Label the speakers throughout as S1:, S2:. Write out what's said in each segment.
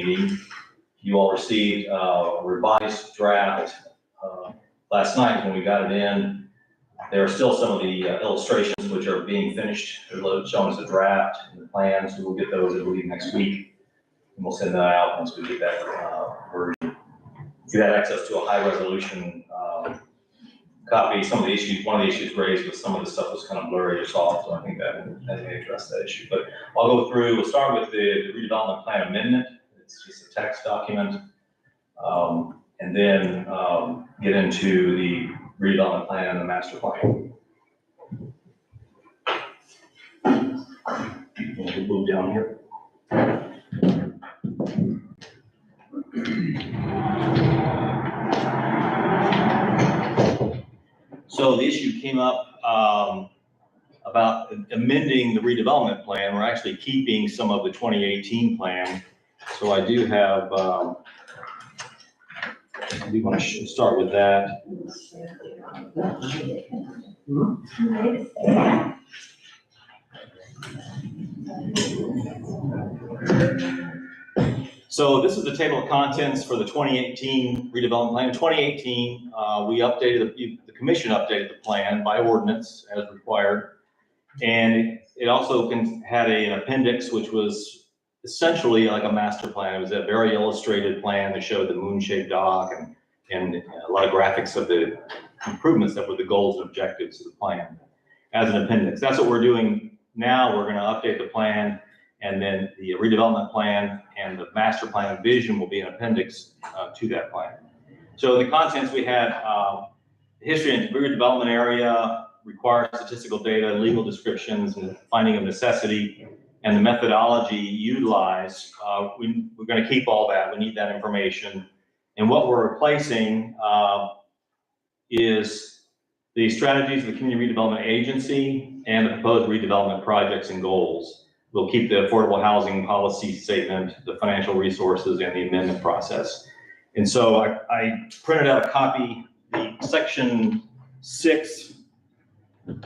S1: meeting. You all received a revised draft last night when we got it in. There are still some of the illustrations which are being finished. They're shown as a draft and the plans. We'll get those, I believe, next week. And we'll send that out once we get that version. If you had access to a high resolution copy, some of the issues, one of the issues raised was some of the stuff was kind of blurry or soft, so I think that may address that issue. But I'll go through, we'll start with the redevelopment plan amendment. It's just a text document. And then get into the redevelopment plan and the master plan. We'll move down here. So the issue came up about amending the redevelopment plan. We're actually keeping some of the 2018 plan. So I do have, we want to start with that. So this is the table of contents for the 2018 redevelopment plan. In 2018, we updated, the commission updated the plan by ordinance as required. And it also had an appendix, which was essentially like a master plan. It was a very illustrated plan that showed the moon-shaped dock and a lot of graphics of the improvements that were the goals and objectives of the plan as an appendix. That's what we're doing now. We're going to update the plan, and then the redevelopment plan and the master plan vision will be an appendix to that plan. So the contents we had, history and redevelopment area, requires statistical data, legal descriptions, and finding of necessity, and the methodology utilized. We're going to keep all that. We need that information. And what we're replacing is the strategies of the Community Redevelopment Agency and the proposed redevelopment projects and goals. We'll keep the affordable housing policy statement, the financial resources, and the amendment process. And so I printed out a copy. The section 6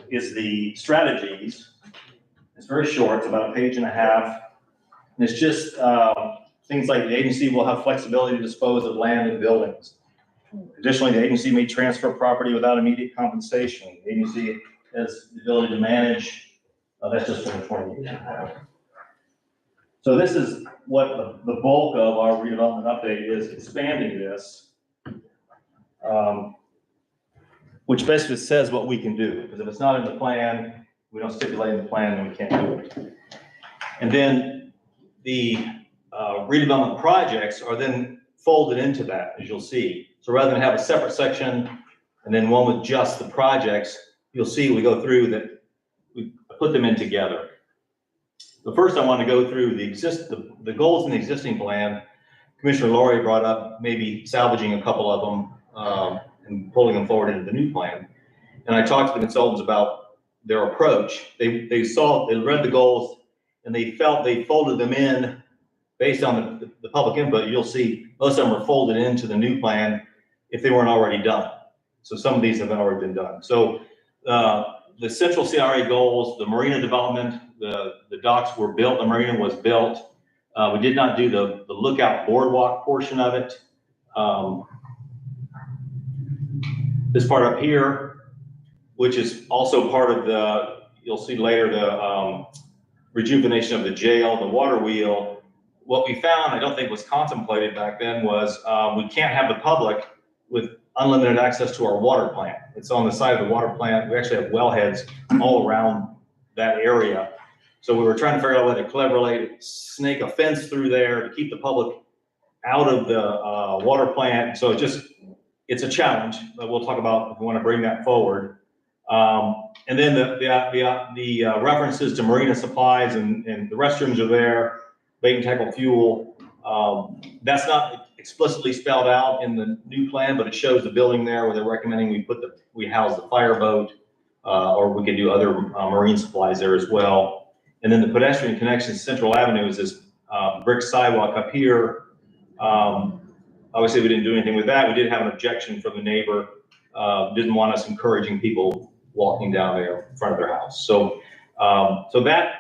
S1: is the strategies. It's very short. It's about a page and a half. And it's just things like the agency will have flexibility to dispose of land and buildings. Additionally, the agency may transfer property without immediate compensation. The agency has the ability to manage. That's just from the 2018 plan. So this is what the bulk of our redevelopment update is, expanding this, which basically says what we can do. Because if it's not in the plan, we don't stipulate in the plan, then we can't do it. And then the redevelopment projects are then folded into that, as you'll see. So rather than have a separate section and then one with just the projects, you'll see we go through that, we put them in together. But first I want to go through the goals in the existing plan. Commissioner Laurie brought up maybe salvaging a couple of them and pulling them forward into the new plan. And I talked to the consultants about their approach. They read the goals and they felt they folded them in based on the public input. You'll see most of them are folded into the new plan if they weren't already done. So some of these have already been done. So the central CRA goals, the marina development, the docks were built, the marina was built. We did not do the lookout boardwalk portion of it. This part up here, which is also part of you'll see later, the rejuvenation of the jail, the water wheel. What we found, I don't think was contemplated back then, was we can't have the public with unlimited access to our water plant. It's on the side of the water plant. We actually have wellheads all around that area. So we were trying to figure out a way to cleverly snake a fence through there to keep the public out of the water plant. So it's a challenge, but we'll talk about if we want to bring that forward. And then the references to marina supplies and the restrooms are there, bait and tackle fuel. That's not explicitly spelled out in the new plan, but it shows the building there where they're recommending we house the fireboat, or we could do other marine supplies there as well. And then the pedestrian connection to Central Avenue is this brick sidewalk up here. Obviously, we didn't do anything with that. We did have an objection from the neighbor. Didn't want us encouraging people walking down there in front of their house. So that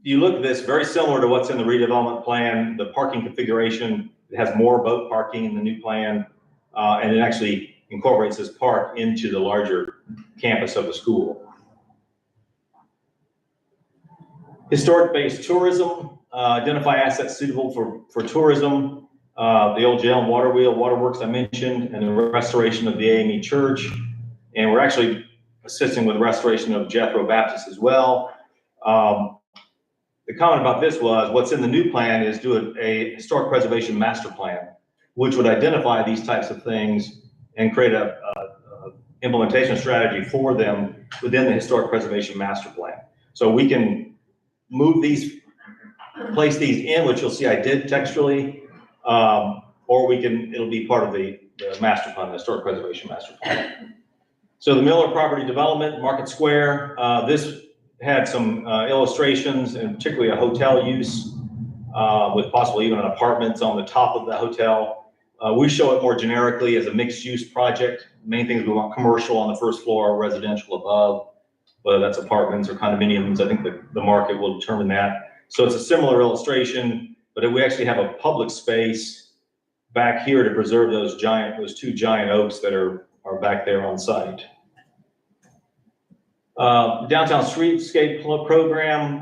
S1: you look at this, very similar to what's in the redevelopment plan. The parking configuration, it has more boat parking in the new plan, and it actually incorporates this park into the larger campus of the school. Historic-based tourism, identify assets suitable for tourism. The old jail and water wheel, waterworks I mentioned, and the restoration of the AME Church. And we're actually assisting with the restoration of Jethro Baptist as well. The comment about this was, what's in the new plan is do a historic preservation master plan, which would identify these types of things and create a implementation strategy for them within the historic preservation master plan. So we can move these, place these in, which you'll see I did textually, or it'll be part of the master plan, the historic preservation master plan. So the Miller property development, Market Square, this had some illustrations, and particularly a hotel use with possibly even an apartments on the top of the hotel. We show it more generically as a mixed use project. Main things we want commercial on the first floor, residential above, whether that's apartments or condominiums. I think the market will determine that. So it's a similar illustration, but we actually have a public space back here to preserve those two giant oaks that are back there on site. Downtown streetscape program,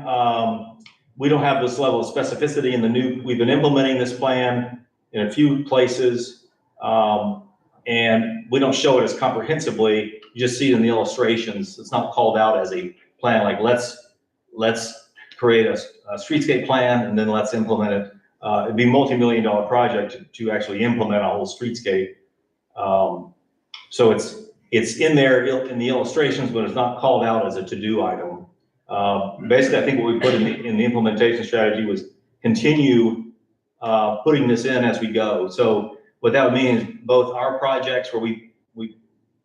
S1: we don't have this level of specificity in the new, we've been implementing this plan in a few places, and we don't show it as comprehensively. You just see it in the illustrations. It's not called out as a plan, like let's create a streetscape plan and then let's implement it. It'd be a multi-million-dollar project to actually implement a whole streetscape. So it's in there in the illustrations, but it's not called out as a to-do item. Basically, I think what we put in the implementation strategy was continue putting this in as we go. So what that would mean is both our projects where we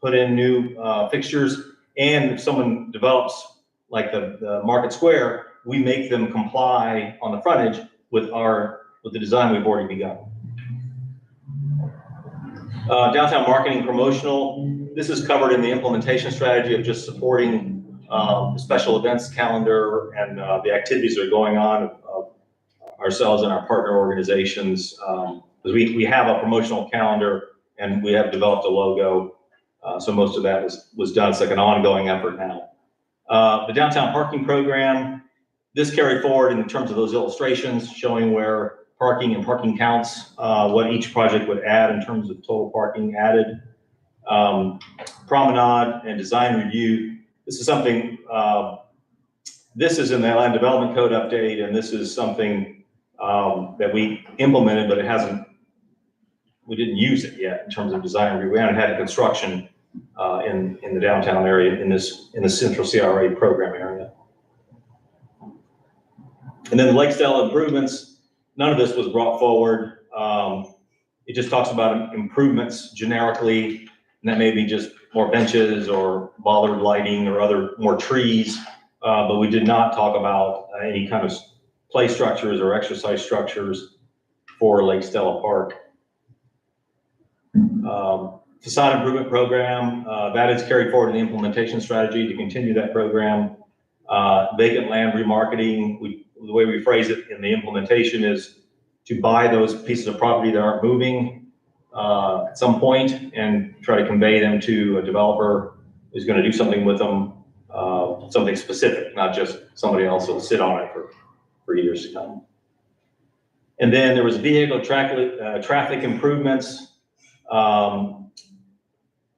S1: put in new fixtures, and if someone develops like the Market Square, we make them comply on the frontage with the design we've already begun. Downtown marketing promotional. This is covered in the implementation strategy of just supporting the special events calendar and the activities that are going on of ourselves and our partner organizations. Because we have a promotional calendar and we have developed a logo. So most of that was done. It's like an ongoing effort now. The downtown parking program, this carried forward in terms of those illustrations showing where parking and parking counts, what each project would add in terms of total parking added. Promenade and design review. This is something, this is in the Land Development Code update, and this is something that we implemented, but we didn't use it yet in terms of design review. We haven't had construction in the downtown area in the central CRA program area. And then the Lakesdale improvements, none of this was brought forward. It just talks about improvements generically, and that may be just more benches or bollard lighting or other more trees, but we did not talk about any kind of play structures or exercise structures for Lake Stella Park. Facade improvement program, that is carried forward in the implementation strategy to continue that program. Vacant land remarketing, the way we phrase it in the implementation is to buy those pieces of property that aren't moving at some point and try to convey them to a developer who's going to do something with them, something specific, not just somebody else will sit on it for years to come. And then there was vehicle traffic improvements.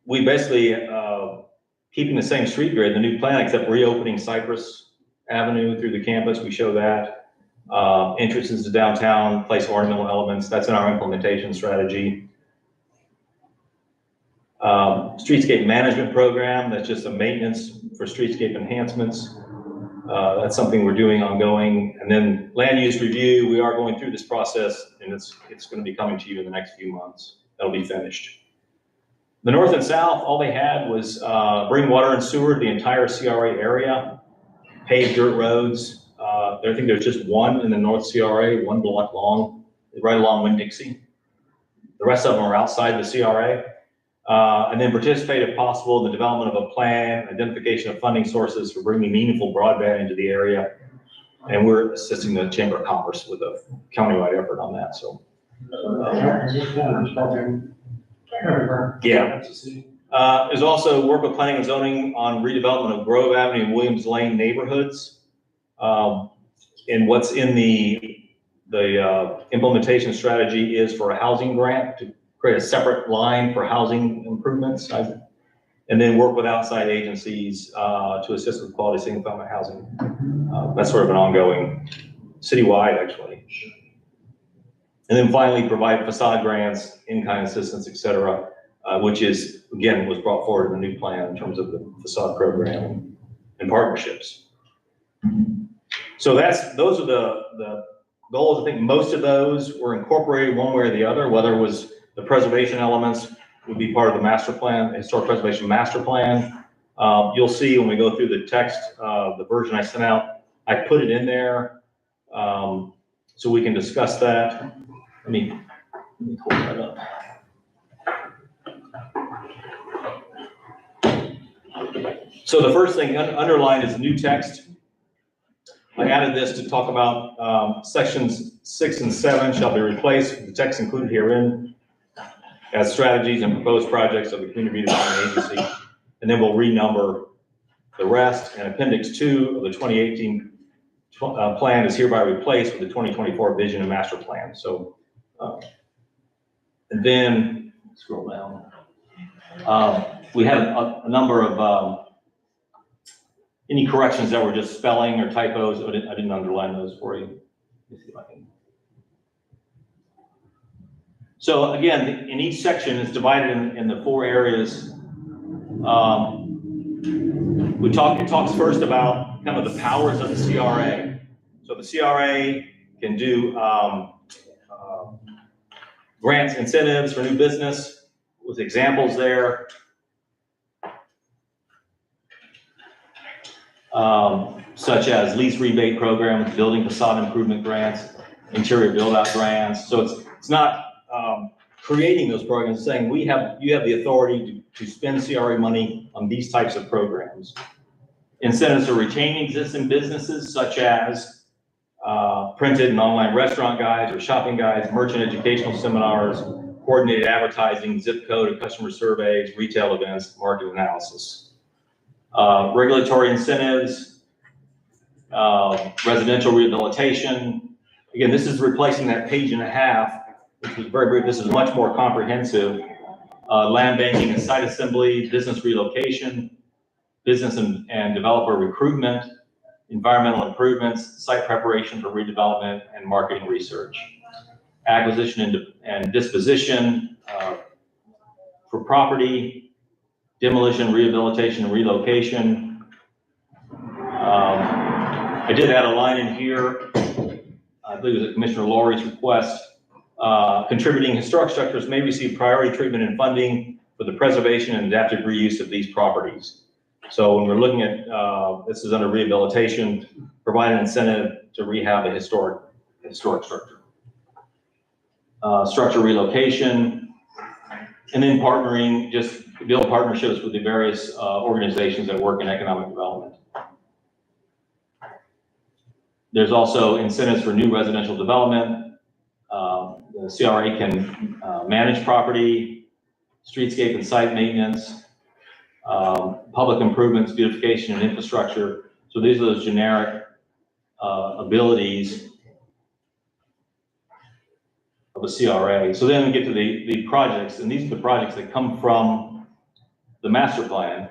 S1: We basically keeping the same street grid, the new plan, except reopening Cypress Avenue through the campus. We show that. Entrances to downtown, place ornamental elements. That's in our implementation strategy. Streetscape management program. That's just a maintenance for streetscape enhancements. That's something we're doing ongoing. And then land use review. We are going through this process, and it's going to be coming to you in the next few months. That'll be finished. The north and south, all they had was bring water and sewer to the entire CRA area, paved dirt roads. I think there's just one in the North CRA, 1 block long, right along Winn-Dixie. The rest of them are outside the CRA. And then participate, if possible, in the development of a plan, identification of funding sources for bringing meaningful broadband into the area. And we're assisting the Chamber of Commerce with a countywide effort on that, so. Yeah. There's also work with planning and zoning on redevelopment of Grove Avenue and Williams Lane neighborhoods. And what's in the implementation strategy is for a housing grant to create a separate line for housing improvements. And then work with outside agencies to assist with quality single-family housing. That's sort of an ongoing, citywide actually. And then finally, provide facade grants, in-kind assistance, et cetera, which is, again, was brought forward in the new plan in terms of the facade program and partnerships. So those are the goals. I think most of those were incorporated one way or the other, whether it was the preservation elements would be part of the master plan, historic preservation master plan. You'll see when we go through the text, the version I sent out, I put it in there so we can discuss that. Let me pull that up. So the first thing underlined is new text. I added this to talk about sections 6 and 7 shall be replaced with the text included herein as strategies and proposed projects of the Community Redevelopment Agency. And then we'll renumber the rest. And Appendix 2 of the 2018 plan is hereby replaced with the 2024 Vision and Master Plan. So, and then scroll down. We had a number of any corrections that were just spelling or typos. I didn't underline those for you. Let me see if I can. So again, in each section is divided in the 4 areas. It talks first about kind of the powers of the CRA. So the CRA can do grants, incentives for new business with examples there. Such as lease rebate programs, building facade improvement grants, interior build-out grants. So it's not creating those programs, saying you have the authority to spend CRA money on these types of programs. Incentives for retaining existing businesses, such as printed and online restaurant guides or shopping guides, merchant educational seminars, coordinated advertising, zip code and customer surveys, retail events, market analysis. Regulatory incentives, residential rehabilitation. Again, this is replacing that page and a half, which was very brief. This is much more comprehensive. Land banking and site assembly, business relocation, business and developer recruitment, environmental improvements, site preparation for redevelopment, and marketing research. Acquisition and disposition for property, demolition, rehabilitation, and relocation. I did add a line in here, I believe it was at Commissioner Lori's request. Contributing historic structures may receive priority treatment and funding for the preservation and adaptive reuse of these properties. So when we're looking at, this is under rehabilitation, provide an incentive to rehab a historic structure. Structure relocation, and then partnering, just build partnerships with the various organizations that work in economic development. There's also incentives for new residential development. The CRA can manage property, streetscape and site maintenance, public improvements, beautification, and infrastructure. So these are those generic abilities of a CRA. So then we get to the projects, and these are the projects that come from the master plan.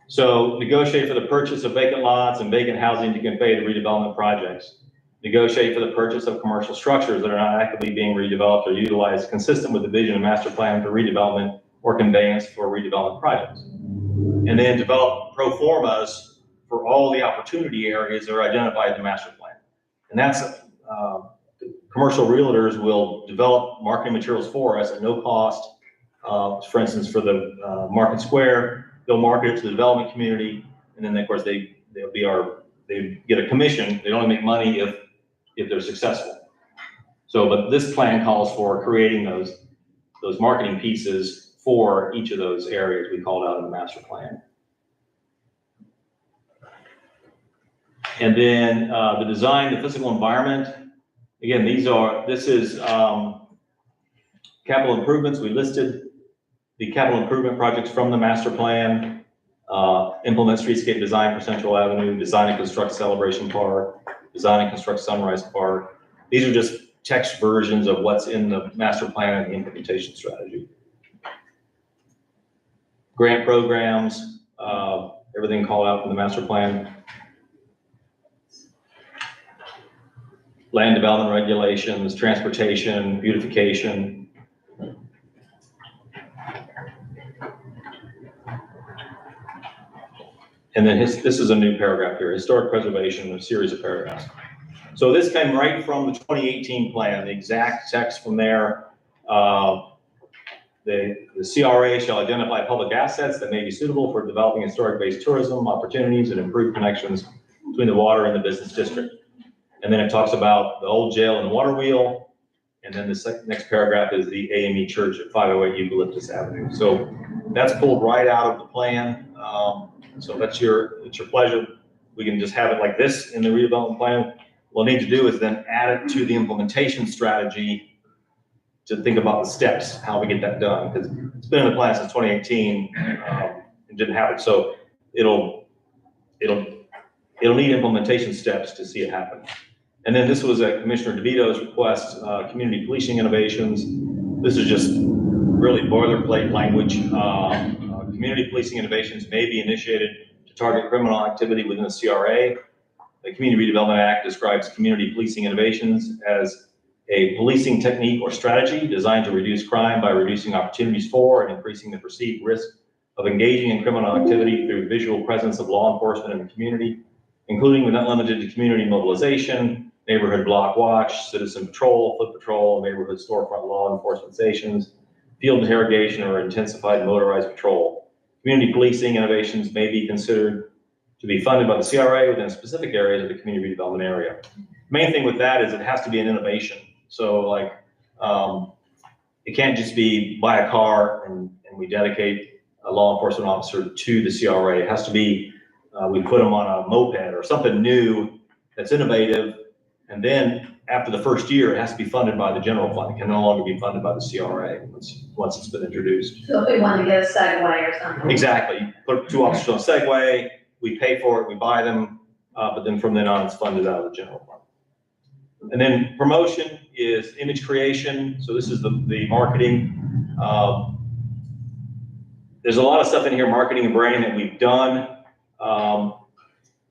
S1: So negotiate for the purchase of vacant lots and vacant housing to convey to redevelopment projects. Negotiate for the purchase of commercial structures that are not actively being redeveloped or utilized consistent with the vision and master plan for redevelopment or conveyance for redevelopment projects. And then develop pro formas for all the opportunity areas that are identified in the master plan. And that's, commercial realtors will develop marketing materials for us at no cost. For instance, for the Market Square, they'll market it to the development community, and then of course they get a commission. They only make money if they're successful. So, but this plan calls for creating those marketing pieces for each of those areas we called out in the master plan. And then the design, the physical environment. Again, this is capital improvements. We listed the capital improvement projects from the master plan, implement streetscape design for Central Avenue, design and construct Celebration Park, design and construct Sunrise Park. These are just text versions of what's in the master plan and the implementation strategy. Grant programs, everything called out from the master plan. Land development regulations, transportation, beautification. And then this is a new paragraph here, historic preservation, a series of paragraphs. So this came right from the 2018 plan, the exact text from there. The CRA shall identify public assets that may be suitable for developing historic-based tourism opportunities and improve connections between the water and the business district. And then it talks about the old jail and water wheel. And then the next paragraph is the AME Church at 508 Eucalyptus Avenue. So that's pulled right out of the plan. So it's your pleasure. We can just have it like this in the redevelopment plan. What we'll need to do is then add it to the implementation strategy to think about the steps, how we get that done. Because it's been in the plan since 2018, it didn't happen. So it'll need implementation steps to see it happen. And then this was at Commissioner DeVito's request, community policing innovations. This is just really boilerplate language. Community policing innovations may be initiated to target criminal activity within the CRA. The Community Redevelopment Act describes community policing innovations as a policing technique or strategy designed to reduce crime by reducing opportunities for and increasing the perceived risk of engaging in criminal activity through visual presence of law enforcement in the community, including but not limited to community mobilization, neighborhood block watch, citizen patrol, foot patrol, neighborhood storefront law enforcement stations, field interrogation, or intensified motorized patrol. Community policing innovations may be considered to be funded by the CRA within specific areas of the community redevelopment area. Main thing with that is it has to be an innovation. So like, it can't just be buy a car and we dedicate a law enforcement officer to the CRA. It has to be, we put them on a moped or something new that's innovative. And then after the first year, it has to be funded by the general fund. It can no longer be funded by the CRA once it's been introduced.
S2: So if we want to get a Segway or something.
S1: Exactly. Put 2 officers on a Segway, we pay for it, we buy them, but then from then on, it's funded out of the general fund. And then promotion is image creation. So this is the marketing. There's a lot of stuff in here, marketing and branding that we've done.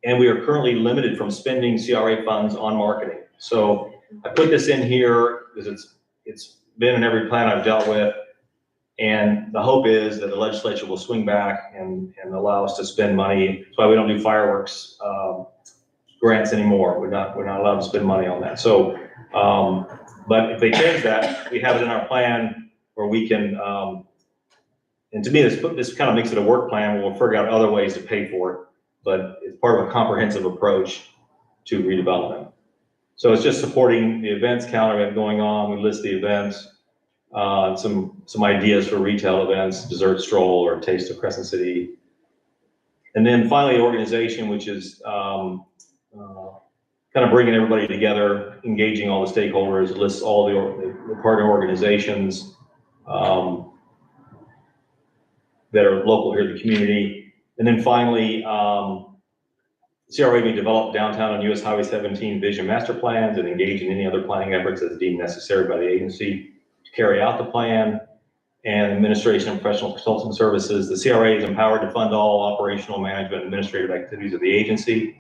S1: And we are currently limited from spending CRA funds on marketing. So I put this in here because it's been in every plan I've dealt with. And the hope is that the legislature will swing back and allow us to spend money. That's why we don't do fireworks grants anymore. We're not allowed to spend money on that. So, but if they change that, we have it in our plan where we can, and to me, this kind of makes it a work plan where we'll figure out other ways to pay for it. But it's part of a comprehensive approach to redevelopment. So it's just supporting the events calendar going on. We list the events, some ideas for retail events, dessert stroll or taste of Crescent City. And then finally, organization, which is kind of bringing everybody together, engaging all the stakeholders, lists all the partner organizations that are local here in the community. And then finally, CRA may develop downtown and US Highway 17 vision master plans and engage in any other planning efforts as deemed necessary by the agency to carry out the plan. And administration and professional consulting services. The CRA is empowered to fund all operational, management, and administrative activities of the agency,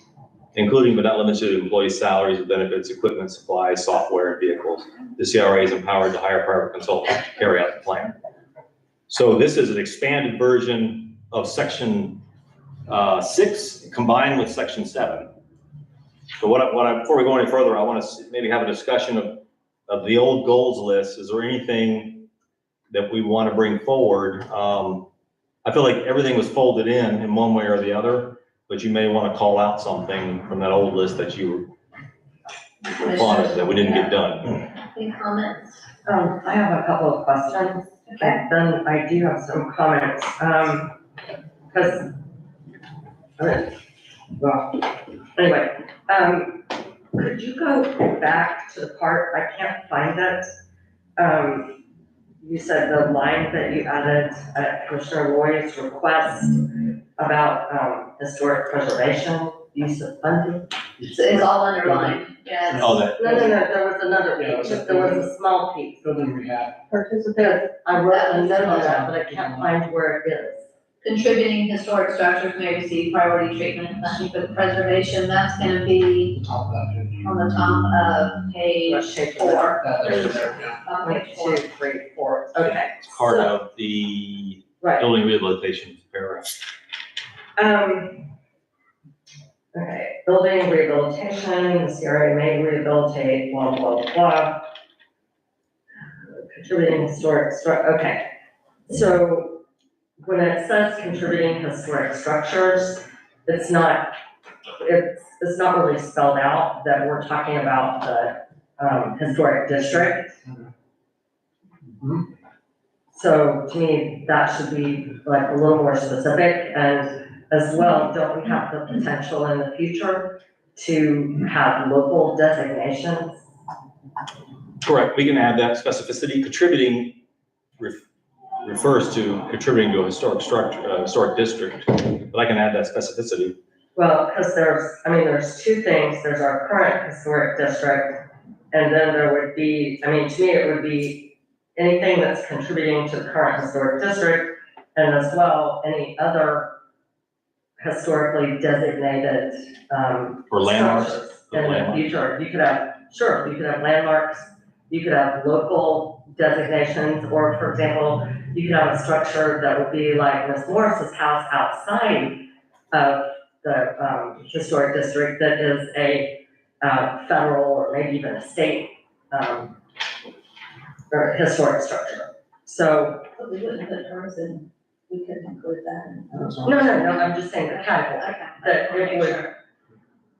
S1: including but not limited to employees' salaries, benefits, equipment, supplies, software, and vehicles. The CRA is empowered to hire private consultants to carry out the plan. So this is an expanded version of section 6 combined with section 7. So before we go any further, I want to maybe have a discussion of the old goals list. Is there anything that we want to bring forward? I feel like everything was folded in one way or the other, but you may want to call out something from that old list that you wanted that we didn't get done.
S2: Any comments?
S3: I have a couple of questions.
S2: Okay.
S3: Then I do have some comments. Because Well, anyway, could you go back to the part, I can't find it. You said the line that you added at Commissioner Roy's request about historic preservation, use of funding.
S2: It's all underlined, yes.
S1: Oh, that,
S3: No, there was another piece, there was a small piece.
S4: Building rehab.
S3: Participate. I wrote a note on that, but I can't find where it is.
S2: Contributing historic structures may receive priority treatment and funding for the preservation, that's gonna be
S4: Top of that page.
S2: on the top of page
S3: Let's take
S2: 4.
S4: There, yeah.
S2: On
S3: One,
S2: page 4.
S3: 2, 3, 4, okay.
S1: part
S3: So-
S1: of the
S3: Right.
S1: building rehabilitation paragraph.
S3: Okay, building rehabilitation, the CRA may rehabilitate, blah, blah, blah. Contributing historic okay. So when it says contributing historic structures, it's not really spelled out that we're talking about the, historic district. So to me, that should be like a little more specific, and as well, don't we have the potential in the future to have local designations?
S1: Correct, we can add that specificity. Contributing refers to contributing to a historic structure, historic district, but I can add that specificity.
S3: Well, because there's two things, there's our current historic district, and then there would be, to me, it would be anything that's contributing to the current historic district, and as well, any other historically designated,
S1: Or landmarks.
S3: structures in the future. You could have landmarks, you could have local designations, or for example, you could have a structure that would be like Miss Morris's house outside of the, historic district that is a, federal or maybe even a state, or historic structure. So,
S2: But we wouldn't put hers in, we couldn't include that in.
S3: no, I'm just saying the category.
S2: Okay.
S3: That it would,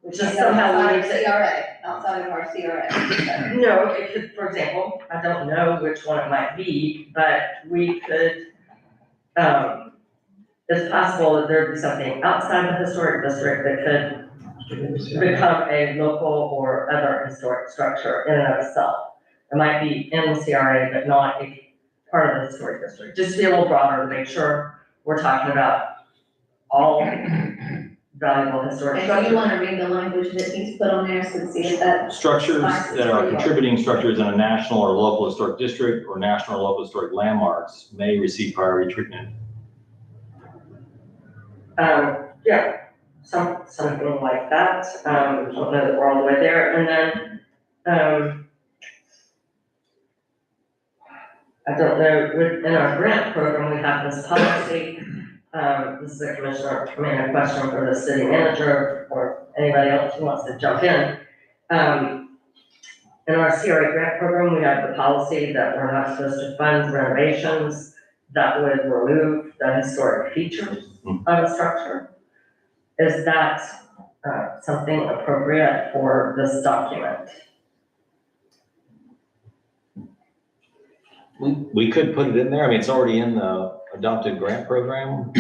S2: Which
S3: just
S2: is
S3: somehow we
S2: outside
S3: need
S2: of
S3: to-
S2: CRA, outside of our CRA.
S3: no, it could, for example, I don't know which one it might be, but we could, it's possible that there'd be something outside the historic district that could become a local or other historic structure in and of itself. It might be in the CRA, but not a part of the historic district. Just be a little broader to make sure we're talking about all valuable historic
S2: And do you
S3: structures.
S2: wanna read the language that he's put on there, so see if that,
S1: Structures that are contributing structures in a national or local historic district or national or local historic landmarks may receive priority treatment.
S3: Yeah, something like that. I don't know that we're all the way there. And then, I don't know, in our grant program, we have this policy. This is a a question for the city manager or anybody else who wants to jump in. In our CRA grant program, we have the policy that we're not supposed to fund renovations that would remove the historic features of a structure. Is that something appropriate for this document?
S1: We could put it in there. I mean, it's already in the adopted grant program.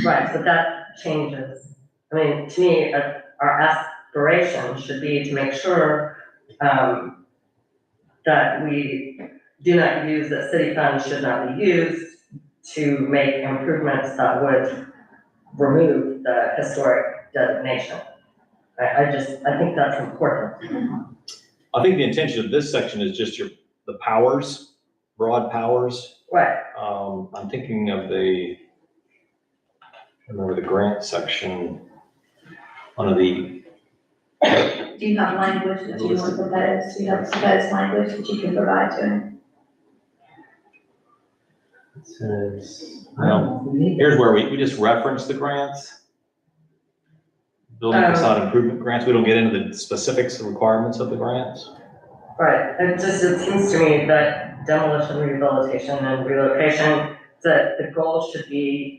S3: Right, but that changes. To me, our aspiration should be to make sure that we do not use, that city funds should not be used to make improvements that would remove the historic designation. I think that's important.
S1: I think the intention of this section is just the powers, broad powers.
S3: Right,
S1: I'm thinking of I remember the grant section, one of the,
S2: do you have language that you want to propose? Do you have proposed language that you can provide to him?
S1: it says, well, here's where we just reference the grants. Building facade improvement grants, we don't get into the specifics and requirements of the grants.
S3: right. It seems to me that demolition, rehabilitation, and relocation, that the goal should be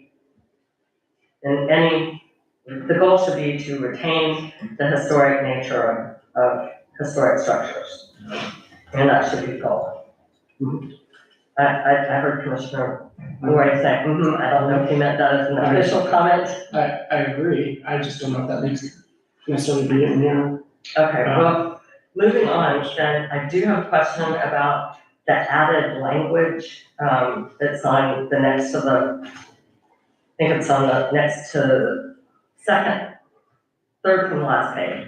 S3: the goal should be to retain the historic nature of historic structures. And that should be the goal. I heard Commissioner What do you say? I don't know if you meant that as an official comment.
S4: I agree, I just don't know if that needs to necessarily be in here.
S3: Okay, well, moving on, then I do have a question about the added language, that's on the next to the, I think it's on the next to third from the last page.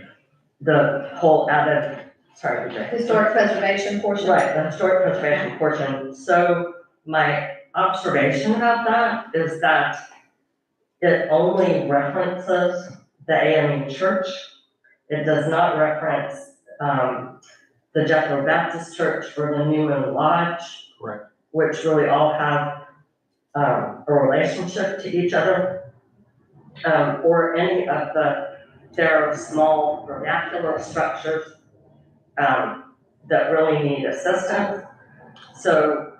S3: The whole added, sorry, Vijay.
S2: Historic preservation portion.
S3: Right, the historic preservation portion. So my observation about that is that it only references the AME church. It does not reference, the Jethro Baptist Church or the Newman Lodge.
S1: Correct.
S3: Which really all have, a relationship to each other. Or any of their small vernacular structures, that really need assistance. So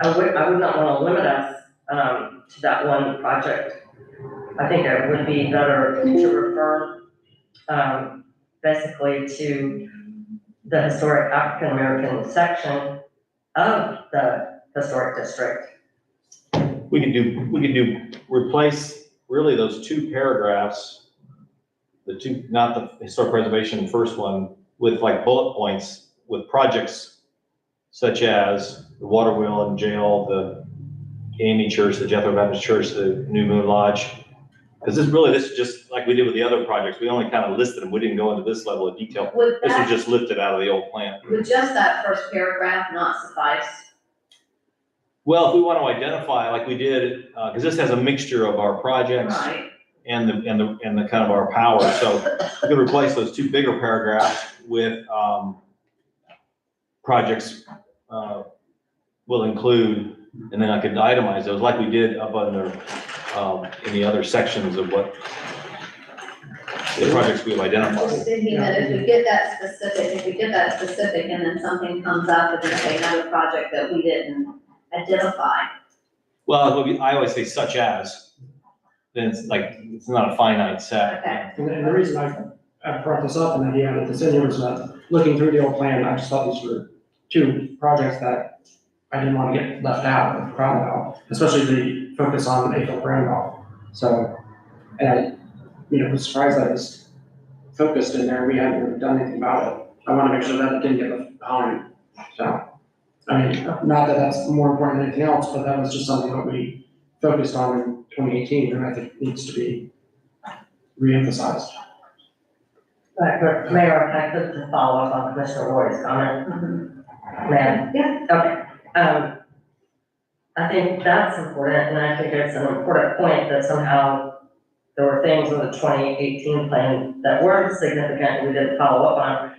S3: I would not want to limit us, to that one project. I think it would be better to refer, basically to the historic African American section of the historic district.
S1: We could replace really those two paragraphs, the two, not the historic preservation first one, with like bullet points with projects such as the water wheel and jail, the AME Church, the Jethro Baptist Church, the New Moon Lodge. Because this is just like we did with the other projects. We only kind of listed them. We didn't go into this level of detail.
S2: Would
S1: This was
S2: that,
S1: just lifted out of the old plan.
S2: would just that first paragraph not suffice?
S1: Well, if we want to identify, like we did, because this has a mixture of our projects
S2: Right,
S1: and the kind of our power. So we could replace those two bigger paragraphs with, projects, will include, and then I could itemize those like we did up under, in the other sections of what the projects we've
S2: I'm
S1: identified.
S2: just thinking that if we get that specific and then something comes up and there's another project that we didn't identify.
S1: Well, I always say such as, then it's like, it's not a finite set.
S2: Okay.
S4: And the reason I brought this up and that he added this in here was that, looking through the old plan, I just thought these were two projects that I didn't want to get left out of Cromwell, especially the focus on April Randolph. So, and I, was surprised that it was focused in there, we hadn't really done anything about it. I want to make sure that it didn't get left behind, so. I mean, not that that's more important than anything else, but that was just something that we focused on in 2018, and I think needs to be reemphasized.
S3: Right, but Mayor, if I could just follow up on Commissioner Roy's comment. Ma'am?
S2: Yeah.
S3: Okay, I think that's important, and I think it's an important point that somehow there were things in the 2018 plan that weren't significant, we didn't follow up on.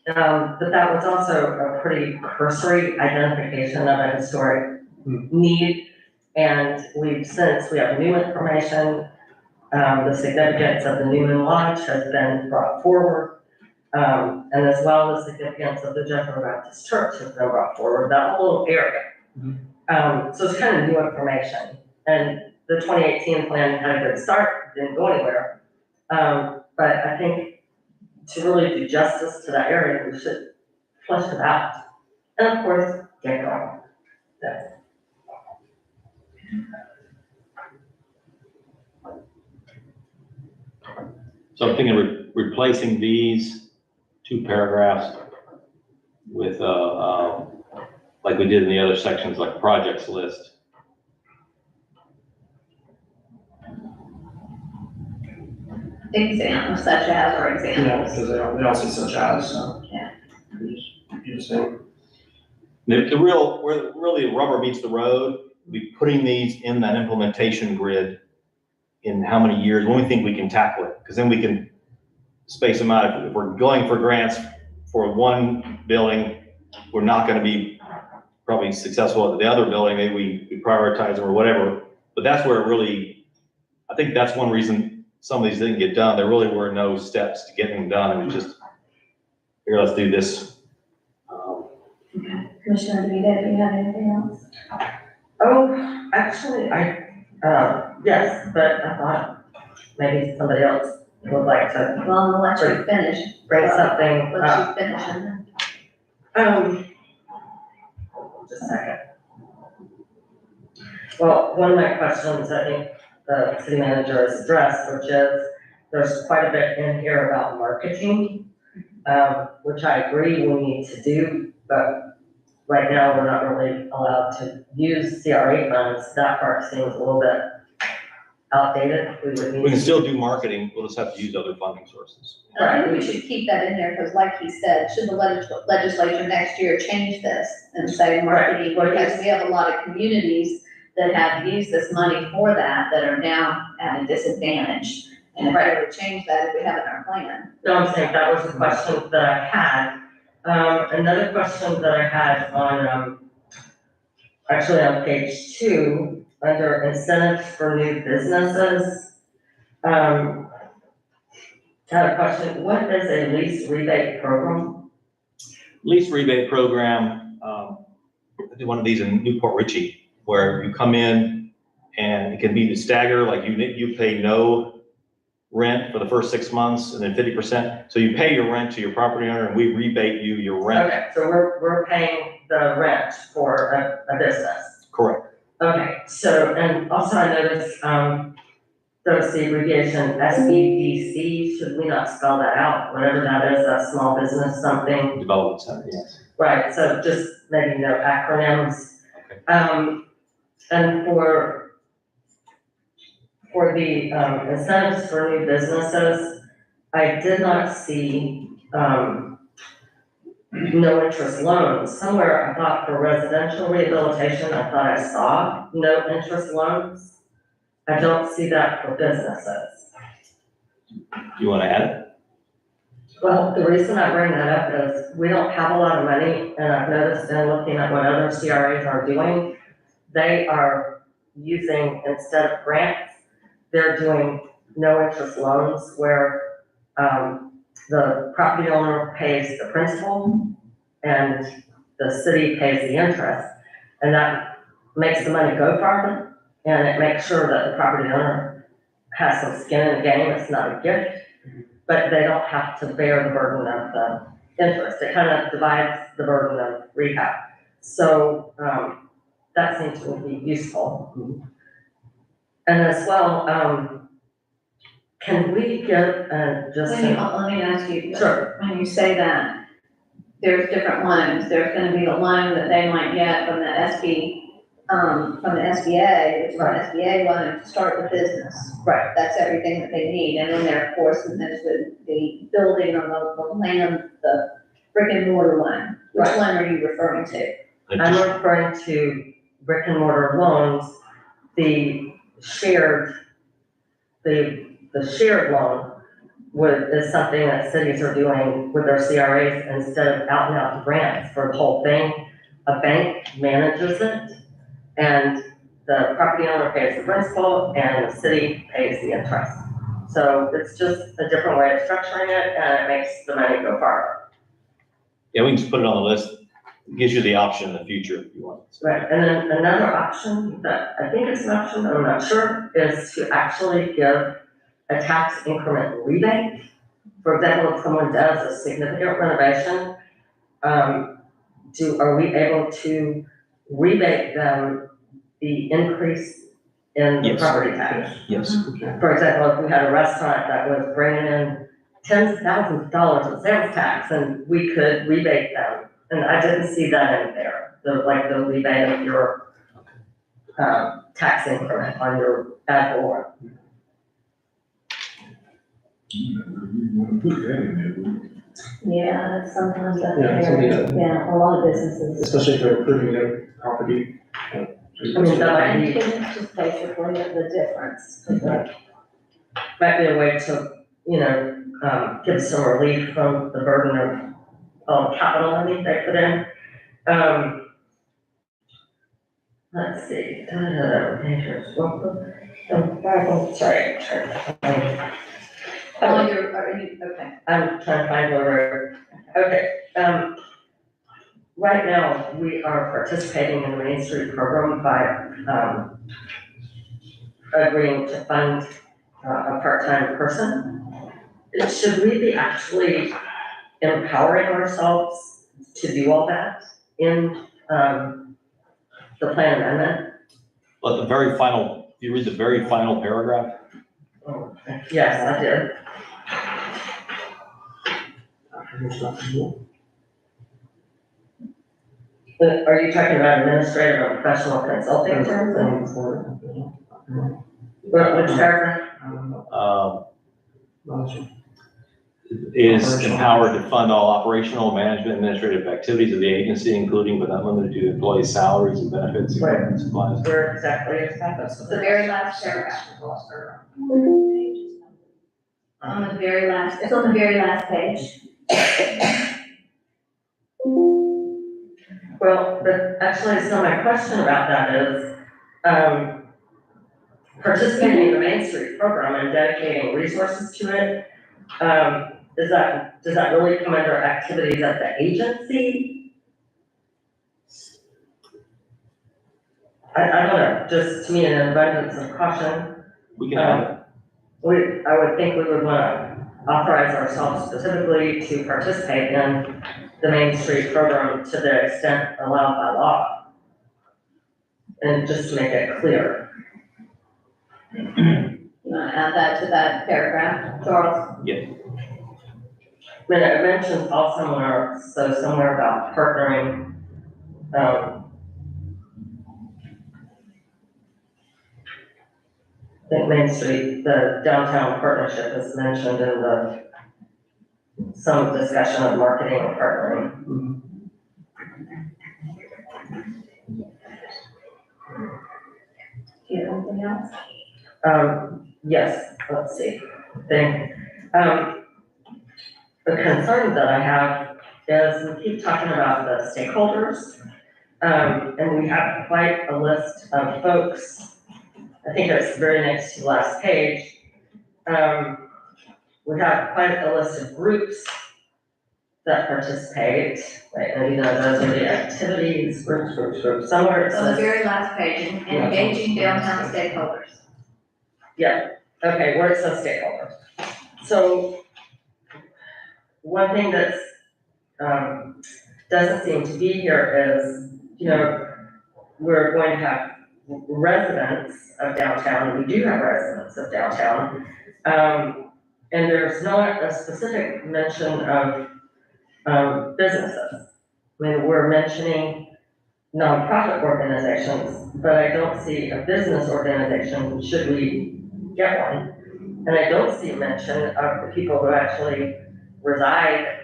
S3: But that was also a pretty cursory identification of a historic need, and we have new information. The significance of the Newman Lodge has been brought forward, and as well the significance of the Jethro Baptist Church has been brought forward, that whole area. So it's kind of new information, and the 2018 plan had a good start, didn't go anywhere. But I think to really do justice to that area, we should flesh it out. And of course, get going. That's it.
S1: So I'm thinking replacing these two paragraphs with, like we did in the other sections, like projects list.
S2: Examples, such as, or
S4: Yeah,
S2: examples.
S4: because they all say such as, so.
S2: Yeah.
S4: You just say,
S1: Where really the rubber meets the road, we putting these in that implementation grid in how many years, when we think we can tackle it, because then we can space them out. If we're going for grants for one building, we're not gonna be probably successful at the other building, maybe we prioritize them or whatever. But that's where it really, I think that's one reason some of these didn't get done. There really were no steps to getting them done. It was just, here, let's do this.
S2: Commissioner DeVita, do you have anything else?
S3: Oh, actually, yes, but I thought maybe somebody else would like to
S2: Well, I'm gonna let you finish.
S3: bring something
S2: Let
S3: up.
S2: you finish and then.
S3: Just a second. Well, one of my questions, I think the city manager has addressed, which is, there's quite a bit in here about marketing, which I agree we need to do, but right now, we're not really allowed to use CRA funds. That part seems a little bit outdated. We would need.
S1: We can still do marketing, we'll just have to use other funding sources.
S2: I think we should keep that in there, because like he said, should the legislature next year change this and say marketing,
S3: Right.
S2: because we have a lot of communities that have used this money for that are now at a disadvantage. And if we were to change that, if we have it in our plan.
S3: No, I'm saying that was the question that I had. Another question that I had on, actually on page 2, under incentives for new businesses. I had a question, what is a lease rebate program?
S1: Lease rebate program, I did one of these in Newport Richie, where you come in and it can be the stagger, like you pay no rent for the first 6 months and then 50%. So you pay your rent to your property owner and we rebate you your rent.
S3: Okay, so we're paying the rent for a business.
S1: Correct.
S3: Okay, so, and also I noticed, there's the abbreviation SBDC, should we not spell that out? Whatever that is, a small business something.
S1: Development center, yes.
S3: Right, so just maybe no acronyms.
S1: Okay.
S3: And for the incentives for new businesses, I did not see, no interest loans. Somewhere I thought for residential rehabilitation, I thought I saw no interest loans. I don't see that for businesses.
S1: You want to add it?
S3: Well, the reason I bring that up is we don't have a lot of money, and I've noticed in looking at what other CRAs are doing, they are using, instead of grants, they're doing no interest loans where, the property owner pays the principal and the city pays the interest. And that makes the money go farther, and it makes sure that the property owner has some skin in the game. It's not a gift, but they don't have to bear the burden of the interest. It kind of divides the burden of rehab. So, that seems to be useful. And as well, can we get, just.
S2: Let me ask you.
S3: Sure.
S2: When you say that, there's different loans. There's gonna be the loan that they might get from the from the SBA, which is an SBA loan to start the business.
S3: Right.
S2: That's everything that they need. And then there, of course, and there's the building or the land, the brick and mortar loan. Which
S3: Right.
S2: loan are you referring to?
S3: I'm referring to brick and mortar loans, the shared loan is something that cities are doing with their CRAs instead of out and out grants for the whole thing. A bank manages it, and the property owner pays the principal, and the city pays the interest. So it's just a different way of structuring it, and it makes the money go farther.
S1: Yeah, we can just put it on the list. It gives you the option in the future if you want.
S3: Right, and then another option that I think is an option, but I'm not sure, is to actually give a tax increment rebate. For example, if someone does a significant renovation, are we able to rebate them the increase in the
S1: Yes.
S3: property tax?
S1: Yes.
S3: For example, if we had a restaurant that was bringing in tens of thousands of dollars in sales tax, and we could rebate them, and I didn't see that in there, the rebate of your, tax increment on your ad valorem.
S2: Yeah, that's sometimes that's
S4: Yeah, something that-
S2: yeah, a lot of businesses.
S4: Especially if they're improving their property.
S3: I mean, that might
S2: And
S3: be,
S2: it's just basically the difference.
S3: might be a way to, give some relief from the burden of all the capital money they put in. Let's see, sorry.
S2: Oh, are you, okay.
S3: I'm trying to find where okay, right now, we are participating in the Main Street program by, agreeing to fund a part-time person. Should we be actually empowering ourselves to do all that in, the plan amendment?
S1: But the very final, if you read the very final paragraph,
S3: Yes, I did. Are you talking about administrative or professional consulting services? Which paragraph?
S1: is empowered to fund all operational, management, administrative activities of the agency, including but not limited to employee salaries and benefits, equipment, supplies.
S3: Where exactly is that?
S2: It's the very last paragraph. On the very last, it's on the very last page.
S3: Well, but actually, so my question about that is, participating in the Main Street program and dedicating resources to it, does that really come under activities at the agency? I don't know, just to me, an abundance of caution.
S1: We can add it.
S3: I would think we would wanna authorize ourselves specifically to participate in the Main Street program to the extent allowed by law. And just to make it clear.
S2: You wanna add that to that paragraph, Charles?
S3: But it mentions also somewhere about partnering, I think Main Street, the downtown partnership is mentioned in some discussion of marketing and partnering.
S2: Do you have anything else?
S3: Yes, let's see, the concern that I have is we keep talking about the stakeholders, and we have quite a list of folks. I think it's very next to the last page. We have quite a list of groups that participate, right, and those are the activities, groups, somewhere it
S2: On the
S3: says,
S2: very last page, engaging downtown stakeholders.
S3: okay, where it says stakeholders. So, one thing that's, doesn't seem to be here is, we're going to have residents of downtown, we do have residents of downtown, and there's not a specific mention of businesses. I mean, we're mentioning nonprofit organizations, but I don't see a business organization, should we get one. And I don't see a mention of the people who actually reside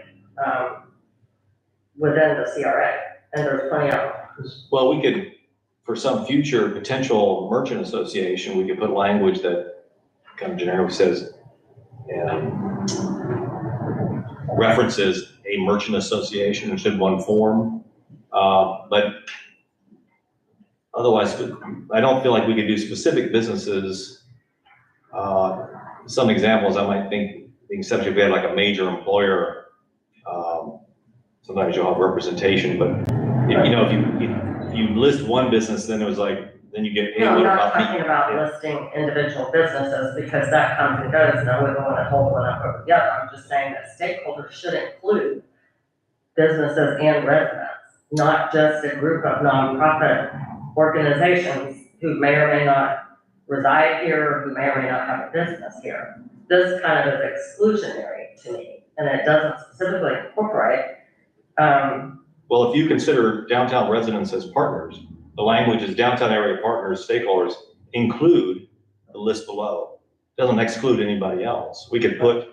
S3: within the CRA, and there's plenty of them.
S1: Well, we could, for some future potential merchant association, we could put language that kind of generically says, references a merchant association instead of one form. But otherwise, I don't feel like we could do specific businesses. Some examples I might think, being subject, we had like a major employer, sometimes you'll have representation, but if you list one business, then it was like, then you get, hey,
S3: No, I'm
S1: what
S3: not
S1: about me?
S3: talking about listing individual businesses, because that comes and goes, and we don't want to hold one up over the other. I'm just saying that stakeholders should include businesses and residents, not just a group of nonprofit organizations who may or may not reside here, or who may or may not have a business here. This kind of is exclusionary to me, and it doesn't specifically incorporate,
S1: Well, if you consider downtown residents as partners, the language is downtown area partners, stakeholders include the list below. Doesn't exclude anybody else. We could put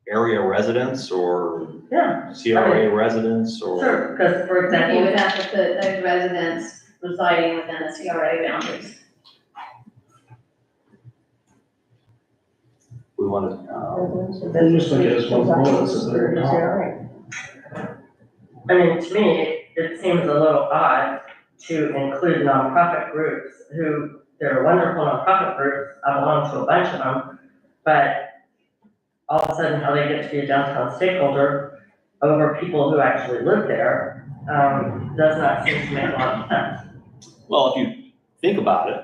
S1: area residents or
S3: yeah,
S1: CRA residents or.
S3: sure, because for
S2: You
S3: example,
S2: would have to put those residents residing within the CRA boundaries.
S1: We want to,
S4: You just look at it as one bullet, it's at the very top.
S3: I mean, to me, it seems a little odd to include nonprofit groups who, they're wonderful nonprofit groups, I belong to a bunch of them, but all of a sudden how they get to be a downtown stakeholder over people who actually live there, does not seem to make a lot of sense.
S1: well, if you think about it,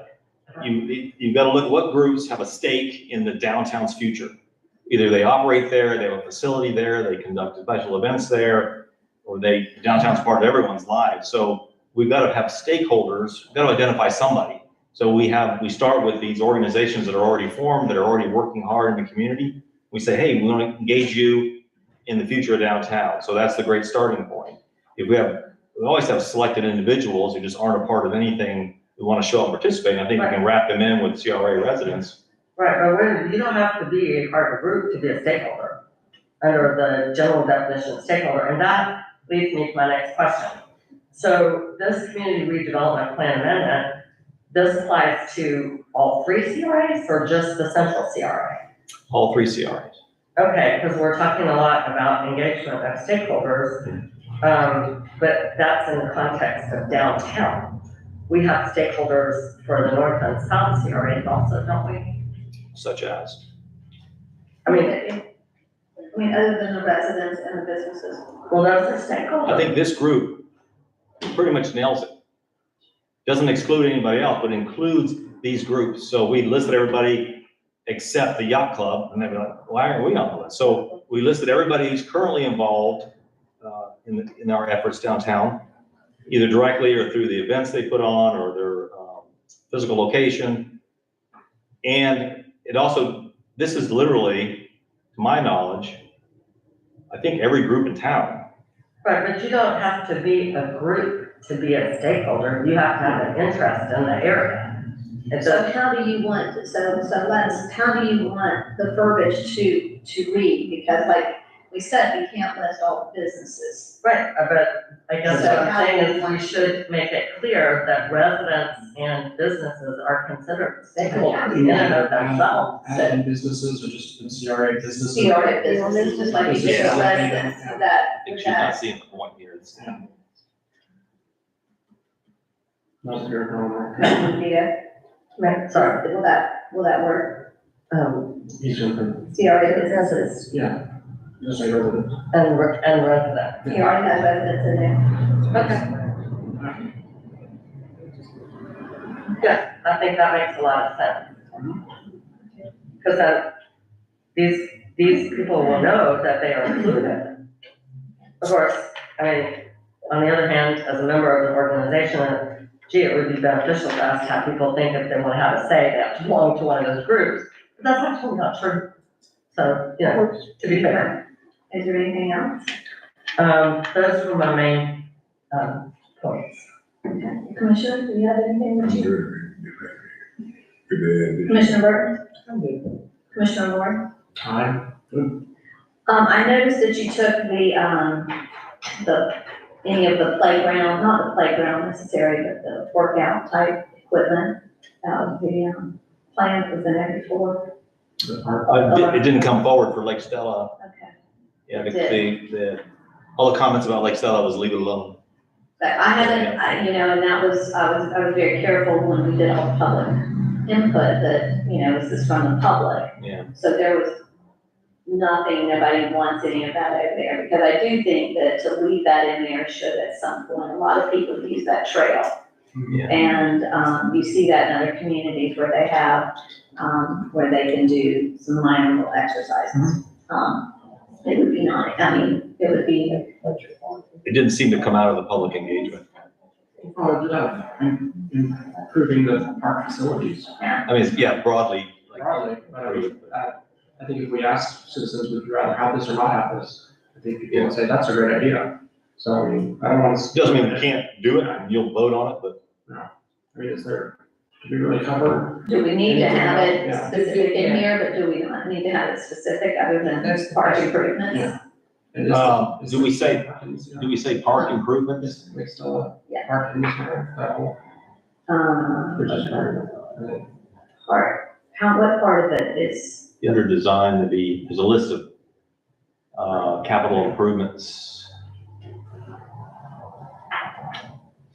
S1: you've got to look at what groups have a stake in the downtown's future. Either they operate there, they have a facility there, they conduct special events there, or downtown's part of everyone's lives. So we've got to have stakeholders, we've got to identify somebody. So we start with these organizations that are already formed, that are already working hard in the community. We say, hey, we want to engage you in the future of downtown. So that's the great starting point. We always have selected individuals who just aren't a part of anything who want to show up and participate. And I think we can wrap them in with CRA residents.
S3: Right, but you don't have to be a part of a group to be a stakeholder, under the general definition of stakeholder, and that leads me to my next question. So this community redevelopment plan amendment, this applies to all 3 CRAs or just the central CRA?
S1: All 3 CRAs.
S3: Okay, because we're talking a lot about engagement of stakeholders, but that's in the context of downtown. We have stakeholders for the north and south CRAs also, don't we?
S1: Such as?
S3: I mean,
S2: other than the residents and the businesses.
S3: well, those are stakeholders.
S1: I think this group pretty much nails it. Doesn't exclude anybody else, but includes these groups. So we listed everybody except the yacht club, and they'd be like, why aren't we on the list? So we listed everybody who's currently involved in our efforts downtown, either directly or through the events they put on or their physical location. And it also, this is literally, to my knowledge, I think every group in town.
S3: Right, but you don't have to be a group to be a stakeholder. You have to have an interest in the area. And
S2: So
S3: so,
S2: how do you want, how do you want the verbiage to read? Because like we said, we can't list all the businesses.
S3: right, but I guess
S2: So
S3: what I'm
S2: how
S3: saying
S2: do you
S3: is we
S2: want-
S3: should make it clear that residents and businesses are considered stakeholders in and of themselves.
S4: Add in businesses or just in CRA businesses?
S2: CRA businesses, just like you said,
S1: Yeah.
S2: residents, that,
S1: I think she's not seeing the point here.
S4: Not here, no,
S2: that would be a,
S3: Right, sorry.
S2: will that work?
S4: easier for,
S2: CRA businesses,
S4: yeah, just like residents.
S3: And resident.
S2: you already have residents in there.
S3: Okay. Yeah, I think that makes a lot of sense. Because then these people will know that they are included. Of course, I mean, on the other hand, as a member of an organization, gee, it would be beneficial to us to have people think if they want to have a say, they have to belong to one of those groups. But that's actually not true. So, you know, to be fair,
S2: Is there anything else?
S3: those were my main, points.
S2: Commissioner, do you have anything that you?
S5: Good.
S2: Commissioner Burton? Commissioner Moore?
S4: Time.
S2: I noticed that you took any of the playground, not the playground necessary, but the workout type equipment out of the, plan that was in there before.
S1: It didn't come forward for Lake Stella.
S2: Okay.
S1: Yeah, because all the comments about Lake Stella was leave it alone.
S2: But I haven't, and that was, I was very careful when we did all the public input that, this is from the public.
S1: Yeah.
S2: So there was nobody wants any of that over there, because I do think that to leave that in there should at some point, a lot of people use that trail.
S1: Yeah.
S2: And, you see that in other communities where they have, where they can do some minor little exercises. It would be nice, it would be,
S1: It didn't seem to come out of the public engagement.
S4: Oh, improving the park facilities
S1: I mean, yeah, broadly.
S4: broadly. I think if we ask citizens, would you rather have this or not have this? I think people would say, that's a great idea. So, I mean, I don't want to.
S1: Doesn't mean we can't do it and you'll vote on it, but
S4: I mean, do we really cover?
S2: do we need to have it
S4: Yeah.
S2: specific in here, but do we not need to have it specific other than park improvements?
S4: Yeah.
S1: do we say park improvements?
S4: Next to
S2: Yeah.
S4: park in this area, that whole, which is very,
S2: What part of it is,
S1: The under design there's a list of capital improvements.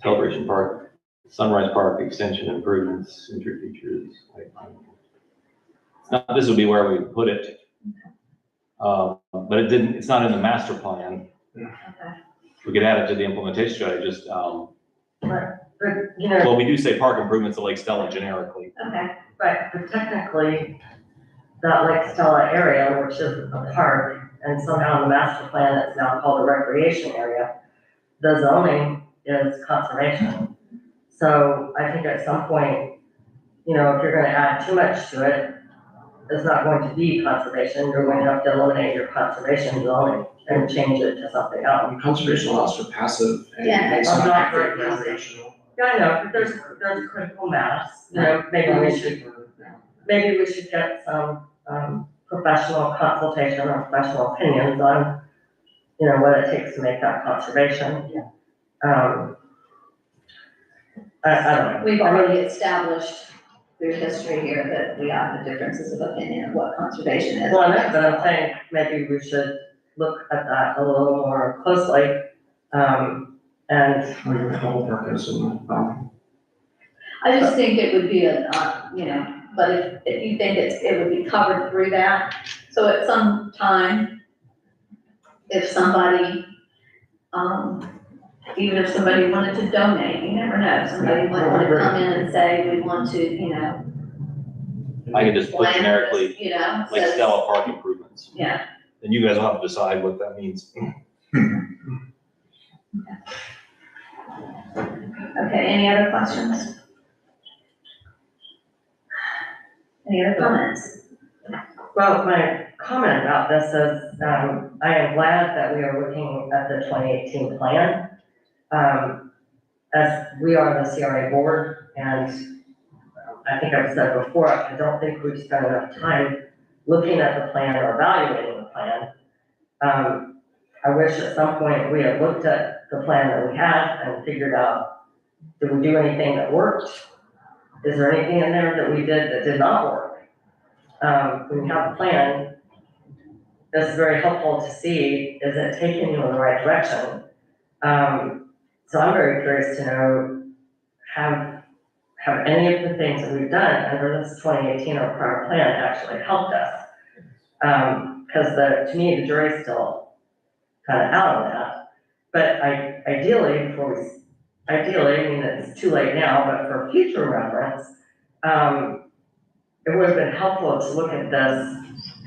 S1: Celebration Park, Sunrise Park extension improvements, entry features. This would be where we put it. But it's not in the master plan.
S2: okay,
S1: We could add it to the implementation strategy,
S3: But,
S1: we do say park improvements at Lake Stella generically.
S2: okay,
S3: right, but technically, that Lake Stella area, which is a park, and somehow in the master plan, it's now called a recreation area, the zoning is conservation. So I think at some point, you know, if you're gonna add too much to it, it's not going to be conservation, you're going to have to eliminate your conservation zoning and change it to something else.
S4: Conservation allows for passive and.
S2: Yeah,
S4: and some
S3: I'm not
S4: active
S3: very passive.
S4: recreational.
S3: Yeah, I know, but there's critical mass, you know, maybe we should get some, professional consultation or professional opinions on, you know, what it takes to make that conservation. I don't know.
S2: We've already established through history here that we have the differences of opinion of what conservation is.
S3: Well, I know, but I'm saying maybe we should look at that a little more closely, and,
S4: We have a whole purpose and,
S2: I just think it would be you know, but if you think it would be covered through that, so at some time, if somebody, even if somebody wanted to donate, you never know, somebody might want to come in and say, we want to, you know.
S1: I could just put
S2: plan
S1: generically,
S2: this, you know,
S1: like
S2: says-
S1: Stella Park improvements.
S2: Yeah,
S1: And you guys will have to decide what that means.
S2: okay, any other questions? Any other comments?
S3: well, my comment about this is, I am glad that we are looking at the 2018 plan. As we are the CRA board, and I think I've said before, I don't think we've spent enough time looking at the plan or evaluating the plan. I wish at some point we had looked at the plan that we had and figured out, did we do anything that worked? Is there anything in there that we did that did not work? When you have a plan, it's very helpful to see, is it taking you in the right direction? So I'm very curious to know, have any of the things that we've done under this 2018 or prior plan actually helped us? Because to me, the jury's still kind of out on that. But ideally, I mean, it's too late now, but for future reference, it would have been helpful to look at this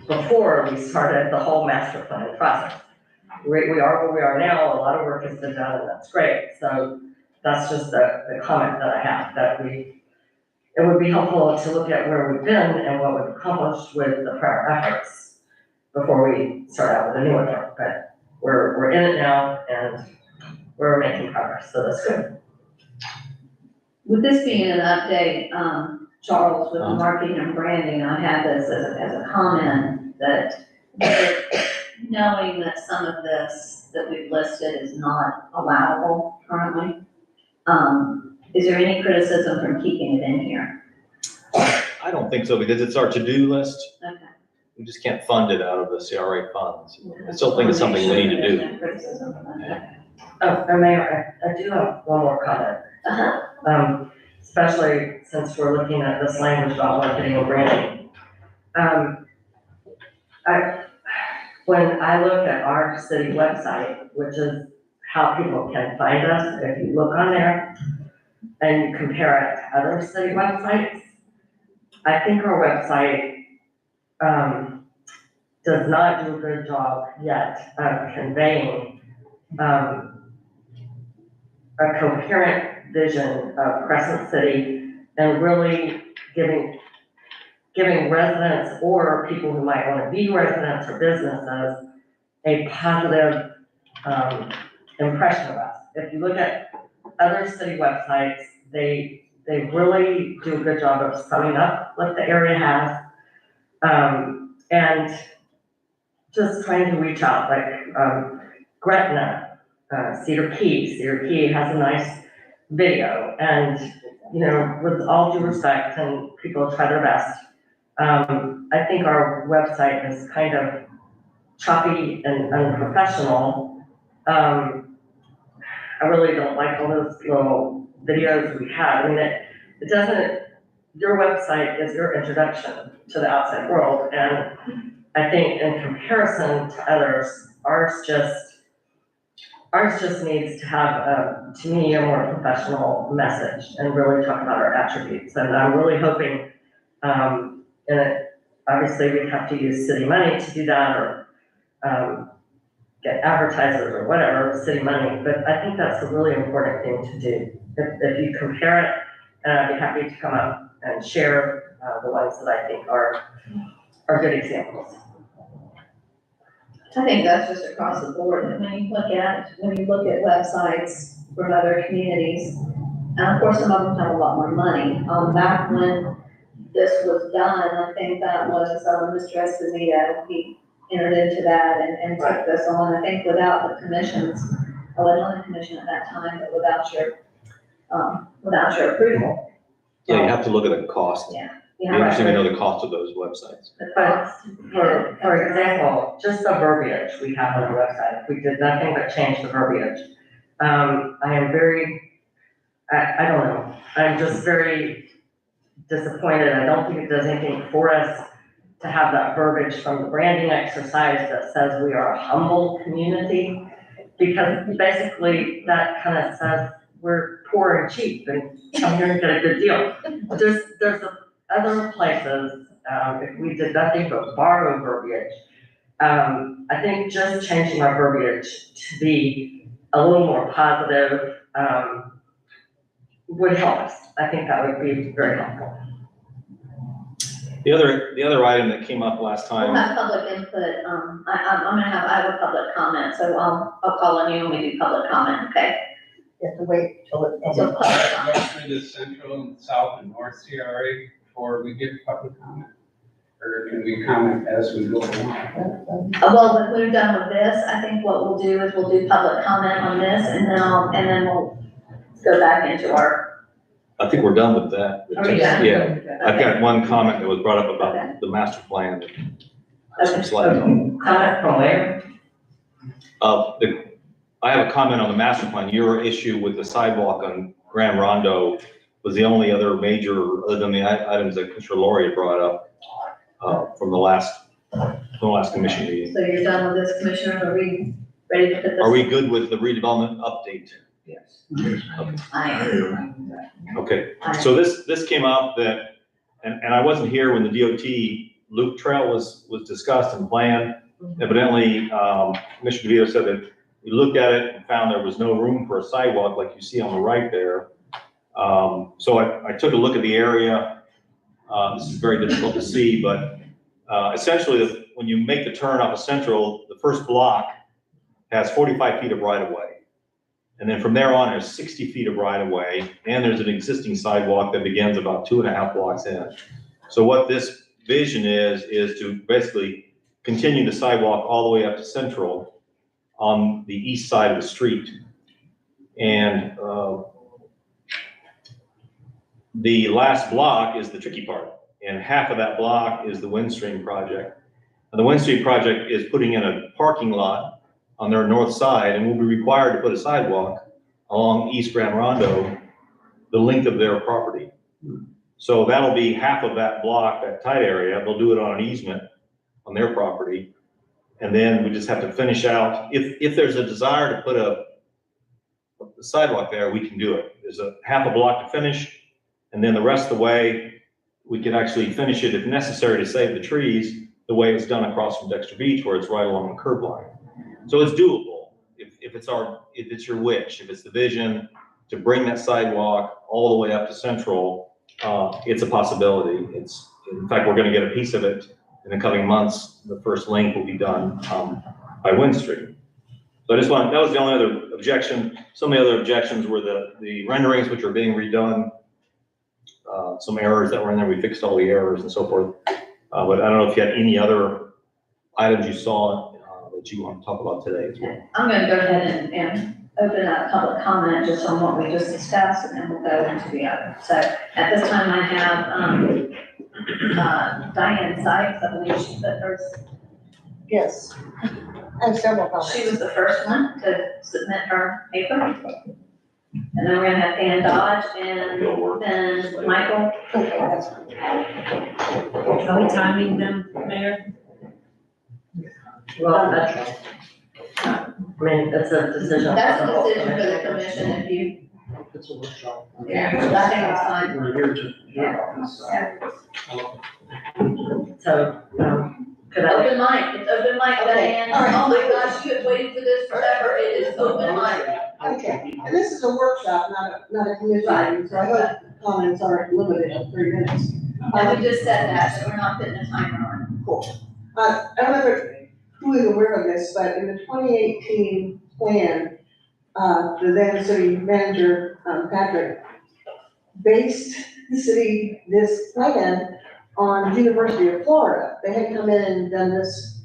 S3: before we started the whole master plan process. We are where we are now, a lot of work has been done, and that's great. So that's just the comment that I have, that it would be helpful to look at where we've been and what we've accomplished with the prior efforts before we start out with a new one. But we're in it now and we're making progress, so that's good.
S2: With this being an update, Charles, with the marketing and branding, I had this as a comment that knowing that some of this that we've listed is not allowable currently, is there any criticism from keeping it in here?
S1: I don't think so, because it's our to-do list.
S2: Okay.
S1: We just can't fund it out of the CRA funds. I still think it's something we need to do.
S2: There's no criticism of that.
S3: Oh, and Mayor, I do have one more comment.
S2: Uh-huh.
S3: Especially since we're looking at this language about marketing and branding. When I look at our city website, which is how people can find us, if you look on there and you compare it to other city websites, I think our website does not do a good job yet of conveying a coherent vision of Crescent City and really giving residents or people who might want to be residents or businesses a positive impression of us. If you look at other city websites, they really do a good job of summing up what the area has, and just trying to reach out, like Gretna, Cedar Key has a nice video, and, you know, with all due respect, and people try their best, I think our website is kind of choppy and unprofessional. I really don't like all those little videos we have. I mean, it doesn't, your website is your introduction to the outside world, and I think in comparison to others, ours just needs to have, to me, a more professional message and really talk about our attributes. And I'm really hoping, and obviously we'd have to use city money to do that, or get advertisers or whatever, city money, but I think that's a really important thing to do. If you compare it, and I'd be happy to come up and share, the ones that I think are good examples.
S2: I think that's just across the board, and when you look at websites from other communities, and of course, some of them have a lot more money. Back when this was done, I think that was, Mr. Esposito, he entered into that and took this on, I think without the commissions, I wasn't on the commission at that time, but without your approval.
S1: Yeah, you have to look at the cost. You
S2: Yeah,
S1: understand, know the cost of those websites.
S2: the
S3: But
S2: cost.
S3: for example, just the verbiage we have on the website, if we did nothing but change the verbiage. I am I don't know, I'm just very disappointed. I don't think it does anything for us to have that verbiage from the branding exercise that says we are a humble community. Because basically that kind of says we're poor and cheap and come here and get a good deal. There's other places, if we did nothing but borrow verbiage, I think just changing our verbiage to be a little more positive, would help us. I think that would be very helpful.
S1: The other item that came up last
S2: We'll
S1: time,
S2: have public input, I have a public comment, so I'll call on you when we do public comment, okay?
S6: You have to wait till it's.
S2: So public comment.
S7: Go through the central and south and north CRA before we get public comment? Or can we comment as we go along?
S2: Well, when we're done with this, I think what we'll do is we'll do public comment on this, and then we'll go back into our.
S1: I think we're done with that.
S2: Are we done?
S1: Yeah, I've got one comment that was brought up about the master plan. Some slides on.
S3: Comment from where?
S1: I have a comment on the master plan. Your issue with the sidewalk on Grand Rondo was the only other major, other than the items that Commissioner Laurie had brought up, from the last commission meeting.
S2: So you're done with this, Commissioner, are we ready to put this?
S1: Are we good with the redevelopment update?
S6: Yes.
S2: I am.
S1: Okay, so this came up that, and I wasn't here when the DOT loop trail was discussed and planned. Evidently, Commissioner DeVito said that we looked at it and found there was no room for a sidewalk like you see on the right there. So I took a look at the area. This is very difficult to see, but essentially, when you make the turn off of Central, the first block has 45 feet of right of way. And then from there on, there's 60 feet of right of way, and there's an existing sidewalk that begins about 2.5 blocks in. So what this vision is to basically continue the sidewalk all the way up to Central on the east side of the street. And the last block is the tricky part, and half of that block is the Windstream project. And the Windstream project is putting in a parking lot on their north side, and will be required to put a sidewalk along East Grand Rondo, the length of their property. So that'll be half of that block, that tight area. They'll do it on an easement on their property. And then we just have to finish out, if there's a desire to put a sidewalk there, we can do it. There's a half a block to finish, and then the rest of the way, we can actually finish it if necessary to save the trees, the way it's done across from Dexter Beach, where it's right along the curb line. So it's doable, if it's your wish, if it's the vision to bring that sidewalk all the way up to Central, it's a possibility. In fact, we're gonna get a piece of it in the coming months. The first link will be done by Windstream. So that was the only other objection. Some of the other objections were the renderings, which are being redone. Some errors that were in there, we fixed all the errors and so forth. But I don't know if you had any other items you saw that you want to talk about today as well.
S2: I'm gonna go ahead and open up public comment just on what we just discussed, and then we'll go into the other. So at this time, I have, Diane Sykes, I believe she's the first,
S6: Yes. And several comments.
S2: she was the first one to submit her paper. And then we're gonna have Dan Dodge and then Michael.
S6: Okay, that's
S8: Are we timing them, Mayor?
S3: Well, I mean, it's a decision.
S2: That's a decision for the commission if you,
S4: It's a workshop.
S2: yeah, I think it's fine.
S4: We're here to hear about this.
S3: So, Could I?
S2: Open mic, it's open mic,
S6: Okay,
S2: Diane.
S6: all right.
S2: Oh my gosh, you have waited for this forever. It is open mic.
S6: Okay, and this is a workshop, not a commission meeting, so I hope comments aren't limited to 3 minutes.
S2: And we just said that, so we're not putting a timer on.
S6: I don't know who is aware of this, but in the 2018 plan, the then city manager, Patrick, based this plan on the University of Florida. They had come in and done this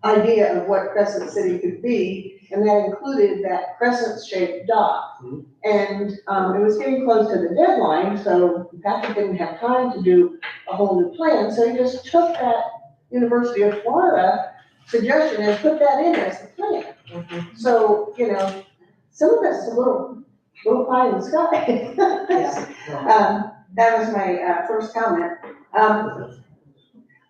S6: idea of what Crescent City could be, and that included that crescent-shaped dock. And it was getting close to the deadline, so Patrick didn't have time to do a whole new plan, so he just took that University of Florida suggestion and put that in as the plan. So, some of that's a little pie in the sky. That was my first comment.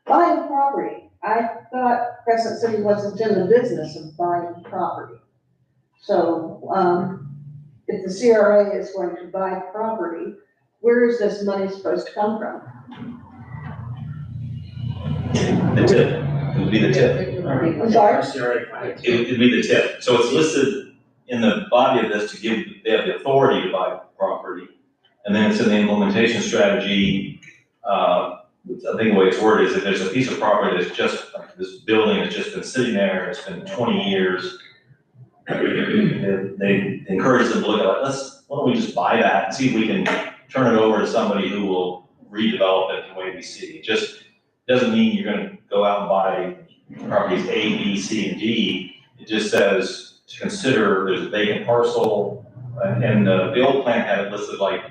S6: Buying property, I thought Crescent City wasn't in the business of buying property. So, if the CRA is going to buy property, where is this money supposed to come from?
S1: The tip, it would be the tip.
S6: I'm sorry?
S1: It'd be the tip. So it's listed in the body of this to give, they have the authority to buy property. And then it's in the implementation strategy, I think the way it's worded is if there's a piece of property that's just, like this building has just been sitting there, it's been 20 years. They encourage them to look at it, why don't we just buy that and see if we can turn it over to somebody who will redevelop it the way we see. It just doesn't mean you're gonna go out and buy properties A, B, C, and D. It just says to consider there's a vacant parcel, and the old plan had it listed like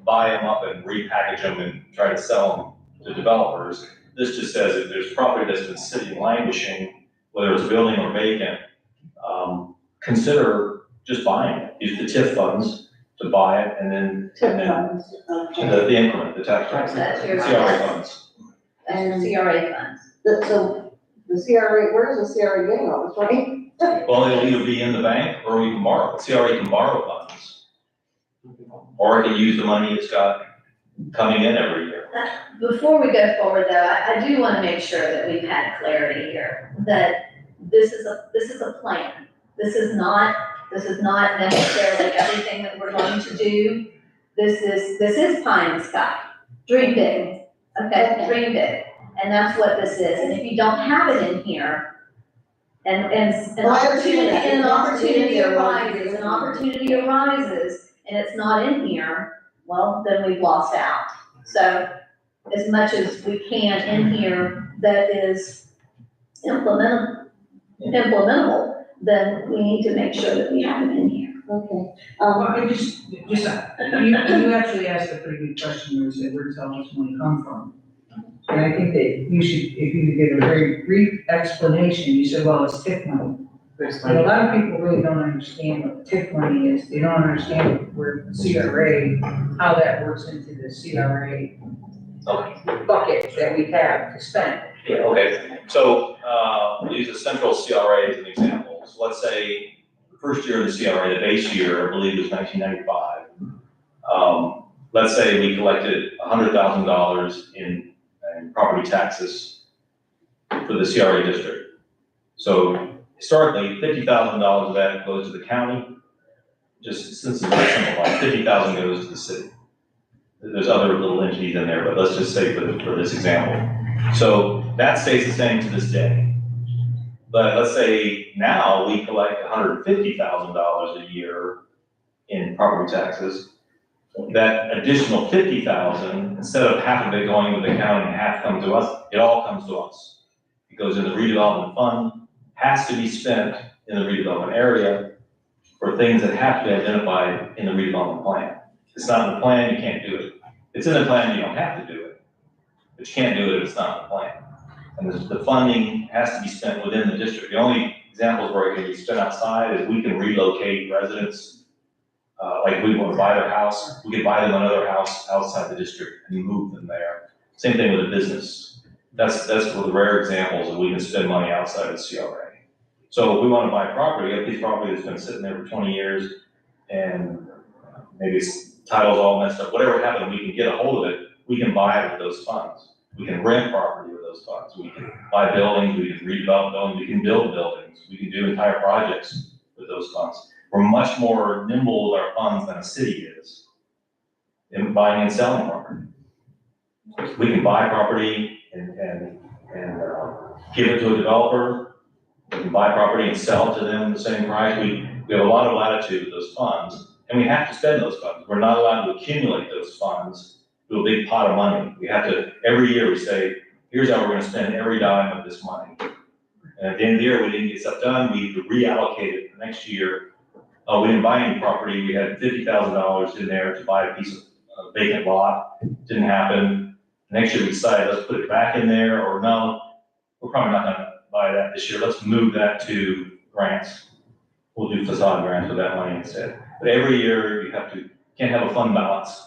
S1: buy them up and repackage them and try to sell them to developers. This just says if there's property that's been sitting languishing, whether it's building or vacant, consider just buying it. Use the TIF funds to buy it and then the increment, the tax credit,
S2: That's your-
S1: CRA funds.
S2: That's your CRA funds.
S6: So the CRA, where is the CRA getting all this money?
S1: Well, it'll either be in the bank or we can borrow. CRA can borrow funds. Or it can use the money it's got coming in every year.
S2: Before we go forward though, I do want to make sure that we've had clarity here, that this is a plan. This is not necessarily everything that we're going to do. This is pie in the sky. Dream big, okay, dream big. And that's what this is. And if you don't have it in here, and an opportunity arises, and it's not in here, well, then we've lost out. So as much as we can in here that is implementable, then we need to make sure that we have it in here.
S6: Okay.
S9: I just, you actually asked a pretty good question, where you said, where does all this money come from? And I think that you should, if you could give a very brief explanation, you said, well, it's TIF money. And a lot of people really don't understand what TIF money is, they don't understand where CRA, how that works into the CRA bucket that we have to spend.
S1: Yeah, okay. So, we'll use the central CRA as an example. So let's say the first year of the CRA, the base year, I believe was 1995. Let's say we collected $100,000 in property taxes for the CRA district. So historically, $50,000 of that goes to the county. Just since it's very simplified, $50,000 goes to the city. There's other little entities in there, but let's just say for this example. So that stays the same to this day. But let's say now we collect $150,000 a year in property taxes. That additional $50,000, instead of half of it going to the county and half come to us, it all comes to us. It goes in the redevelopment fund, has to be spent in the redevelopment area for things that have to be identified in the redevelopment plan. If it's not in the plan, you can't do it. If it's in the plan, you don't have to do it. But you can't do it if it's not in the plan. And the funding has to be spent within the district. The only examples where it can be spent outside is we can relocate residents. Like we want to buy their house, we could buy them another house outside the district and move them there. Same thing with a business. That's one of the rare examples that we can spend money outside of CRA. So if we want to buy property, a piece of property that's been sitting there for 20 years and maybe its title's all messed up, whatever happened, we can get a hold of it, we can buy it with those funds. We can rent property with those funds. We can buy buildings, we can redevelop buildings, we can build buildings, we can do entire projects with those funds. We're much more nimble with our funds than a city is in buying and selling property. We can buy property and give it to a developer. We can buy property and sell it to them the same price. We have a lot of latitude with those funds, and we have to spend those funds. We're not allowed to accumulate those funds to a big pot of money. We have to, every year we say, here's how we're gonna spend every dime of this money. And at the end of the year, we didn't get stuff done, we reallocate it the next year. Oh, we didn't buy any property, we had $50,000 in there to buy a piece of vacant lot, didn't happen. Next year we decided, let's put it back in there, or no, we're probably not gonna buy that this year, let's move that to grants. We'll do facade grants with that money instead. But every year you can't have a fund balance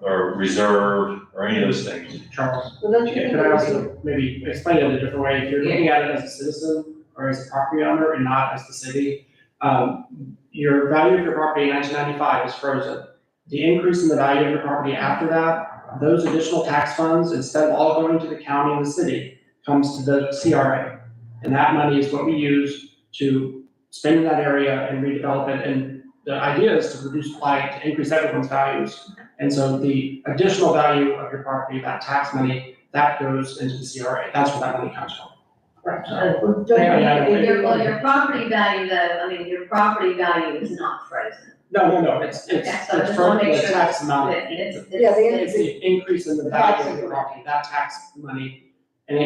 S1: or reserve or any of those things.
S4: Charles,
S6: So don't you think
S4: could I
S6: it was-
S4: also maybe explain it a different way? If you're looking at it as a citizen or as a property owner and not as the city, your value of your property in 1995 is frozen. The increase in the value of your property after that, those additional tax funds, instead of all going to the county and the city, comes to the CRA. And that money is what we use to spend in that area and redevelop it. And the idea is to reduce blight, to increase everyone's values. And so the additional value of your property, that tax money, that goes into the CRA. That's where that money comes from.
S6: Don't you
S4: Yeah,
S6: think it-
S2: Well, your property value though, I mean, your property value is not frozen.
S4: No, it's
S2: Okay, so I
S4: it's
S2: just
S4: from
S2: wanna
S4: the
S2: make sure
S4: tax amount.
S6: Yeah,
S4: It's the increase in the value of the property, that tax money. And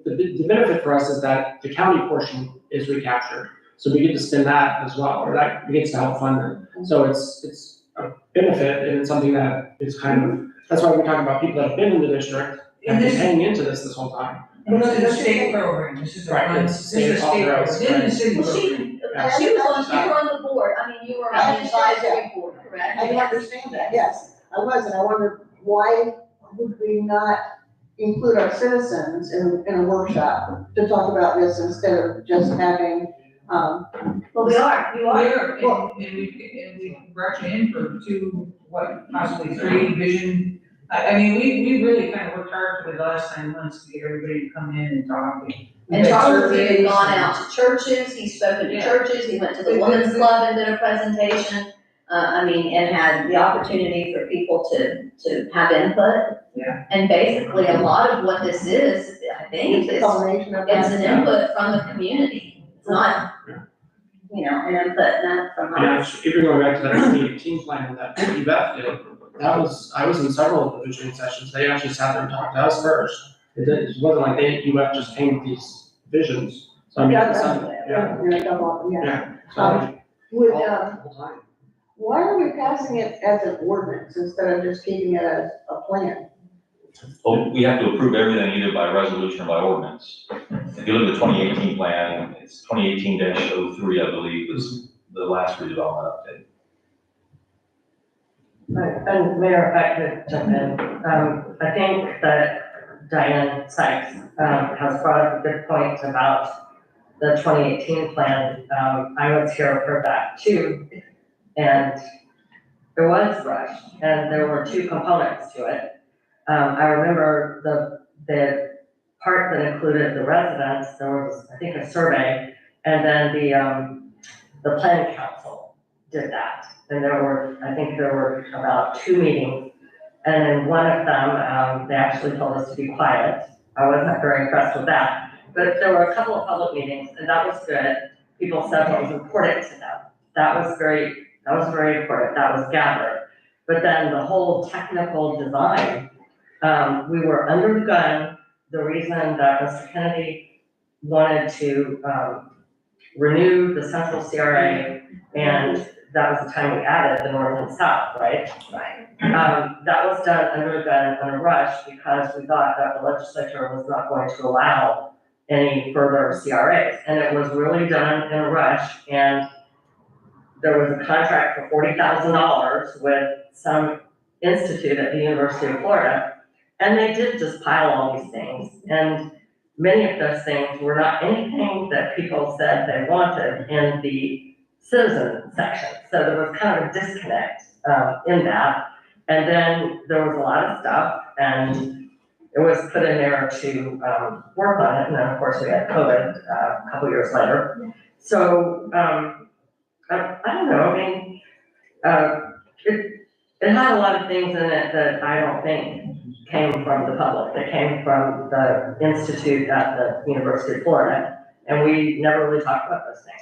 S4: the benefit for us is that the county portion is recaptured. So we get to spend that as well, or that gets to help fund it. So it's a benefit and it's something that is kind of, that's why we're talking about people that have been in the district and been paying into this whole time.
S9: And this is a state program, this is a,
S4: Right,
S9: fund-
S4: it's
S9: this is a state program,
S4: authorized,
S9: this is a
S4: right.
S9: city
S2: Well,
S9: program.
S2: you were on the board, I mean, you were on the advisory board, correct?
S6: I can understand that, yes, I was, and I wonder why would we not include our citizens in a workshop to talk about this instead of just having,
S2: Well, you are.
S9: Where, and we brought you in for possibly 3 vision. I mean, we really kind of worked hard for the last 9 months to get everybody to come in and talk.
S2: And Charles has even gone out to churches, he's spoken to
S9: Yeah.
S2: churches, he went to the women's club and did a presentation. I mean, and had the opportunity for people to have input.
S9: Yeah.
S2: And basically, a lot of what this is, I think,
S6: a
S2: is,
S6: combination of
S2: it's
S6: that.
S2: an input from the community. It's not, an input not from
S4: And
S2: us.
S4: actually, even going back to that 2018 plan that UBEF did, I was in several of the visioning sessions. They actually sat there and talked to us first. It wasn't like UBEF just came with these visions. So I mean,
S6: Yeah,
S4: it's,
S6: yeah.
S4: yeah. So,
S6: Would,
S4: all the time.
S6: why are we passing it as an ordinance instead of just keeping it as a plan?
S1: Well, we have to approve everything either by resolution or by ordinance. If you look at the 2018 plan, it's 2018-03, I believe, was the last redevelopment update.
S3: And Mayor, if I could jump in, I think that Diane Sykes, has brought up a good point about the 2018 plan. I was here for that too, and it was rushed, and there were 2 components to it. I remember the part that included the residents, there was, I think, a survey, and then the planning council did that. And I think there were about 2 meetings, and in one of them, they actually told us to be quiet. I wasn't very impressed with that, but there were a couple of public meetings, and that was good. People said what was important to them. That was very important, that was gathered. But then the whole technical design, we were under the gun. The reason that Mr. Kennedy wanted to renew the central CRA, and that was the time we added the north and south, right?
S2: Right.
S3: That was done under the gun, in a rush, because we thought that the legislature was not going to allow any further CRAs. And it was really done in a rush, and there was a contract for $40,000 with some institute at the University of Florida. And they did just pile all these things, and many of those things were not anything that people said they wanted in the citizen section. So there was kind of a disconnect in that. And then there was a lot of stuff, and it was put in there to, work on it, and then of course we had COVID, a couple years later. So, I don't know, I mean, it had a lot of things in it that I don't think came from the public, that came from the institute at the University of Florida, and we never really talked about those things.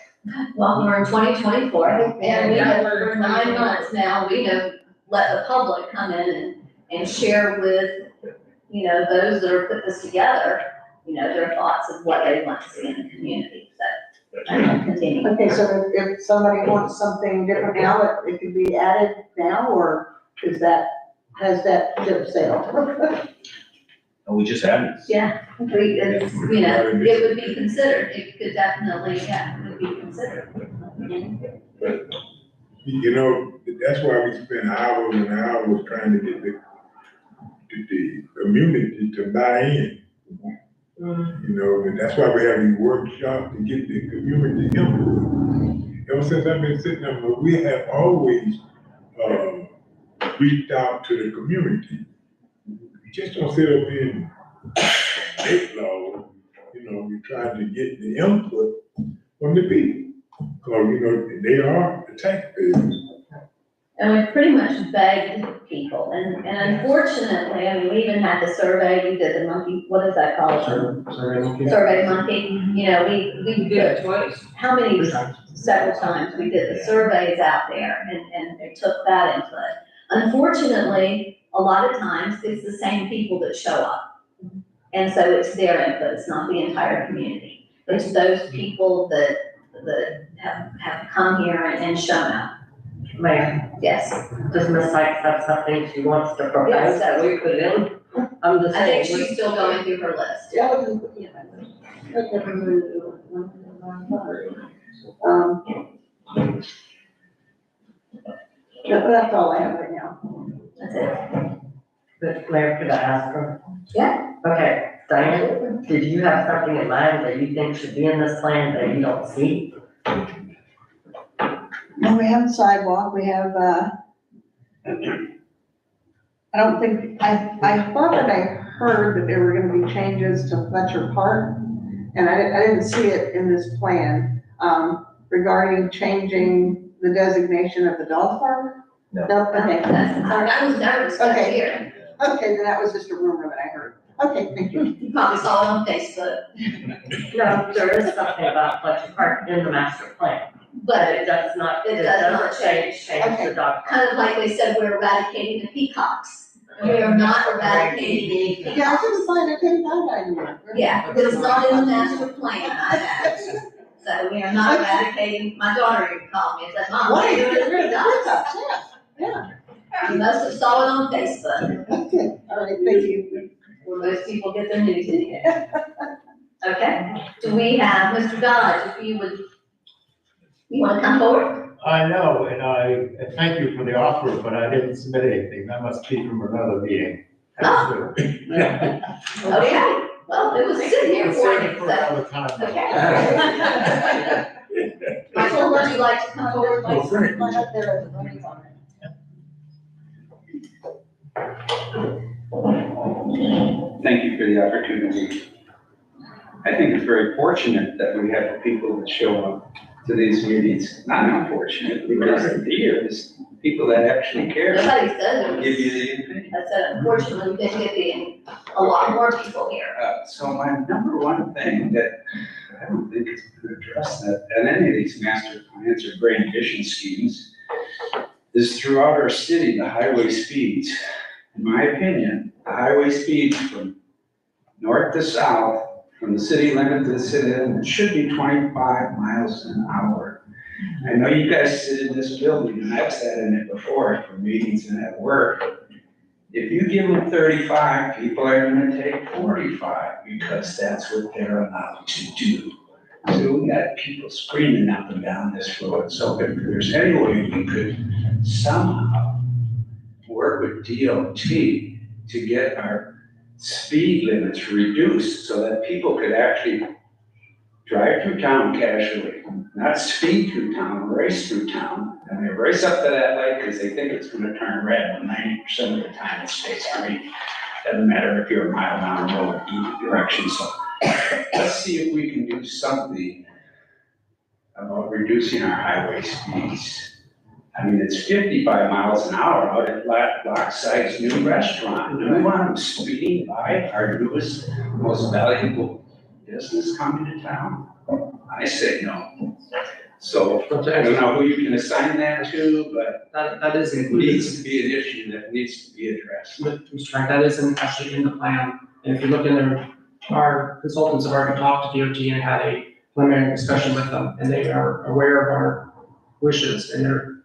S2: Well, we're in 2024, and we have, for 9 months now, we have let the public come in and share with, you know, those that are put this together, you know, their thoughts of what they want to see in the community, so, I'm continue.
S6: Okay, so if somebody wants something different now, it could be added now, or has that ship sailed?
S1: And we just had it.
S2: Yeah, it's, you know, it would be considered, it could definitely, yeah, it would be considered.
S5: You know, that's why we spend hours and hours trying to get the community to buy in. You know, and that's why we have these workshops to get the community input. Ever since I've been sitting there, we have always, reached out to the community. We just don't sit up in state law, you know, we try to get the input from the people. Cause, you know, they are the taxpayers.
S2: And we've pretty much begged people, and unfortunately, I mean, we even had the survey, we did the monkey, what is that called? Survey monkey, you know, we
S9: did it twice.
S2: how many, several times, we did the surveys out there, and they took that input. Unfortunately, a lot of times, it's the same people that show up. And so it's their input, it's not the entire community. It's those people that have come here and shown up.
S3: Mayor,
S2: Yes,
S3: does Ms. Sykes have something she wants to
S2: Yes,
S3: propose that we put in? I'm just
S2: I think
S3: saying,
S2: she's still going through her list.
S6: Yeah. That's all I have right now.
S2: That's it.
S3: but Mayor, could I ask her?
S2: Yeah.
S3: Okay, Diane, did you have something in mind that you think should be in this plan that you don't see?
S6: Well, we have a sidewalk, we have, I don't think, I thought that I heard that there were gonna be changes to Fletcher Park, and I didn't see it in this plan, regarding changing the designation of the dog park.
S1: No.
S6: Okay,
S2: That was never discussed
S6: Okay.
S2: here.
S6: okay, then that was just a rumor that I heard. Okay, thank you.
S2: You probably saw it on Facebook,
S3: No, there is something about Fletcher Park in the master plan, but
S2: but
S3: it does not,
S2: It
S3: it
S2: does not
S3: doesn't change the
S6: Okay.
S3: dog park.
S2: kind of like they said, we're eradicating the peacocks. We are not eradicating the
S6: Yeah, I
S2: peacocks.
S6: couldn't find, I couldn't find that anywhere.
S2: Yeah, because it's not in the master plan, I have. So we are not eradicating, my daughter even called me and said, Mom, what are you doing with the peacocks?
S6: Yeah,
S2: You must have saw it on Facebook,
S6: okay, all right, thank you.
S2: where most people get their news in here. Okay, do we have, Mr. Dodge, if you wanna come forward?
S10: I know, and I thank you for the offer, but I didn't submit anything. That must be from another meeting.
S2: Oh. Okay, well, it was sitting here for
S10: Save
S2: you,
S10: it for
S2: so,
S10: another time.
S2: okay. Michael, would you like to come forward,
S5: Oh,
S2: please?
S5: Frank,
S6: Right up there at the running on it.
S7: Thank you for the opportunity. I think it's very fortunate that we have people that show up to these meetings. Not unfortunate, because there's people that actually care,
S2: Nobody said it
S7: give
S2: was,
S7: you the opinion.
S2: I said, unfortunately, we didn't get a lot more people here.
S7: So my number one thing that I don't think is been addressed that, and any of these master plans or grand vision schemes, is throughout our city, the highway speeds. In my opinion, the highway speeds from north to south, from the city limit to the city limit, should be 25 miles an hour. I know you guys sit in this building, and I've sat in it before for meetings and at work. If you give them 35, people are gonna take 45, because that's what they're allowed to do. So we got people screaming up and down this road, so if there's any way we could somehow work with DOT to get our speed limits reduced so that people could actually drive through town casually, not speed through town, race through town. And they race up to that light because they think it's gonna turn red, but 90% of the time it stays green. Doesn't matter if you're a mile down the road, either direction, so let's see if we can do something about reducing our highway speeds. I mean, it's 55 miles an hour out at Blackside's new restaurant. Do we want them speeding by our newest, most valuable business coming to town? I say no. So
S4: But to
S7: I don't
S4: answer,
S7: know who you can assign that to, but
S4: that is
S7: it
S4: included.
S7: needs to be an issue that needs to be addressed.
S4: But, Mr. Frank, that isn't actually in the plan, and if you look in there, our consultants have already talked to DOT and had a preliminary discussion with them, and they are aware of our wishes, and they're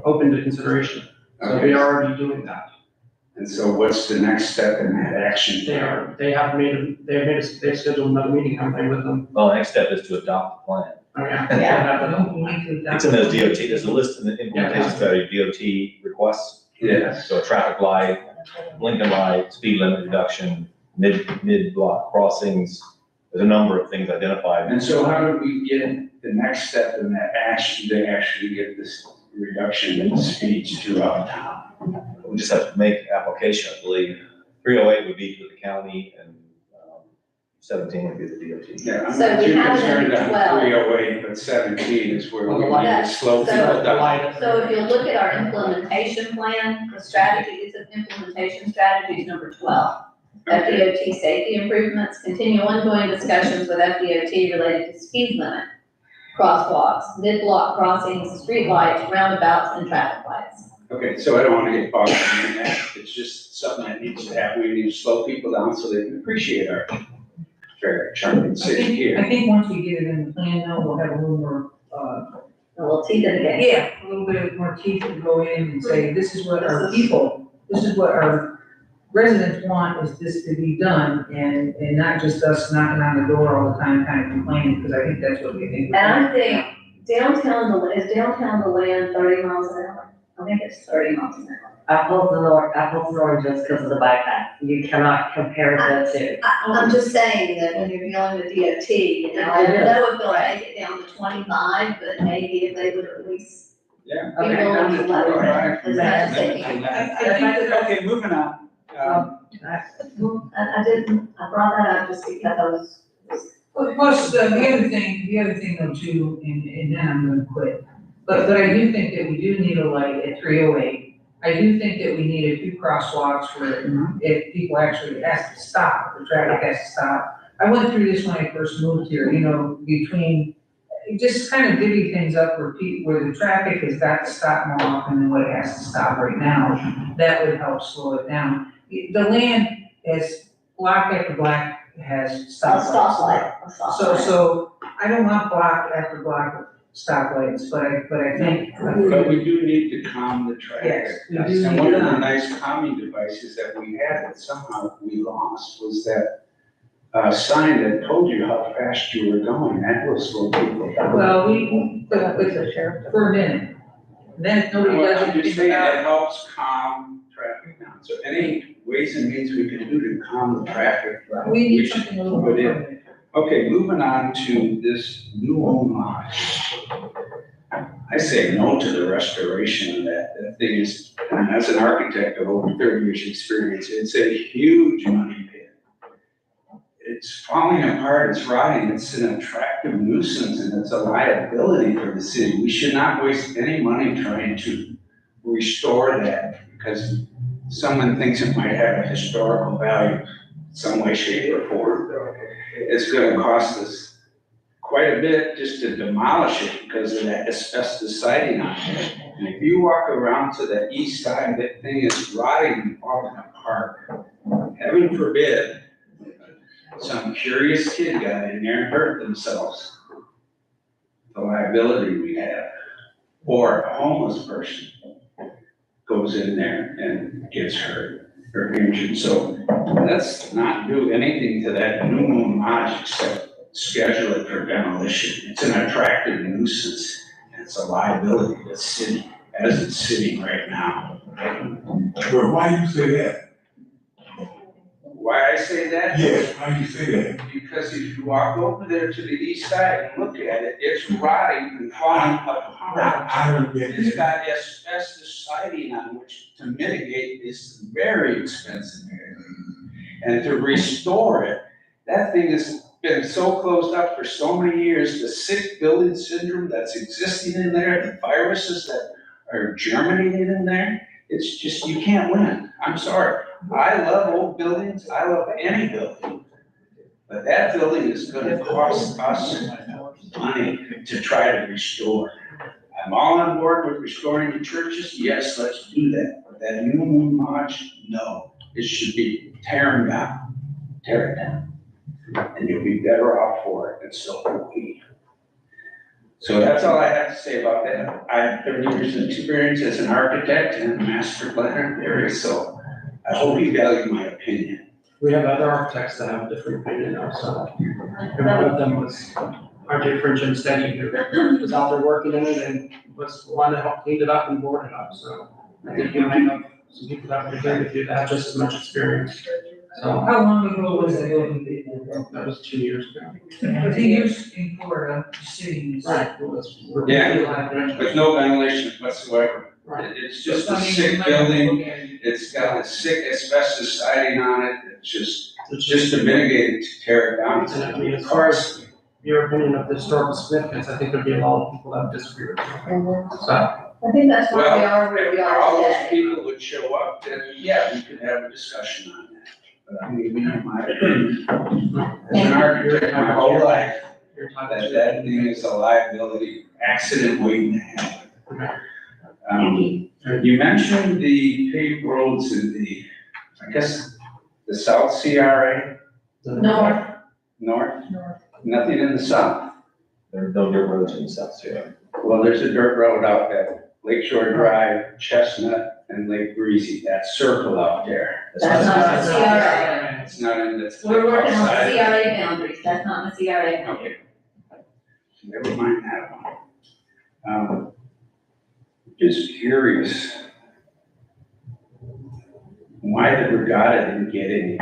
S4: open to consideration. So
S7: Okay.
S4: they are already doing that.
S7: And so what's the next step in that action?
S4: They've scheduled another meeting, haven't they, with them?
S1: Well, the next step is to adopt the plan.
S4: Oh, yeah.
S2: Yeah.
S9: Don't we need to adopt?
S1: It's in those DOT, there's a list in the implementation strategy, DOT requests.
S7: Yes.
S1: So a traffic light, blinking light, speed limit reduction, mid-block crossings, there's a number of things identified.
S7: And so how do we get the next step in that action to actually get this reduction in speeds throughout town?
S1: We just have to make application, I believe. 308 would be to the county and 17 would be the DOT.
S7: Yeah, I'm
S2: So
S7: not
S2: we
S7: too
S2: have it
S7: concerned
S2: in
S7: on
S2: 12.
S7: 308, but 17 is where we
S4: Well,
S7: need to slow
S2: so-
S7: people down.
S2: So if you look at our implementation plan, the strategy, it's an implementation strategy is number 12. FDOT safety improvements, continue ongoing discussions with FDOT related to speed limit, crosswalks, mid-block crossings, street lights, roundabouts, and traffic lights.
S7: Okay, so I don't want to get bogged down in that. It's just something that needs to happen. We need to slow people down so they can appreciate our very charming city here.
S9: I think once we get it in the plan though, we'll have a little more,
S2: A little teeth in the game.
S9: yeah, a little bit more teeth to go in and say, this is what our people, this is what our residents want, is this to be done, and not just us knocking on the door all the time, kind of complaining, because I think that's what we think.
S2: And I think is downtown the land 30 miles an hour? I think it's 30 miles an hour.
S3: Apples and oranges because of the bike path. You cannot compare the two.
S2: I'm just saying that when you're dealing with DOT, I know if they'll take it down to 25, but maybe if they would at least
S7: Yeah.
S2: be
S3: Okay,
S2: willing to let
S7: Alright.
S2: it, as much as they can.
S7: Okay, moving on.
S2: I brought that up just because I was.
S9: Plus, the other thing though too, and then I'm gonna quit, but I do think that we do need a light at 308. I do think that we need a few crosswalks where if people actually have to stop, the traffic has to stop. I went through this when I first moved here, between, just kind of divvy things up where the traffic has got to stop more often than what it has to stop right now. That would help slow it down. The land has, block after block has
S2: A
S9: stoplights.
S2: stoplight.
S9: So I don't want block after block stoplights, but I think.
S7: But we do need to calm the traffic.
S9: Yes, we do
S7: And
S9: need
S7: one of the
S9: that.
S7: nice calming devices that we had that somehow we lost was that sign that told you how fast you were going. That will slow people down.
S9: Well, but for a minute. Then if nobody
S7: Well,
S9: does
S7: I'm just
S9: anything
S7: saying
S9: about
S7: that helps calm traffic down. So any ways and means we can do to calm the traffic.
S9: it, we need
S7: should
S9: something a little more
S7: put in.
S9: permanent.
S7: Okay, moving on to this new homage. I say no to the restoration of that. That thing is, and as an architect of over 30 years' experience, it's a huge money pit. It's falling apart, it's rotting, it's an attractive nuisance, and it's a liability for the city. We should not waste any money trying to restore that because someone thinks it might have a historical value, some way, shape, or form. It's gonna cost us quite a bit just to demolish it because of that asbestos siding on it. And if you walk around to the east side, that thing is rotting and falling apart. Heaven forbid, some curious kid got in there and hurt themselves. The liability we have. Or a homeless person goes in there and gets hurt or injured. So let's not do anything to that new homage except schedule it for demolition. It's an attractive nuisance and it's a liability to the city as it's sitting right now.
S5: But why you say that?
S7: Why I say that?
S5: Yes, how you say that?
S7: Because if you walk over there to the east side and look at it, it's rotting and falling apart.
S5: I haven't been
S7: It's
S5: there.
S7: got asbestos siding on which to mitigate this very expensive area. And to restore it, that thing has been so closed up for so many years, the sick building syndrome that's existing in there, the viruses that are germinating in there, it's just, you can't win. I'm sorry. I love old buildings, I love any building. But that building is gonna cost us money to try to restore. I'm all on board with restoring the churches, yes, let's do that. But that new moon lodge, no, it should be tear it down. And you'll be better off for it, and so will we. So that's all I have to say about that. I have 30 years of experience as an architect and a master planner there, so I hope you value my opinion.
S4: We have other architects that have a different opinion also. And one of them was RJ French and Steady, who was out there working in it and was one that helped clean it up and board it up, so I think you might have some people that would agree with you that have just as much experience. So
S9: How long ago was the building?
S4: that was 2 years ago.
S9: But he used in Florida, cities.
S4: Right. Well, that's-
S7: Yeah. With no ventilation whatsoever.
S4: Right.
S7: It's just a sick building, it's got a sick asbestos siding on it, it's just to mitigate it, to tear it down.
S4: And I mean, as far as your opinion of the historical significance, I think there'd be a lot of people that would disagree with you. So,
S2: I think that's why we are where we
S7: If
S2: are
S7: all those
S2: today.
S7: people would show up, then yeah, we could have a discussion on that. But I'm giving you my opinion. As an architect, my whole life,
S4: your time.
S7: that thing is a liability, accident waiting to happen. You mentioned the paved roads in the, I guess, the South CRA,
S2: North,
S7: north, nothing in the south.
S1: There are no dirt roads in the South Sierra.
S7: Well, there's a dirt road out at Lake Shore Drive, Chestnut, and Lake Breezy, that circle out there.
S2: that's not the CRA.
S7: It's not in, that's.
S2: We're working on the
S7: outside.
S2: CRA boundaries, that's not the CRA boundaries.
S7: Okay. Never mind that one. Just curious. Why the regatta didn't get any,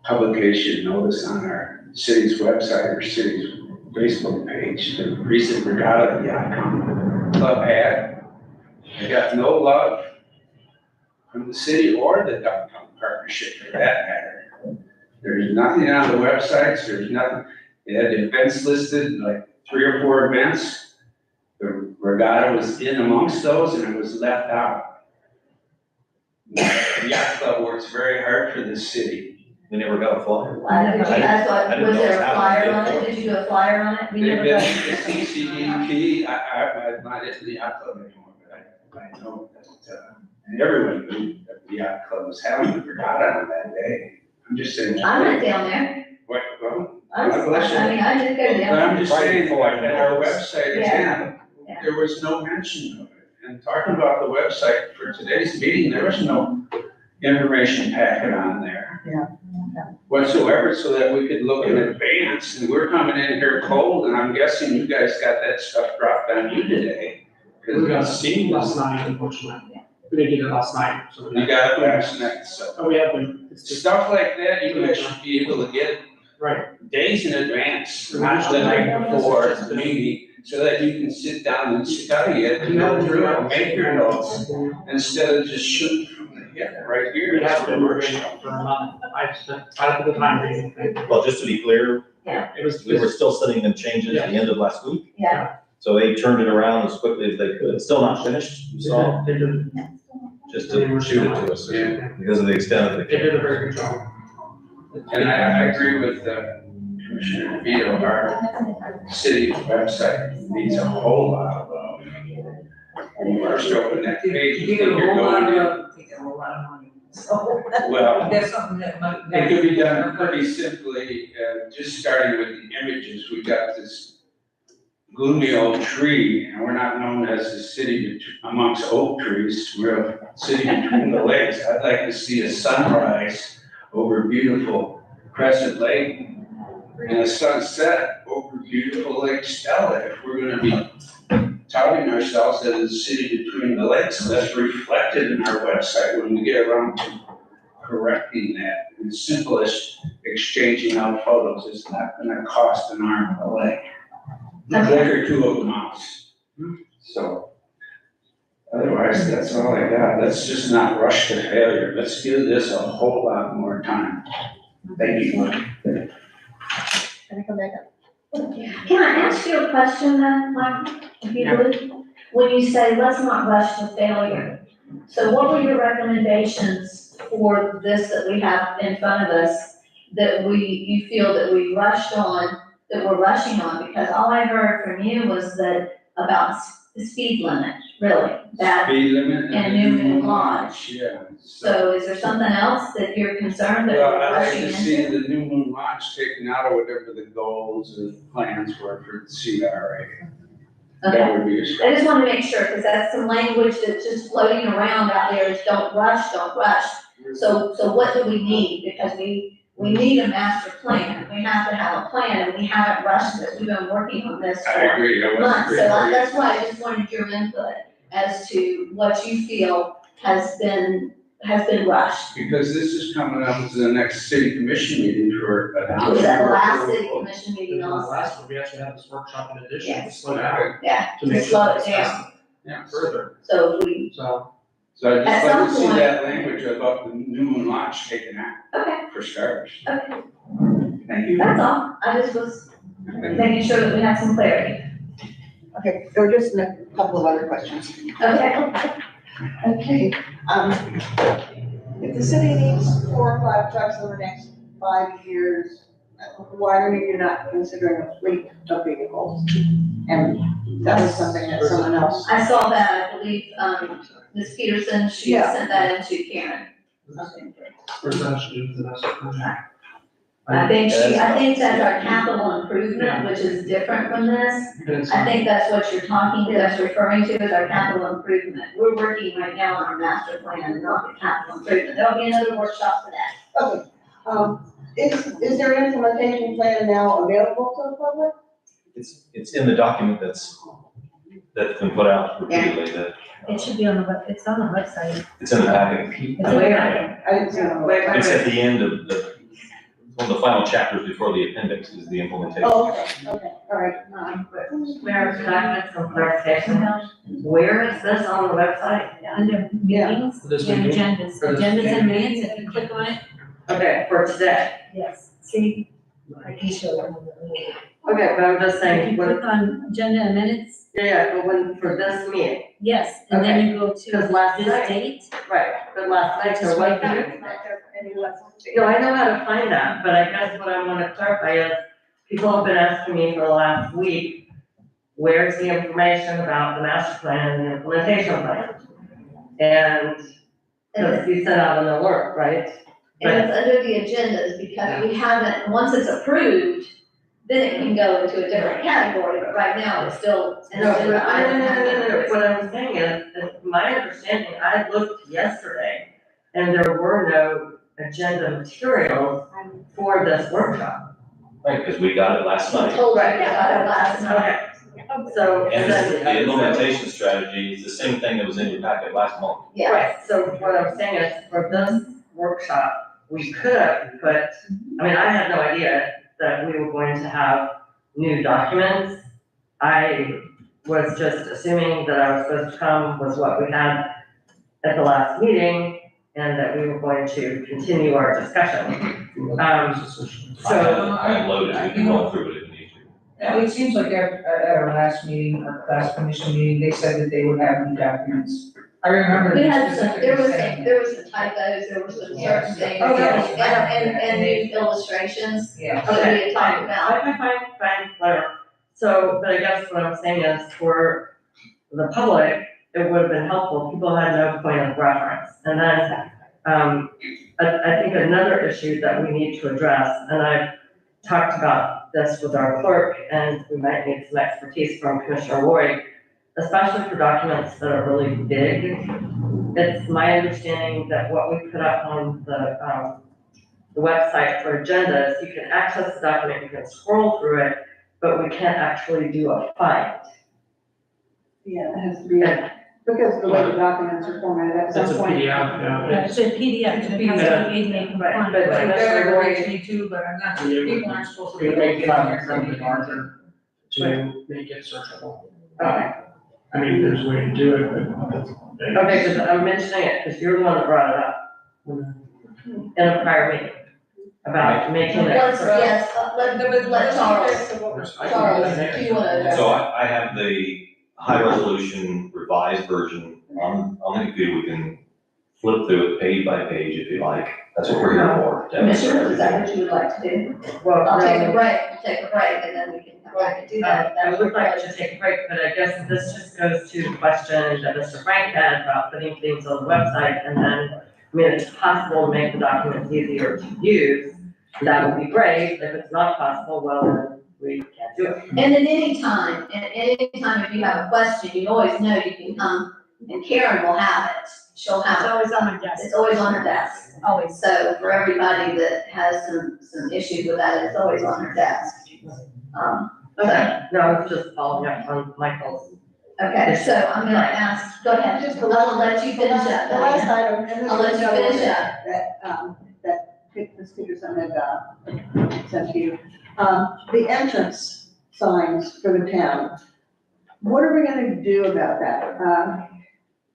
S7: publication notice on our city's website or city's Facebook page, the recent regatta the Yacon Club had. I got no love from the city or the downtown partnership for that matter. There's nothing on the websites, there's nothing, they had events listed, like 3 or 4 events. The regatta was in amongst those and it was left out. The yacht club works very hard for this city.
S1: We never got a flyer.
S2: That's
S1: I
S2: what,
S1: didn't
S2: was
S1: know
S2: there
S1: it
S2: a
S1: was
S2: flyer on
S1: happening.
S2: it? Did you do a flyer on it? We
S7: They've
S2: never
S7: been
S2: got.
S7: to CCDP, I'm not into the yacht club anymore, but I know that, everyone knew that the yacht club was having the regatta on that day. I'm just saying.
S2: I went down there.
S7: What, well,
S2: I was,
S7: God bless you.
S2: I mean, I did go
S7: but
S2: down.
S7: I'm just saying, that at our website again,
S2: Yeah.
S7: there was no mention of it. And talking about the website for today's meeting, there was no information packet on there. Whatsoever, so that we could look in advance, and we're coming in here cold, and I'm guessing you guys got that stuff dropped on you today. Cause
S4: We got
S7: it
S4: it
S7: seemed,
S4: last night, unfortunately. We didn't get it last night, so.
S7: you got it last night, so.
S4: Oh, we have been, it's just,
S7: Stuff like that, you guys should be able to get
S4: right.
S7: days in advance, not the night before the meeting, so that you can sit down and study it and go through it and make your notes, instead of just shooting from the hip right here.
S4: We have been working for a month. I spent quite a bit of time reading it.
S1: Well, just to be clear,
S4: It was,
S1: we were still sending them changes at the end of last week.
S2: Yeah.
S1: So they turned it around as quickly as they could. It's still not finished, you saw,
S4: they did,
S1: just to shoot it to us
S7: Yeah.
S1: because of the extent of the.
S4: they did a very good job.
S7: And I agree with Commissioner Vito, our city website needs a whole lot of love. When you first open that page, you
S9: You
S7: think
S9: get a
S7: you're
S9: whole lot
S7: going in,
S9: of, take a whole lot of money. So,
S7: well,
S9: that's something that might.
S7: it could be done pretty simply, just starting with the images. We've got this gloomy old tree, and we're not known as the city amongst oak trees. We're a city between the lakes. I'd like to see a sunrise over beautiful Crescent Lake and a sunset over beautiful Lake Stella. If we're gonna be touting ourselves as a city between the lakes, that's reflected in our website when we get around to correcting that. The simplest exchanging out photos is not gonna cost an arm and a leg. A click or two of a mouse. So, otherwise, that's all I got. Let's just not rush to failure. Let's give this a whole lot more time. Thank you.
S6: Can I come back up?
S2: Can I ask you a question then, Mike, if you would? When you say, let's not rush to failure, so what were your recommendations for this that we have in front of us that you feel that we rushed on, that we're rushing on? Because all I heard from you was that about the speed limit, really, that,
S7: Speed limit
S2: and Newman Lodge.
S7: Yeah.
S2: so is there something else that you're concerned that
S7: Well,
S2: we're
S7: I'd like
S2: rushing
S7: to see
S2: into?
S7: the New Moon Lodge taken out of whatever the goals or plans were for the CRA.
S2: Okay.
S7: That would be a
S2: I
S7: start.
S2: just wanted to make sure, because that's some language that's just floating around out there, is don't rush, don't rush. So what do we need? Because we need a master plan, we have to have a plan, and we haven't rushed this, we've been working on this
S7: I
S2: for
S7: agree, I
S2: months.
S7: was
S2: So
S7: agree.
S2: that's why I just wanted your input as to what you feel has been rushed.
S7: Because this is coming up to the next city commission meeting for adoption.
S2: Was that the last city commission meeting
S4: And the
S2: also?
S4: last one, we actually had this workshop in addition to
S2: Yes.
S4: slow down,
S2: Yeah,
S4: to
S2: to
S4: make
S2: slow
S4: sure
S2: it
S4: it's
S2: down.
S7: Yeah.
S4: further,
S2: So we,
S4: so.
S7: So I'd
S2: At
S7: just like
S2: some
S7: to see
S2: point-
S7: that language about the New Moon Lodge taken out
S2: okay,
S7: for starters.
S2: okay,
S7: Thank you.
S2: that's all. I just was making sure that we had some clarity.
S6: Okay, there were just a couple of other questions.
S2: Okay.
S6: Okay, if the city needs 4 or 5 trucks in the next 5 years, why are you not considering a fleet of vehicles? And that was something that someone else.
S2: I saw that, I believe, Ms. Peterson, she
S6: Yeah.
S2: sent that in to Karen.
S4: First that should do with the master plan.
S2: I think that's our capital improvement, which is different from this. I think that's what you're that's referring to as our capital improvement. We're working right now on our master plan, not the capital improvement. There'll be another workshop for that.
S6: Okay, is there an implementation plan now available to the public?
S1: It's in the document that's been put out repeatedly, that
S8: It should be on it's on the website.
S1: it's in the packet.
S8: It's in the packet.
S6: I didn't see it.
S1: It's at the end of one of the final chapters before the appendix is the implementation.
S6: Oh, okay, all right.
S3: Mayor, can I get some clarification? Where is this on the website?
S8: Under meetings
S4: This
S8: and
S4: meeting?
S8: agendas,
S4: For this
S8: agendas and
S4: meeting?
S8: minutes, if you click on it,
S3: Okay, for today.
S8: yes, see, I can show you.
S3: Okay, but I'm just
S8: If
S3: saying,
S8: you
S3: when,
S8: click on agenda and minutes,
S3: yeah, but when, for this meeting,
S8: yes, and then you go
S3: Because
S8: to
S3: last
S8: this
S3: night-
S8: date.
S3: right, but last night there
S8: Just right
S3: wasn't.
S8: there.
S3: No, I know how to find that, but I guess what I wanna clarify is, people have been asking me for the last week, where's the information about the master plan and the implementation plan? And, because you sent out an alert, right?
S2: And it's under the agendas because we haven't, once it's approved, then it can go into a different category, but right now it's still an
S3: No,
S2: agenda item.
S3: no, what I'm saying is, my understanding, I looked yesterday, and there were no agenda materials for this workshop.
S1: Right, because we got it last
S2: I
S1: night.
S2: told you about it last night.
S3: Okay, so.
S1: And
S3: then-
S1: the implementation strategy is the same thing that was in your packet last month.
S2: Yeah,
S3: Right, so what I'm saying is, for this workshop, we could have put, I mean, I had no idea that we were going to have new documents. I was just assuming that I was supposed to come with what we had at the last meeting, and that we were going to continue our discussion. So,
S1: I unloaded it, you can go through it if you need to.
S9: It seems like at our last meeting, our last commission meeting, they said that they would have new documents. I remember
S2: we
S9: them
S2: had some,
S9: specifically saying.
S2: there was some typos, there were some certain things,
S9: Oh, yeah.
S2: and new illustrations
S9: Yeah.
S2: that we had talked about.
S3: fine, whatever. So, but I guess what I'm saying is, for the public, it would have been helpful, people had no point of reference. And then, I think another issue that we need to address, and I've talked about this with our clerk, and we might need some expertise from Commissioner Lloyd, especially for documents that are really big. It's my understanding that what we put up on the website for agendas, you can access the document, you can scroll through it, but we can't actually do a find.
S6: Yeah, it has to be. because of the way the documents are formatted at
S4: That's
S6: some
S4: a
S6: point.
S4: PDF, yeah.
S8: It's a PDF, and it has to be ADA compliant.
S3: But
S9: But
S3: that's
S9: that
S3: the way-
S9: aggravates me too, but I'm not,
S4: Yeah.
S9: people aren't supposed to.
S4: We
S9: be
S4: make the
S9: looking
S4: file
S9: at
S4: incredibly
S9: everything.
S4: larger to make it searchable.
S3: Okay,
S4: I mean, there's a way to do it, but.
S3: okay, because I'm mentioning it, because you're the one that brought it up in a prior meeting about making it.
S2: Yes, let Charles, Charles, do you wanna address
S1: So
S2: that?
S1: I have the high resolution revised version on the computer. We can flip through it page by page if you like. That's what we're here for. to demonstrate
S2: Commissioner, is that
S1: everything.
S2: what you would like to do?
S3: Well,
S2: I'll take a
S3: no,
S2: break, and then we can come back and do that.
S3: I would like to take a break, but I guess this just goes to the question that Mr. Frank had about putting things on the website, and then, I mean, if it's possible to make the documents easier to use, that would be great. If it's not possible, well, then we can't do it.
S2: And at any time, if you have a question, you always know you can come, and Karen will have it. She'll
S8: It's
S2: have it.
S8: always on my desk.
S2: It's always on her desk.
S8: Always.
S2: So for everybody that has some issues with that, it's always on her desk.
S3: Okay, no, I was just following up on Michael's.
S2: Okay, so I'm gonna ask, go ahead,
S6: Just
S2: I'll let you finish up.
S6: The last
S2: Diana.
S6: item, and this
S2: I'll let
S6: is
S2: you
S6: another
S2: finish up.
S6: that Ms. Peterson had, sent to you. The entrance signs for the town. What are we gonna do about that?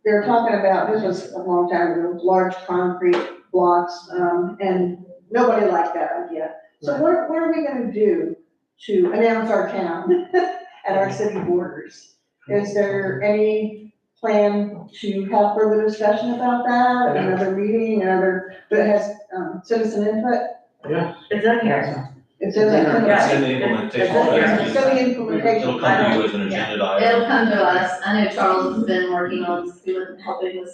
S6: They're talking about, this was a long time ago, large concrete blocks, and nobody liked that idea. So what are we gonna do to announce our town at our city borders? Is there any plan to have further discussion about that, another meeting, that has, citizen input?
S3: It's in here.
S6: It's in the.
S1: It's in the implementation.
S3: Yeah.
S6: So the implementation.
S1: It'll come to you as an agenda item.
S2: It'll come to us. I know Charles has been working on helping with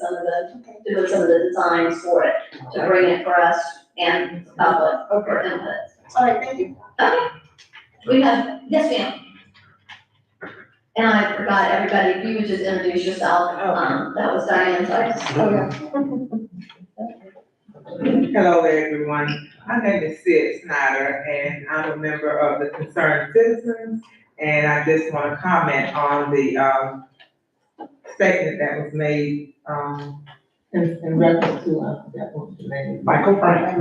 S2: doing some of the designs for it, to bring it for us and public for input.
S6: All right, thank you.
S2: We have, yes, ma'am. And I forgot everybody, if you would just introduce yourself, that was Diane's,
S11: Hello, everyone. My name is Sid Snyder, and I'm a member of the Concerned Citizens. And I just want to comment on the statement that was made in reference to, I forgot what the name is. Michael Frank.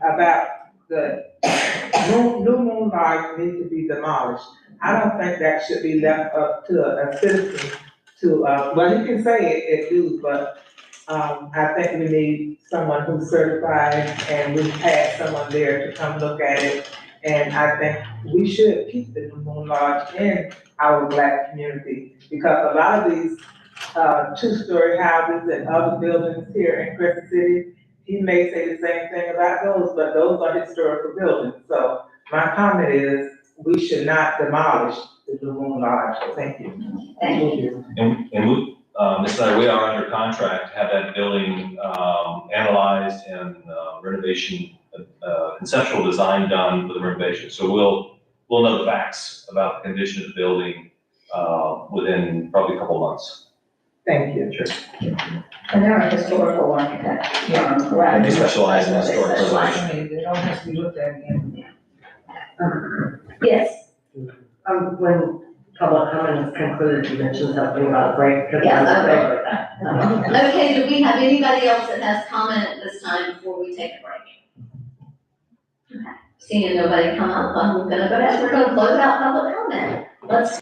S11: About the New Moon Lodge need to be demolished. I don't think that should be left up to a citizen to, well, you can say it do, but I think we need someone who's certified, and we've had someone there to come look at it. And I think we should keep the New Moon Lodge in our Black community, because a lot of these two-story houses and other buildings here in Crescent City, he may say the same thing about those, but those are historical buildings. So my comment is, we should not demolish the New Moon Lodge. Thank you.
S2: Thank you.
S1: And we, Ms. Snyder, we are under contract to have that building, analyzed and, renovation, conceptual design done for the renovation. So we'll know the facts about the condition of the building, within probably a couple months.
S11: Thank you.
S1: Sure.
S2: And they're a historical architect. Correct.
S1: They specialize in historic
S2: They specialize.
S1: preservation.
S9: I mean, they don't have to be looked at again.
S2: Yes,
S3: When public comment is concluded, you mentioned something about break, because
S2: Yes,
S3: I'm
S2: I will.
S3: in favor of that.
S2: okay, do we have anybody else that has comment at this time before we take a break? Okay. Seeing nobody come up, I'm gonna go ahead, we're gonna close out public comment. Let's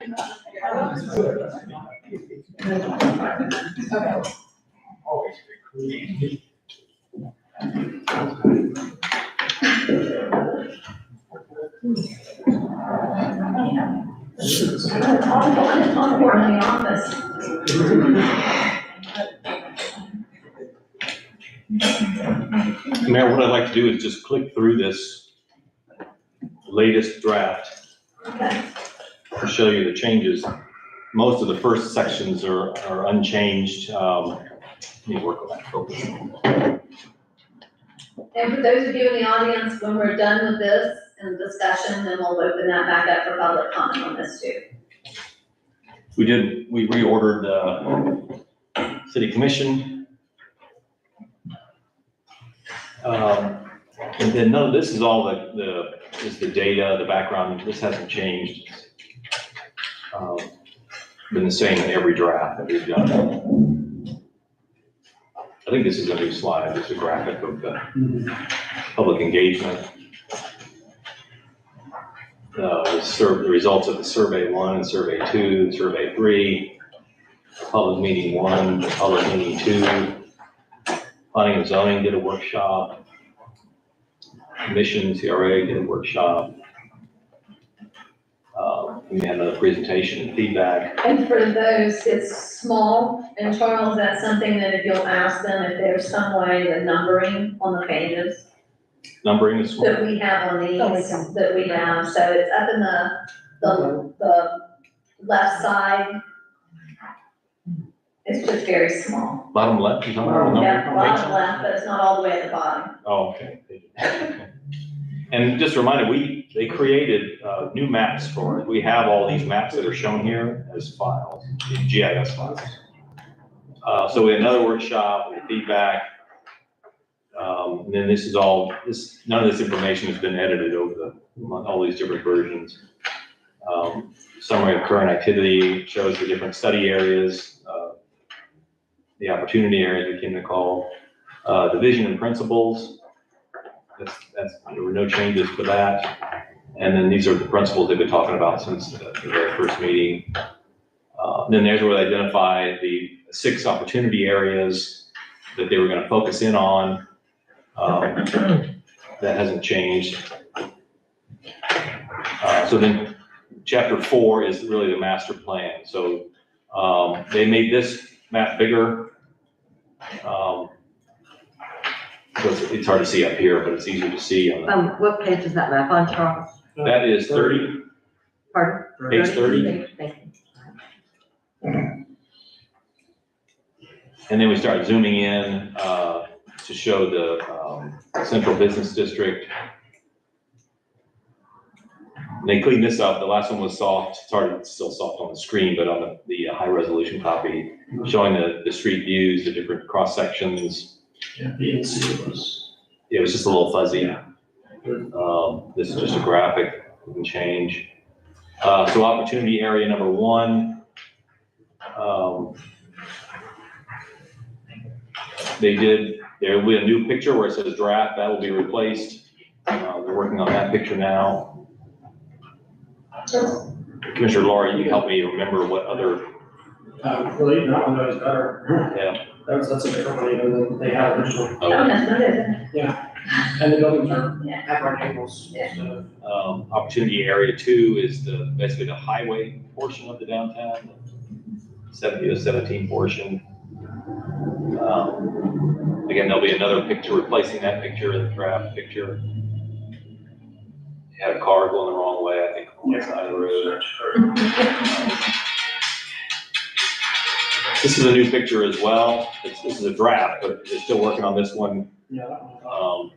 S2: I'm more in the office.
S1: Mayor, what I'd like to do is just click through this latest draft
S2: Okay.
S1: to show you the changes. Most of the first sections are unchanged. Let me work on that focus.
S2: And for those of you in the audience, when we're done with this and discussion, then we'll open that back up for public comment on this too.
S1: We reordered city commission. And then none of this is all is the data, the background. This hasn't changed. Been the same in every draft that we've done. I think this is a new slide. It's a graphic of the public engagement. The results of the survey 1 and survey 2, survey 3, public meeting 1, public meeting 2, planning and zoning did a workshop, commission, CRA did a workshop. We had another presentation and feedback.
S2: And for those, it's small, and Charles, that's something that if you'll ask them, if there's some way the numbering on the pages
S1: Numbering is small.
S2: that we have on these, that we have, so it's up in the left side. It's just very small.
S1: Bottom left, you talking about the
S2: Yeah,
S1: number?
S2: bottom left, but it's not all the way at the bottom.
S1: Oh, okay. Okay. And just a reminder, they created new maps for it. We have all these maps that are shown here as files, GIS files. So we had another workshop, we had feedback. And then this is none of this information has been edited over all these different versions. Summary of current activity shows the different study areas, the opportunity areas we came to call, the vision and principles. There were no changes for that. And then these are the principles they've been talking about since the very first meeting. Then there's where they identified the 6 opportunity areas that they were going to focus in on. That hasn't changed. So then chapter 4 is really the master plan. So they made this map bigger. So it's hard to see up here, but it's easier to see on the,
S3: What page is that map on, Charles?
S1: that is 30,
S3: Pardon?
S1: page 30.
S3: Thank you.
S1: And then we start zooming in to show the central business district. And they cleaned this up. The last one was soft. It's still soft on the screen, but on the high resolution copy, showing the street views, the different cross sections.
S4: Yeah, BNC was.
S1: It was just a little fuzzy. This is just a graphic, we can change. So opportunity area number 1. There will be a new picture where it says draft, that will be replaced. They're working on that picture now. Commissioner Laura, you can help me remember what other,
S4: Really, that one was better.
S1: yeah.
S4: That's a different one even than they had originally.
S2: Oh, that's not it.
S4: And the buildings are
S2: Yeah.
S4: at right angles.
S2: Yeah.
S4: So,
S1: Opportunity area 2 is basically the highway portion of the downtown, 70 to 17 portion. Again, there'll be another picture replacing that picture, the draft picture. You had a car going the wrong way, I think, on one side of the road. This is a new picture as well. This is a draft, but they're still working on this one.
S4: Yeah, that one.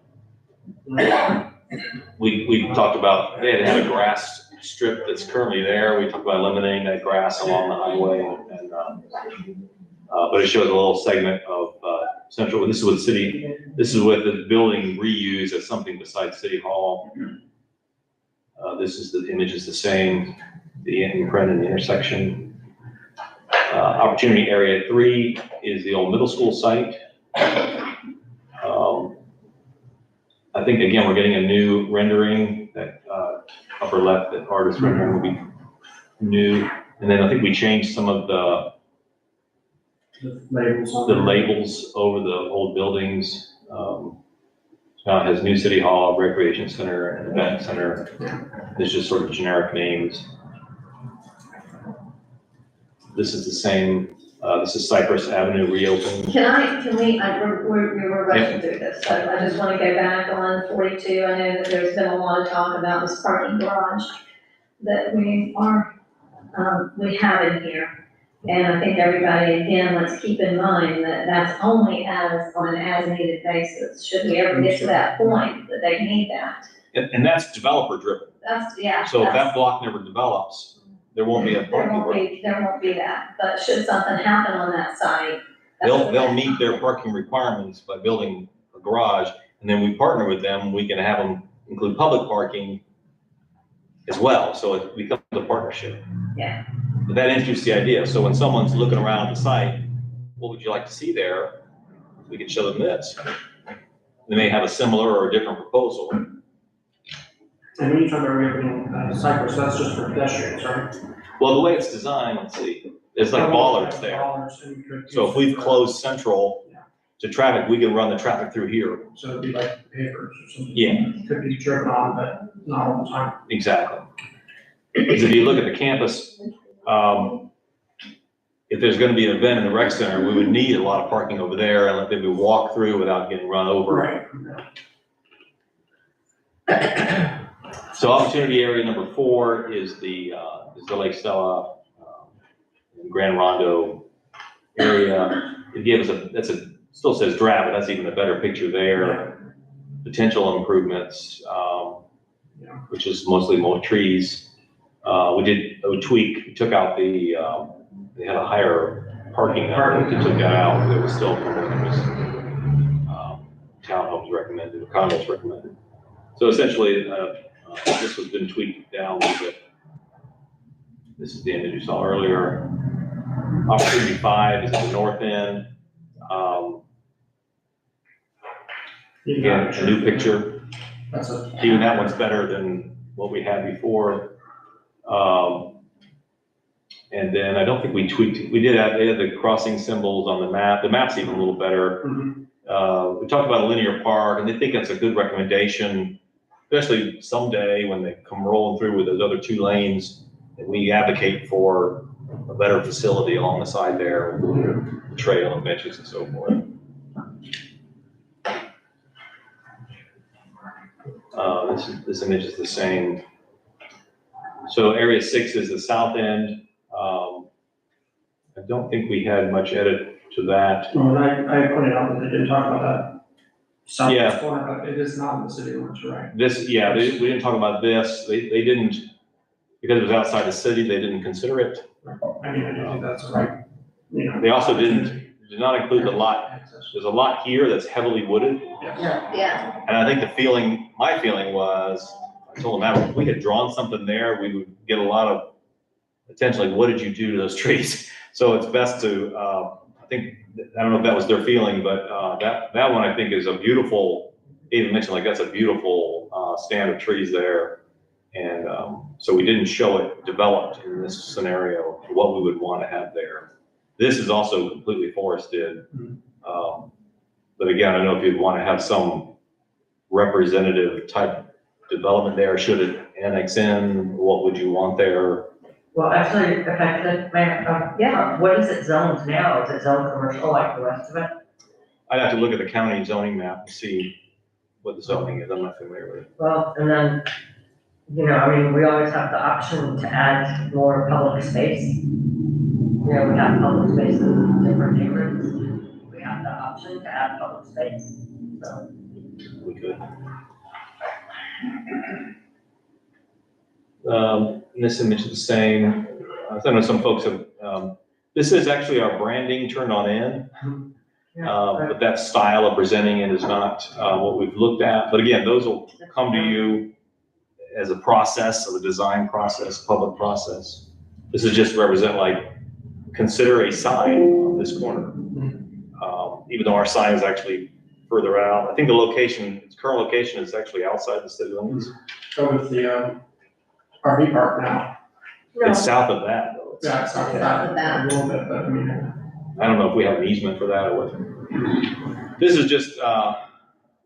S1: We talked about, they had a grass strip that's currently there. We talked about eliminating that grass along the highway and, but it shows a little segment of, central, this is with the building reused as something besides City Hall. The image is the same, the imprint and the intersection. Opportunity area 3 is the old middle school site. I think, again, we're getting a new rendering that upper left, that artist rendering will be new. And then I think we changed some of the
S4: labels on
S1: the
S4: there.
S1: labels over the old buildings. Now it has new city hall, recreation center, and event center. It's just sort of generic names. This is the same, this is Cypress Avenue reopened.
S2: Can we, we're rushing through this, so I just wanna go back on 42. I know that there's been a lot of talk about this parking garage that we have in here. And I think everybody, again, let's keep in mind that that's only on an as-needed basis. Should we ever get to that point that they need that?
S1: And that's developer driven.
S2: Yeah.
S1: So if that block never develops, there won't be a parking garage.
S2: There won't be that, but should something happen on that site. that's what
S1: They'll
S2: that-
S1: meet their parking requirements by building a garage, and then we partner with them, we can have them include public parking as well, so it becomes a partnership.
S2: Yeah.
S1: But that introduces the idea, so when someone's looking around the site, what would you like to see there? We can show them this. They may have a similar or a different proposal.
S4: And when you talk about reopening Cypress, that's just for pedestrians, right?
S1: Well, the way it's designed, let's see, there's like bollards there.
S4: Bollards, and you could
S1: So if
S4: use
S1: we've
S4: it for-
S1: closed central to traffic, we can run the traffic through here.
S4: So it'd be like pavers or something.
S1: Yeah.
S4: Could be driven on, but not all the time.
S1: Exactly. Because if you look at the campus, if there's gonna be an event in the rec center, we would need a lot of parking over there and let them walk through without getting run over.
S4: Right.
S1: So opportunity area number 4 is the Lake Stella, Grand Rondo area. It gives still says draft, but that's even a better picture there. Potential improvements, which is mostly more trees. We did a tweak, we took out they had a higher parking number, we took that out, it was still from what it was, townhomes recommended, or condos recommended. So essentially, this has been tweaked down a little bit. This is the image you saw earlier. Opportunity 5 is at the north end. Again, a new picture.
S4: That's a.
S1: Even that one's better than what we had before. And then I don't think we tweaked, they had the crossing symbols on the map. The map's even a little better.
S4: Mhm.
S1: We talked about a linear park, and they think that's a good recommendation, especially someday when they come rolling through with those other 2 lanes, and we advocate for a better facility along the side there, with trail and benches and so forth. This image is the same. So area 6 is the south end. I don't think we had much edit to that.
S4: Well, and I pointed out that they didn't talk about that.
S1: Yeah.
S4: Southwest corner, but it is not in the city limits, right?
S1: This, yeah, we didn't talk about this. They didn't, because it was outside the city, they didn't consider it.
S4: I mean, I do think that's right. You know.
S1: They also did not include the lot. There's a lot here that's heavily wooded.
S2: Yeah,
S1: And I think my feeling was, I told them that if we had drawn something there, we would get a lot of attention, like, what did you do to those trees? So it's best to, I don't know if that was their feeling, but that one I think is a beautiful, even mentioned like that's a beautiful stand of trees there. And so we didn't show it developed in this scenario, what we would want to have there. This is also completely forested. But again, I don't know if you'd want to have some representative type development there. Should it annex in? What would you want there?
S3: Well, actually, if I could, what is it zoned now? Is it zoned commercial like the rest of it?
S1: I'd have to look at the county zoning map and see what the zoning is. I'm not familiar with it.
S3: Well, and then, I mean, we always have the option to add more public space. We have public space in different neighborhoods. We have the option to add public space, so.
S1: We could. This image is the same. I know some folks have, this is actually our branding turned on in. But that style of presenting it is not what we've looked at. But again, those will come to you as a process, of a design process, public process. This is just represent consider a sign on this corner. Even though our sign is actually further out. I think the location, its current location is actually outside the city limits.
S4: Go with the RV park now.
S1: It's south of that, though. It's-
S4: Yeah, it's not
S2: South of
S4: that,
S2: that.
S4: a little bit, but I mean,
S1: I don't know if we have an easement for that or what. This is just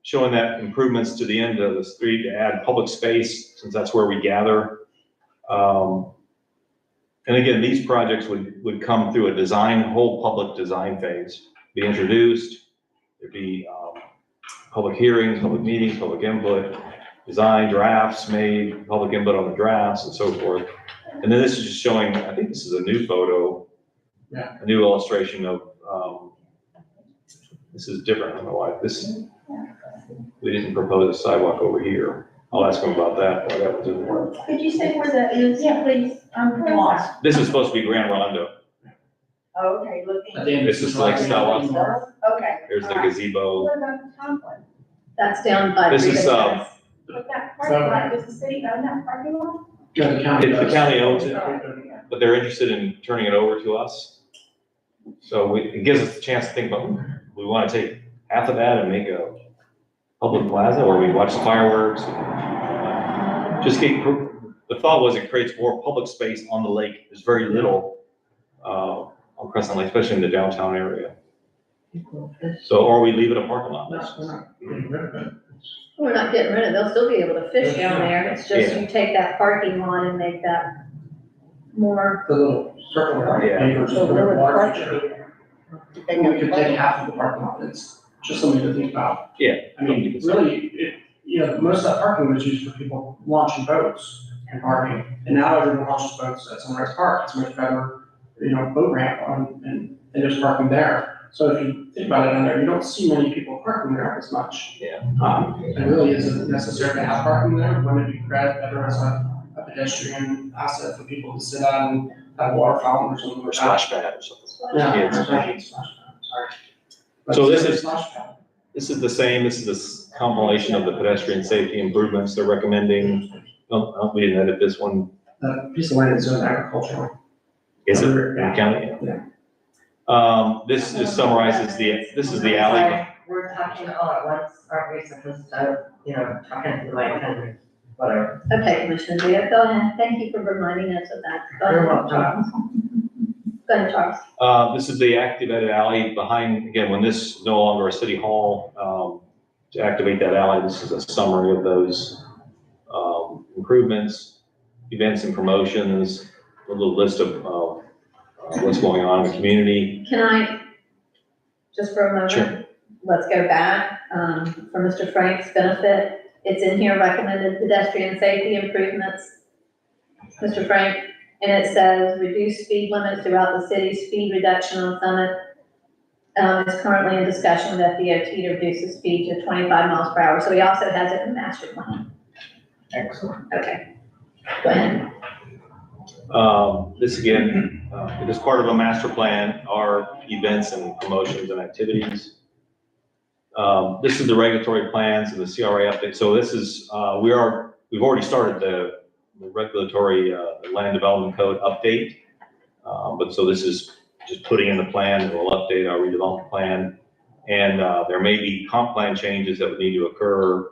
S1: showing that improvements to the end of the street to add public space, since that's where we gather. And again, these projects would come through a whole public design phase, be introduced, there'd be public hearings, public meetings, public input, design drafts made, public input on the drafts and so forth. And then this is just showing, I think this is a new photo.
S4: Yeah.
S1: A new illustration of, this is different, I don't know why, we didn't propose a sidewalk over here. I'll ask them about that, why that was in there.
S8: Could you say where that is? Yeah, please. I'm lost.
S1: This is supposed to be Grand Rondo.
S8: Okay,
S4: at
S8: looking.
S4: the end.
S1: This is like Stella.
S8: Okay.
S1: There's the
S8: all right.
S1: gazebo.
S8: What about the Conklin?
S2: That's down by.
S1: This is,
S2: Rita Dennis.
S8: But that parking lot, does the city own that parking lot?
S4: Yeah, the county
S1: If the
S4: does.
S1: county owns it, but they're interested in turning it over to us. So it gives us a chance to think about, we want to take half of that and make a public plaza where we watch the fireworks. The thought was it creates more public space on the lake. There's very little on Crescent Lake, especially in the downtown area. So, or we leave it a parking lot.
S4: No, we're not getting rid of it.
S2: We're not getting rid of it, they'll still be able to fish down there, it's just you take that parking lot and make that more.
S4: The little circle around
S1: Yeah.
S4: it, or just
S8: So
S4: put
S8: where
S4: a
S8: would the
S4: water
S8: parking
S4: feature.
S8: be?
S4: We could take half of the parking lot, it's just something to think about.
S1: Yeah.
S4: I mean, really, most of that parking was used for people launching boats and parking. And now everyone launches boats at Sunrise Park, it's a much better, boat ramp and there's parking there. So if you think about it in there, you don't see many people parking there as much.
S1: Yeah.
S4: It really isn't necessary to have parking there, wouldn't it be better as a pedestrian asset for people to sit on and have a water fountain or something
S1: Or
S4: like that?
S1: splash pad or something.
S4: Yeah,
S1: Kids.
S4: exactly, splash pad, sorry. But
S1: So this
S4: it's a
S1: is-
S4: splash pad.
S1: This is the same, this is this compilation of the pedestrian safety improvements they're recommending. Oh, we didn't edit this one.
S4: The piece of land is zoned agricultural.
S1: Is it in
S4: Yeah.
S1: the county?
S4: Yeah.
S1: This just summarizes this is the alley.
S3: We're talking all at once, aren't we supposed to, talking to the mic and whatever.
S2: Okay, Commissioner Leo, go ahead, thank you for reminding us of that. Go
S3: You're
S2: ahead,
S3: welcome.
S2: Charles. Go ahead, Charles.
S1: This is the activated alley behind, again, when this is no longer a city hall, to activate that alley, this is a summary of those improvements, events and promotions, a little list of what's going on in the community.
S2: Can I, just for a moment?
S1: Sure.
S2: Let's go back, for Mr. Frank's benefit, it's in here, recommended pedestrian safety improvements. Mr. Frank, and it says reduce speed limits throughout the city, speed reduction on Summit. Is currently in discussion with FDOT to reduce the speed to 25 miles per hour, so he also has it in the master plan.
S10: Excellent.
S2: Okay, go ahead.
S1: This again, is part of a master plan, are events and promotions and activities. This is the regulatory plans and the CRA update. So this is, we've already started the regulatory land development code update. But so this is just putting in the plan, and we'll update our redevelopment plan. And there may be comp plan changes that would need to occur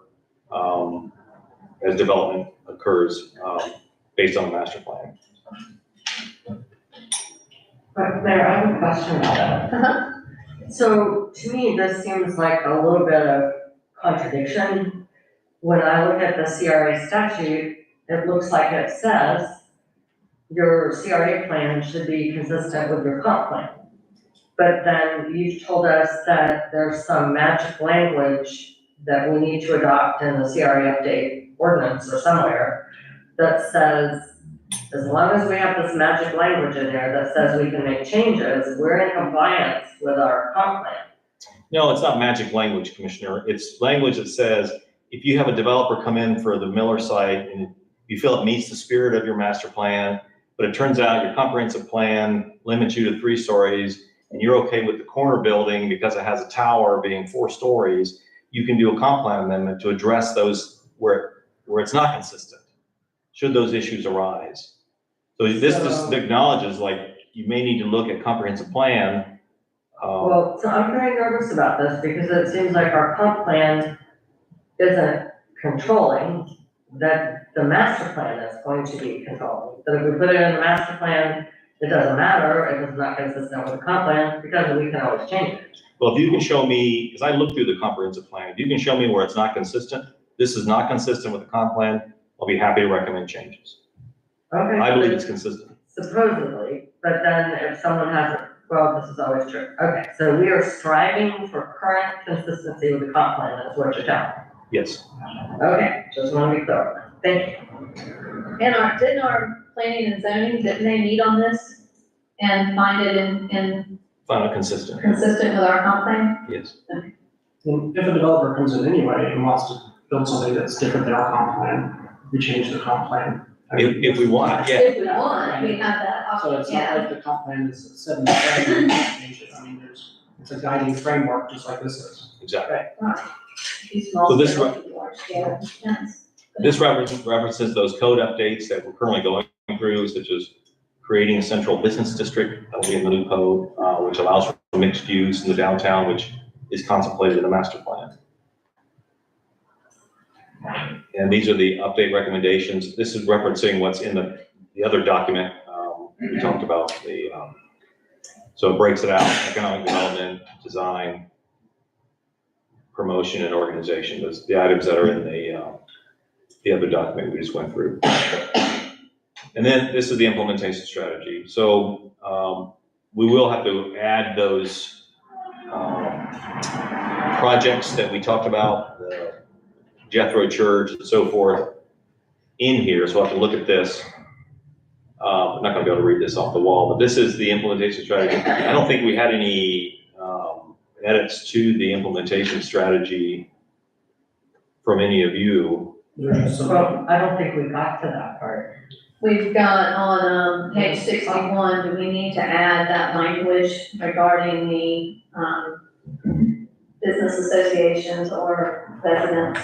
S1: as development occurs based on the master plan.
S3: But Mayor, I have a question about that. So to me, this seems like a little bit of contradiction. When I look at the CRA statute, it looks like it says your CRA plan should be consistent with your comp plan. But then you've told us that there's some magic language that we need to adopt in the CRA update ordinance or somewhere that says, as long as we have this magic language in there that says we can make changes, we're in compliance with our comp plan.
S1: No, it's not magic language, Commissioner. It's language that says, if you have a developer come in for the Miller site and you feel it meets the spirit of your master plan, but it turns out your comprehensive plan limits you to 3 stories, and you're okay with the corner building because it has a tower being 4 stories, you can do a comp plan amendment to address those where it's not consistent, should those issues arise. So this just acknowledges, like, you may need to look at comprehensive plan.
S3: Well, so I'm very nervous about this because it seems like our comp plan isn't controlling, that the master plan that's going to be controlled. But if we put it in the master plan, it doesn't matter if it's not consistent with the comp plan, because we can always change it.
S1: Well, if you can show me, because I looked through the comprehensive plan, if you can show me where it's not consistent, this is not consistent with the comp plan, I'll be happy to recommend changes.
S3: Okay.
S1: I believe it's consistent.
S3: Supposedly, but then if someone has, well, this is always true. Okay, so we are striving for current consistency with the comp plan, that's what you're telling me.
S1: Yes.
S3: Okay, just want to be clear. Thank you.
S2: And didn't our planning and zoning, didn't they meet on this and find it in
S1: Final consistent.
S2: consistent with our comp plan?
S1: Yes.
S4: And if a developer comes in anyway and wants to build something that's different than our comp plan, we change the comp plan.
S1: If we want, yeah.
S2: If we want, we have that
S4: So
S2: option,
S4: it's not
S2: yeah.
S4: like the comp plan is set in stone, we can't change it. I mean, it's a guiding framework, just like this is.
S1: Exactly.
S2: These small
S1: So this
S2: scale to large scale, yes.
S1: This references those code updates that we're currently going through, such as creating a central business district, that will be in the new code, which allows for mixed use in the downtown, which is contemplated in the master plan. And these are the update recommendations. This is referencing what's in the other document we talked about. So it breaks it out, economic development, design, promotion, and organization. Those the items that are in the other document we just went through. And then this is the implementation strategy. So we will have to add those projects that we talked about, the Jethro Church and so forth, in here. So we'll have to look at this. I'm not gonna be able to read this off the wall, but this is the implementation strategy. I don't think we had any edits to the implementation strategy from any of you.
S3: Well, I don't think we got to that part.
S2: We've got on, page 61, do we need to add that language regarding the, business associations or residents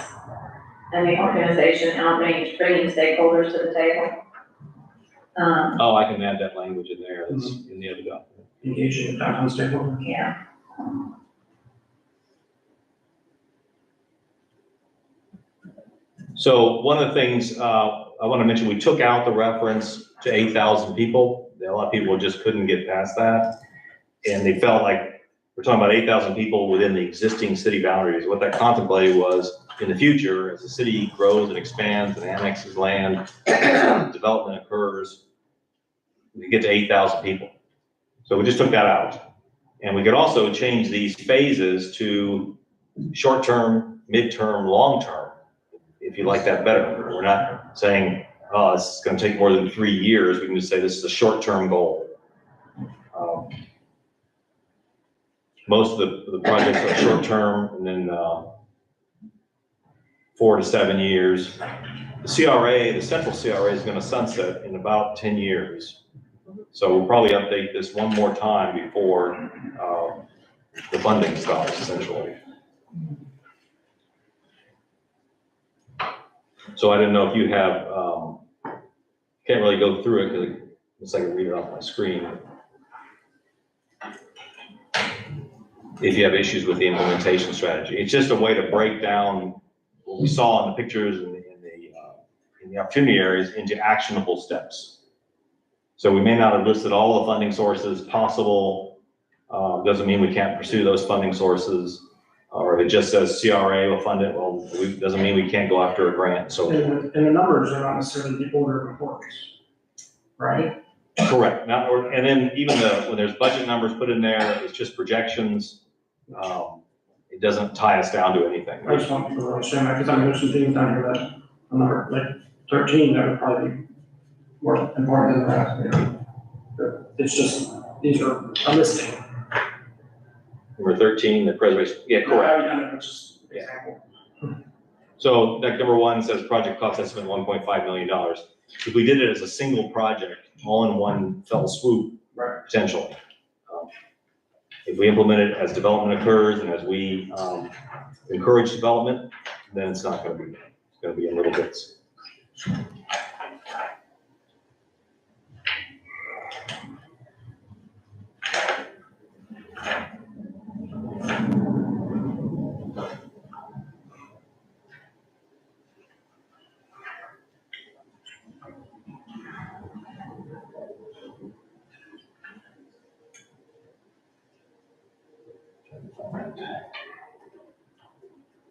S2: and the organization outreach, bringing stakeholders to the table?
S1: Oh, I can add that language in there. That's in the other document.
S4: Engaging with downtown stakeholders.
S2: Yeah.
S1: So one of the things I want to mention, we took out the reference to 8,000 people. A lot of people just couldn't get past that. And they felt like we're talking about 8,000 people within the existing city boundaries. What that contemplated was in the future, as the city grows and expands and annexes land, development occurs, we get to 8,000 people. So we just took that out. And we could also change these phases to short-term, mid-term, long-term, if you like that better. We're not saying, oh, this is gonna take more than 3 years. We can just say this is a short-term goal. Most of the projects are short-term and then 4 to 7 years. The CRA, the central CRA is gonna sunset in about 10 years. So we'll probably update this one more time before the funding stops, essentially. So I didn't know if you have, can't really go through it because it looks like I can read it off my screen. If you have issues with the implementation strategy, it's just a way to break down what we saw in the pictures and in the opportunity areas into actionable steps. So we may not have listed all the funding sources possible. Doesn't mean we can't pursue those funding sources. Or if it just says CRA will fund it, well, doesn't mean we can't go after a grant and so forth.
S4: And the numbers are not necessarily the order of importance, right?
S1: Correct. And then even when there's budget numbers put in there, it's just projections. It doesn't tie us down to anything.
S4: I just want people to understand that, because I mean, there's some things down here that, a number like 13, that would probably be more important than that, you know. But it's just, these are a listing.
S1: Number 13, the preservation, yeah, correct.
S4: Yeah, it's just an example.
S1: So like number 1 says project cost estimate $1.5 million. If we did it as a single project, all in one fell swoop,
S4: Right.
S1: potentially. If we implement it as development occurs and as we encourage development, then it's not going to be, it's going to be in little bits.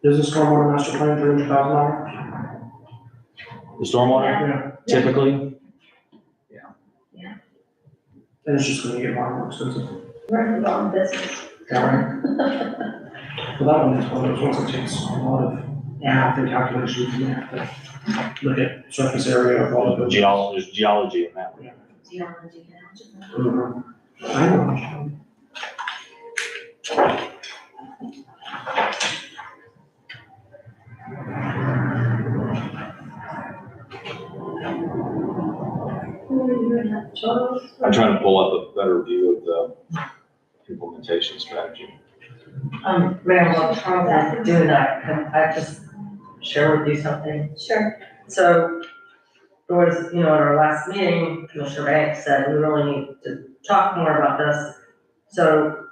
S4: Does the stormwater master plan $300,000?
S1: The stormwater
S4: Yeah.
S1: typically,
S4: And it's just gonna get more and more expensive.
S2: We're in the wrong business.
S4: Yeah, right. Well, that one is one of those ones that takes a lot of math and calculations, and you have to look at surface area of all of it.
S1: there's geology in that one.
S2: Geology,
S4: Mhm. I know.
S2: Charles?
S1: I'm trying to pull up a better view of the implementation strategy.
S3: Mayor, while Charles is doing that, can I just share with you something?
S2: Sure.
S3: So, there was, at our last meeting, Commissioner Banks said we really need to talk more about this. So,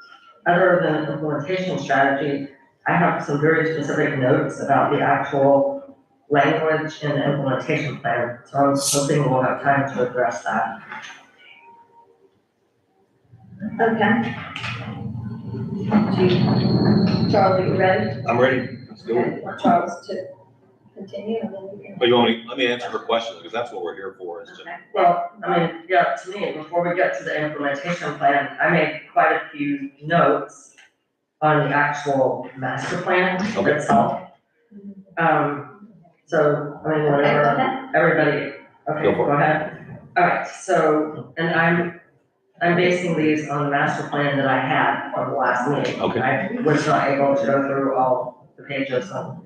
S3: other than implementation strategy, I have some very specific notes about the actual language in the implementation plan. So I was hoping we'll have time to address that.
S2: Okay. Charles, are you ready?
S1: I'm ready. Let's do it.
S2: Okay, want Charles to continue and then we can.
S1: But you want me, let me answer her question, because that's what we're here for, is to,
S2: Okay.
S3: Well, to me, before we get to the implementation plan, I made quite a few notes on the actual master plan
S1: Okay.
S3: itself. So,
S2: Okay, go
S3: whatever,
S2: ahead.
S3: everybody, okay,
S1: Go for
S3: go ahead. All right, so, and I'm basing these on the master plan that I had from the last meeting.
S1: Okay.
S3: I was not able to go through all the pages and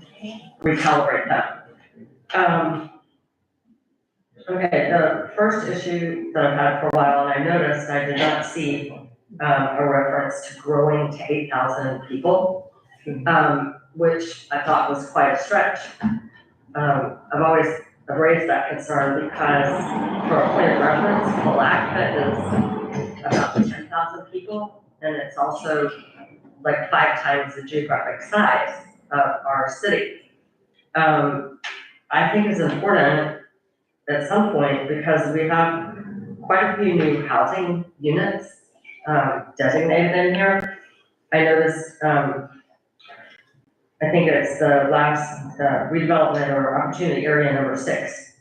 S3: recalibrate them. Okay, the first issue that I've had for a while, and I noticed I did not see a reference to growing to 8,000 people, which I thought was quite a stretch. I've always raised that concern because, for a point of reference, Palatka is about 10,000 people, and it's also like 5 times the geographic size of our city. I think it's important at some point, because we have quite a few new housing units designated in here. I noticed, I think it's the last redevelopment or opportunity area number 6.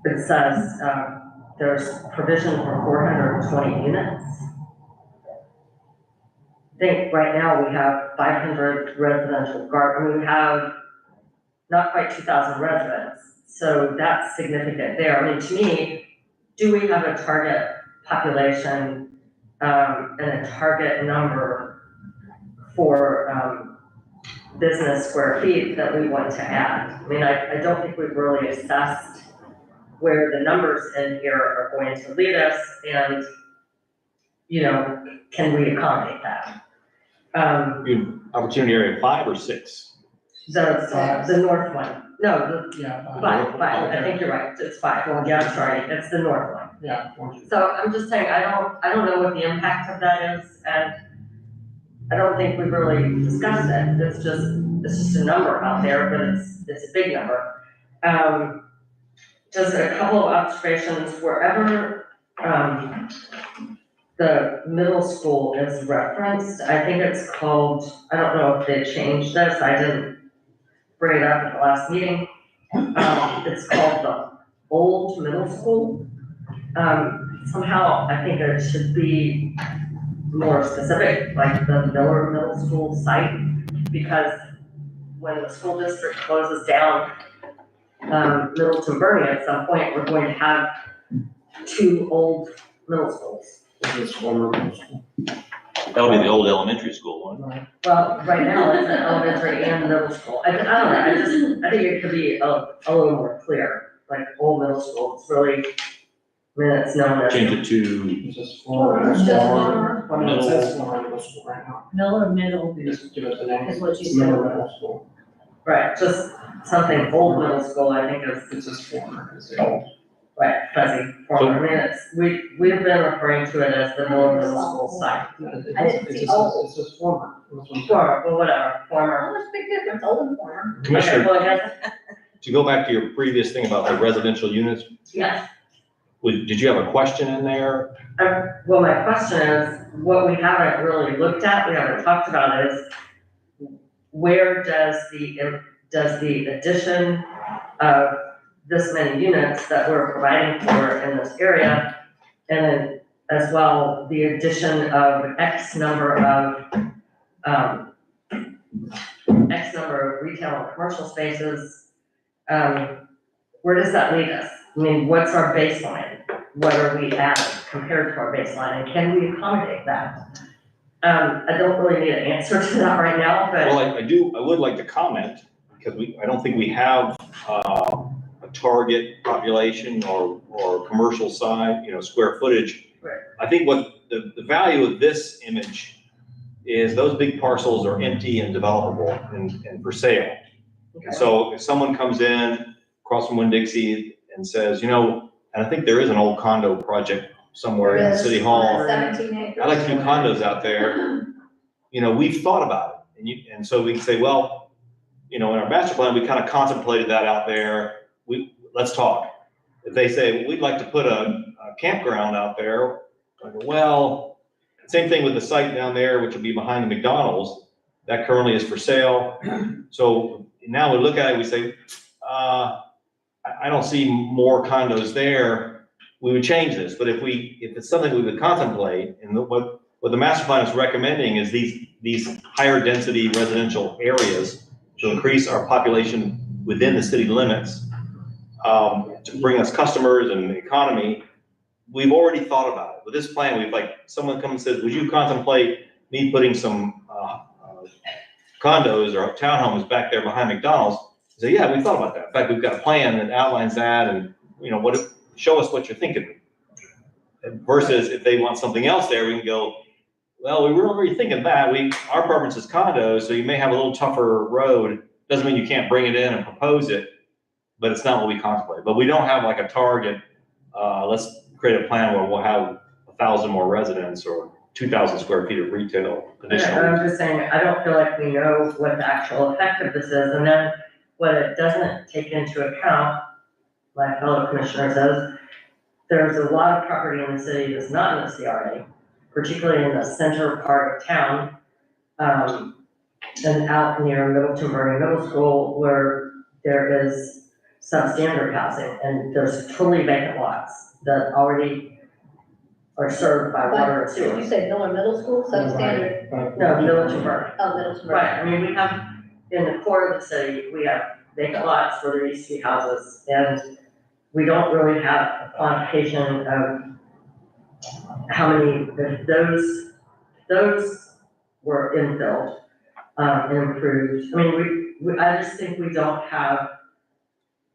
S3: It says there's provision for 420 units. I think right now we have 500 residential we have not quite 2,000 residents, so that's significant there. To me, do we have a target population and a target number for business square feet that we want to add? I don't think we've really assessed where the numbers in here are going to lead us, and, can we accommodate that?
S1: opportunity area 5 or 6?
S3: The north one, no,
S4: Yeah.
S3: 5, I think you're right, it's 5, yeah, I'm sorry, it's the north one.
S4: Yeah.
S3: So I'm just saying, I don't know what the impact of that is, and I don't think we've really discussed it. It's just a number out there, but it's a big number. Just a couple of observations, wherever, the middle school is referenced, I think it's called, I don't know if they changed this, I didn't bring it up at the last meeting. It's called the old middle school. Somehow, I think it should be more specific, like the Miller Middle School site, because when the school district closes down Middleton Bernie at some point, we're going to have 2 old middle schools.
S4: This former middle school.
S1: That'll be the old elementary school one.
S3: Well, right now, it's an elementary and middle school. I don't know, I think it could be a little more clear, like old middle school, it's really, it's known as.
S1: Change it to,
S4: It's just former.
S2: It's just
S4: Well, no, it says former middle school right now.
S9: Miller Middle
S4: Just give it the name.
S2: Is what you
S4: It's
S2: said.
S4: Miller Middle School.
S3: Right, just something old middle school, I think is,
S4: It's just former, it's the old.
S3: right, fuzzy, former, we've been referring to it as the Miller Middle School site.
S2: I didn't see old.
S4: It's just former. That's what I'm saying.
S3: Former, well, whatever, former.
S2: Oh, there's a big difference, old and former.
S3: Okay,
S1: Commissioner,
S3: well, I guess,
S1: to go back to your previous thing about the residential units,
S3: yes,
S1: Did you have a question in there?
S3: Well, my question is, what we haven't really looked at, we haven't talked about is, where does the addition of this many units that we're providing for in this area, and then as well, the addition of X number of retail and commercial spaces, where does that lead us? I mean, what's our baseline? What are we at compared to our baseline, and can we accommodate that? I don't really need an answer to that right now, but.
S1: Well, I would like to comment, because I don't think we have, a target population or commercial side, square footage.
S3: Right.
S1: I think what the value of this image is those big parcels are empty and developable and for sale.
S3: Okay.
S1: So if someone comes in across from Winn-Dixie and says, and I think there is an old condo project somewhere in City Hall.
S2: 17 acres.
S1: I'd like to do condos out there. We've thought about it. And so we can say, well, in our master plan, we kind of contemplated that out there. Let's talk. If they say, we'd like to put a campground out there, I go, well, same thing with the site down there, which would be behind the McDonald's. That currently is for sale. So now we look at it, we say, I don't see more condos there. We would change this. But if it's something we would contemplate, and what the master plan is recommending is these higher density residential areas to increase our population within the city limits, to bring us customers and the economy. We've already thought about it. With this plan, someone comes and says, would you contemplate me putting some condos or townhomes back there behind McDonald's? I say, yeah, we thought about that. In fact, we've got a plan that outlines that, and show us what you're thinking. Versus if they want something else there, we can go, well, we weren't really thinking that. Our preference is condos, so you may have a little tougher road. Doesn't mean you can't bring it in and propose it, but it's not what we contemplate. But we don't have like a target. Let's create a plan where we'll have 1,000 more residents or 2,000 square feet of retail additional.
S3: I'm just saying, I don't feel like we know what the actual effect of this is, and then what it doesn't take into account, my fellow commissioner says, there's a lot of property in the city that's not in the CRA, particularly in the center part of town, and out near Middleton Burning Middle School, where there is substandard housing, and there's totally vacant lots that already are served by water and
S2: Did you
S3: sewer.
S2: say Miller Middle School, substandard?
S3: No, Middleton Burning.
S2: Oh, Middleton.
S3: Right, I mean, we have, in the core of the city, we have vacant lots where there used to be houses, and we don't really have a quantification of how many, if those were infilled, and improved. I mean, I just think we don't have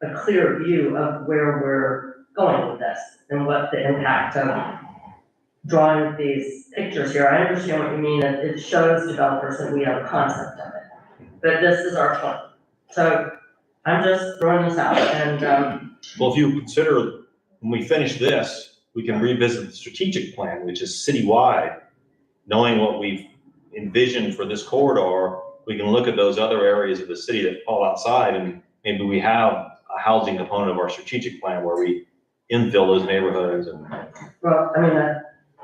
S3: a clear view of where we're going with this and what the impact of drawing these pictures here. I understand what you mean, it shows developers that we have a concept of it, but this is our point. So I'm just throwing this out, and,
S1: Well, if you consider, when we finish this, we can revisit the strategic plan, which is citywide, knowing what we've envisioned for this corridor. We can look at those other areas of the city that fall outside, and maybe we have a housing component of our strategic plan where we infill those neighborhoods and.
S3: well, I mean,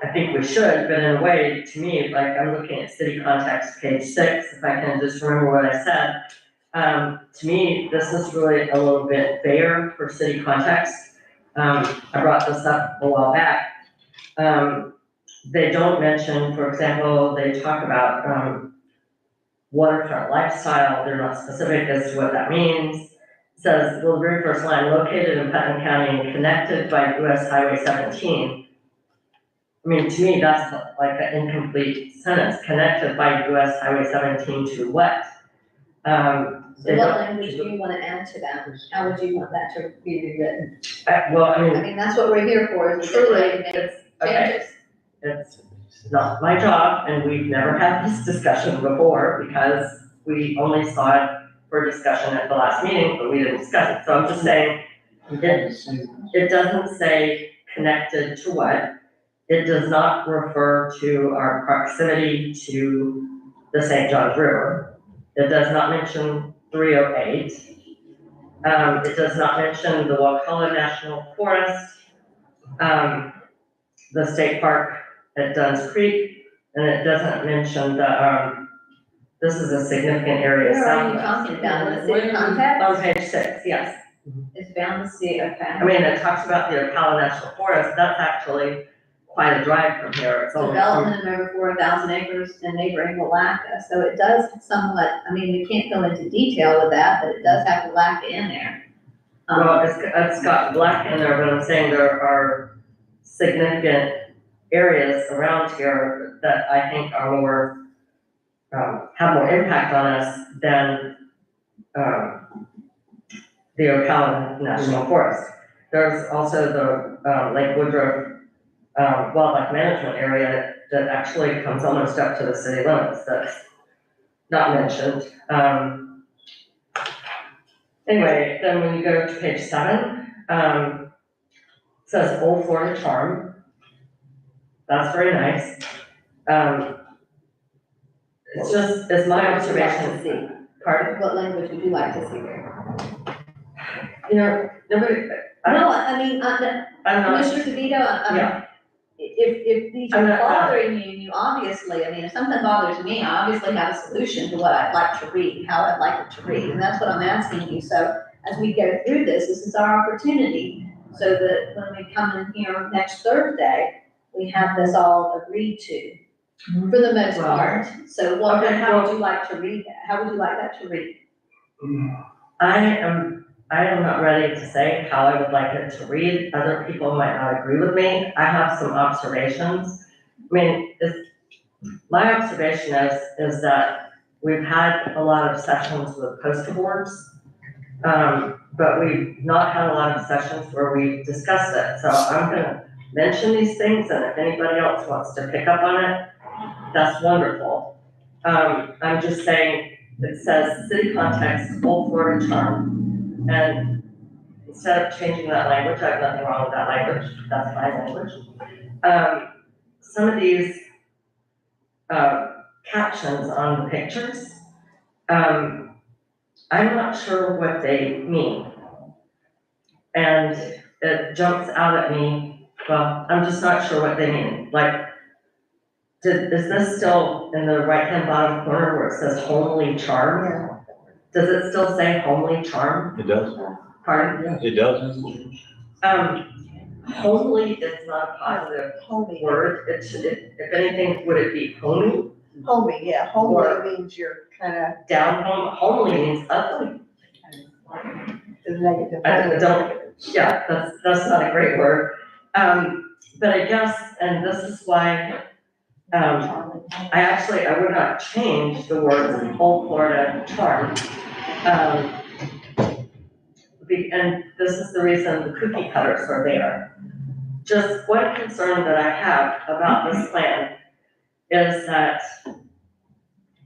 S3: I think we should, but in a way, to me, like, I'm looking at city context, page 6, if I can just remember what I said. To me, this is really a little bit bare for city context. I brought this up a while back. They don't mention, for example, they talk about, waterfront lifestyle. They're not specific as to what that means. It says, well, the very first line, located in Putnam County and connected by US Highway 17. I mean, to me, that's like an incomplete sentence. Connected by US Highway 17 to what?
S2: So what language do you want to add to that? How would you want that to be rewritten?
S3: Well, I
S2: I
S3: mean,
S2: mean, that's what we're here for, is
S3: truly,
S2: to make
S3: it's, okay,
S2: changes.
S3: it's not my job, and we've never had this discussion before, because we only saw it for discussion at the last meeting, but we didn't discuss it. So I'm just saying, it doesn't say connected to what. It does not refer to our proximity to the St. Johns River. It does not mention 308. It does not mention the Wakulla National Forest. the state park at Dunn's Creek, and it doesn't mention the, this is a significant area
S2: Where are you
S3: southwest.
S2: talking about, in the
S3: On
S2: city context?
S3: page 6, yes.
S2: It's bound to see, okay.
S3: I mean, it talks about the Ocala National Forest, that's actually quite a drive from here, it's only.
S2: Development of over 4,000 acres in neighboring Willaca, so it does somewhat, I mean, we can't go into detail with that, but it does have Willaca in there.
S3: Well, it's got black in there, but I'm saying there are significant areas around here that I think are more, have more impact on us than, the Ocala National Forest. There's also the, Lake Woodruff, wildlife management area that actually comes almost up to the city limits, that's not mentioned. Anyway, then when you go to page 7, it says Old Florida Charm. That's very nice. It's just, it's my
S2: What would you like to
S3: observation. Pardon?
S2: What language would you like to see there?
S3: You know, nobody,
S2: No, I mean,
S3: I'm not,
S2: Commissioner DeVito, I mean,
S3: Yeah.
S2: if these
S3: I'm
S2: are
S3: not-
S2: bothering you, you obviously, I mean, if something bothers me, I obviously have a solution to what I'd like to read, how I'd like it to read, and that's what I'm asking you. So as we go through this is our opportunity, so that when we come in here next Thursday, we have this all agreed to, for the most
S3: Well,
S2: part. So what,
S3: okay,
S2: how would
S3: well-
S2: you like to read that? How would you like that to read?
S3: I am not ready to say how I would like it to read. Other people might not agree with me. I have some observations. I mean, my observation is that we've had a lot of sessions with poster boards, but we've not had a lot of sessions where we've discussed it. So I'm gonna mention these things, and if anybody else wants to pick up on it, that's wonderful. I'm just saying, it says city context, Old Florida Charm. And instead of changing that language, I have nothing wrong with that language, that's my language. Some of these, captions on the pictures, I'm not sure what they mean. And it jumps out at me, well, I'm just not sure what they mean. Like, is this still in the right-hand bottom corner where it says homely charm? Does it still say homely charm?
S1: It does.
S3: Pardon?
S1: It does.
S3: Homely is not a positive
S6: Homey,
S3: word. It should, if anything, would it be homey?
S6: homey, yeah,
S3: Or-
S6: homey means you're kind
S3: Down home, homely means ugly.
S6: of negative.
S3: I don't, yeah, that's not a great word. But I guess, and this is why, I would not change the words Old Florida Charm. And this is the reason the cookie cutters are there. Just one concern that I have about this plan is that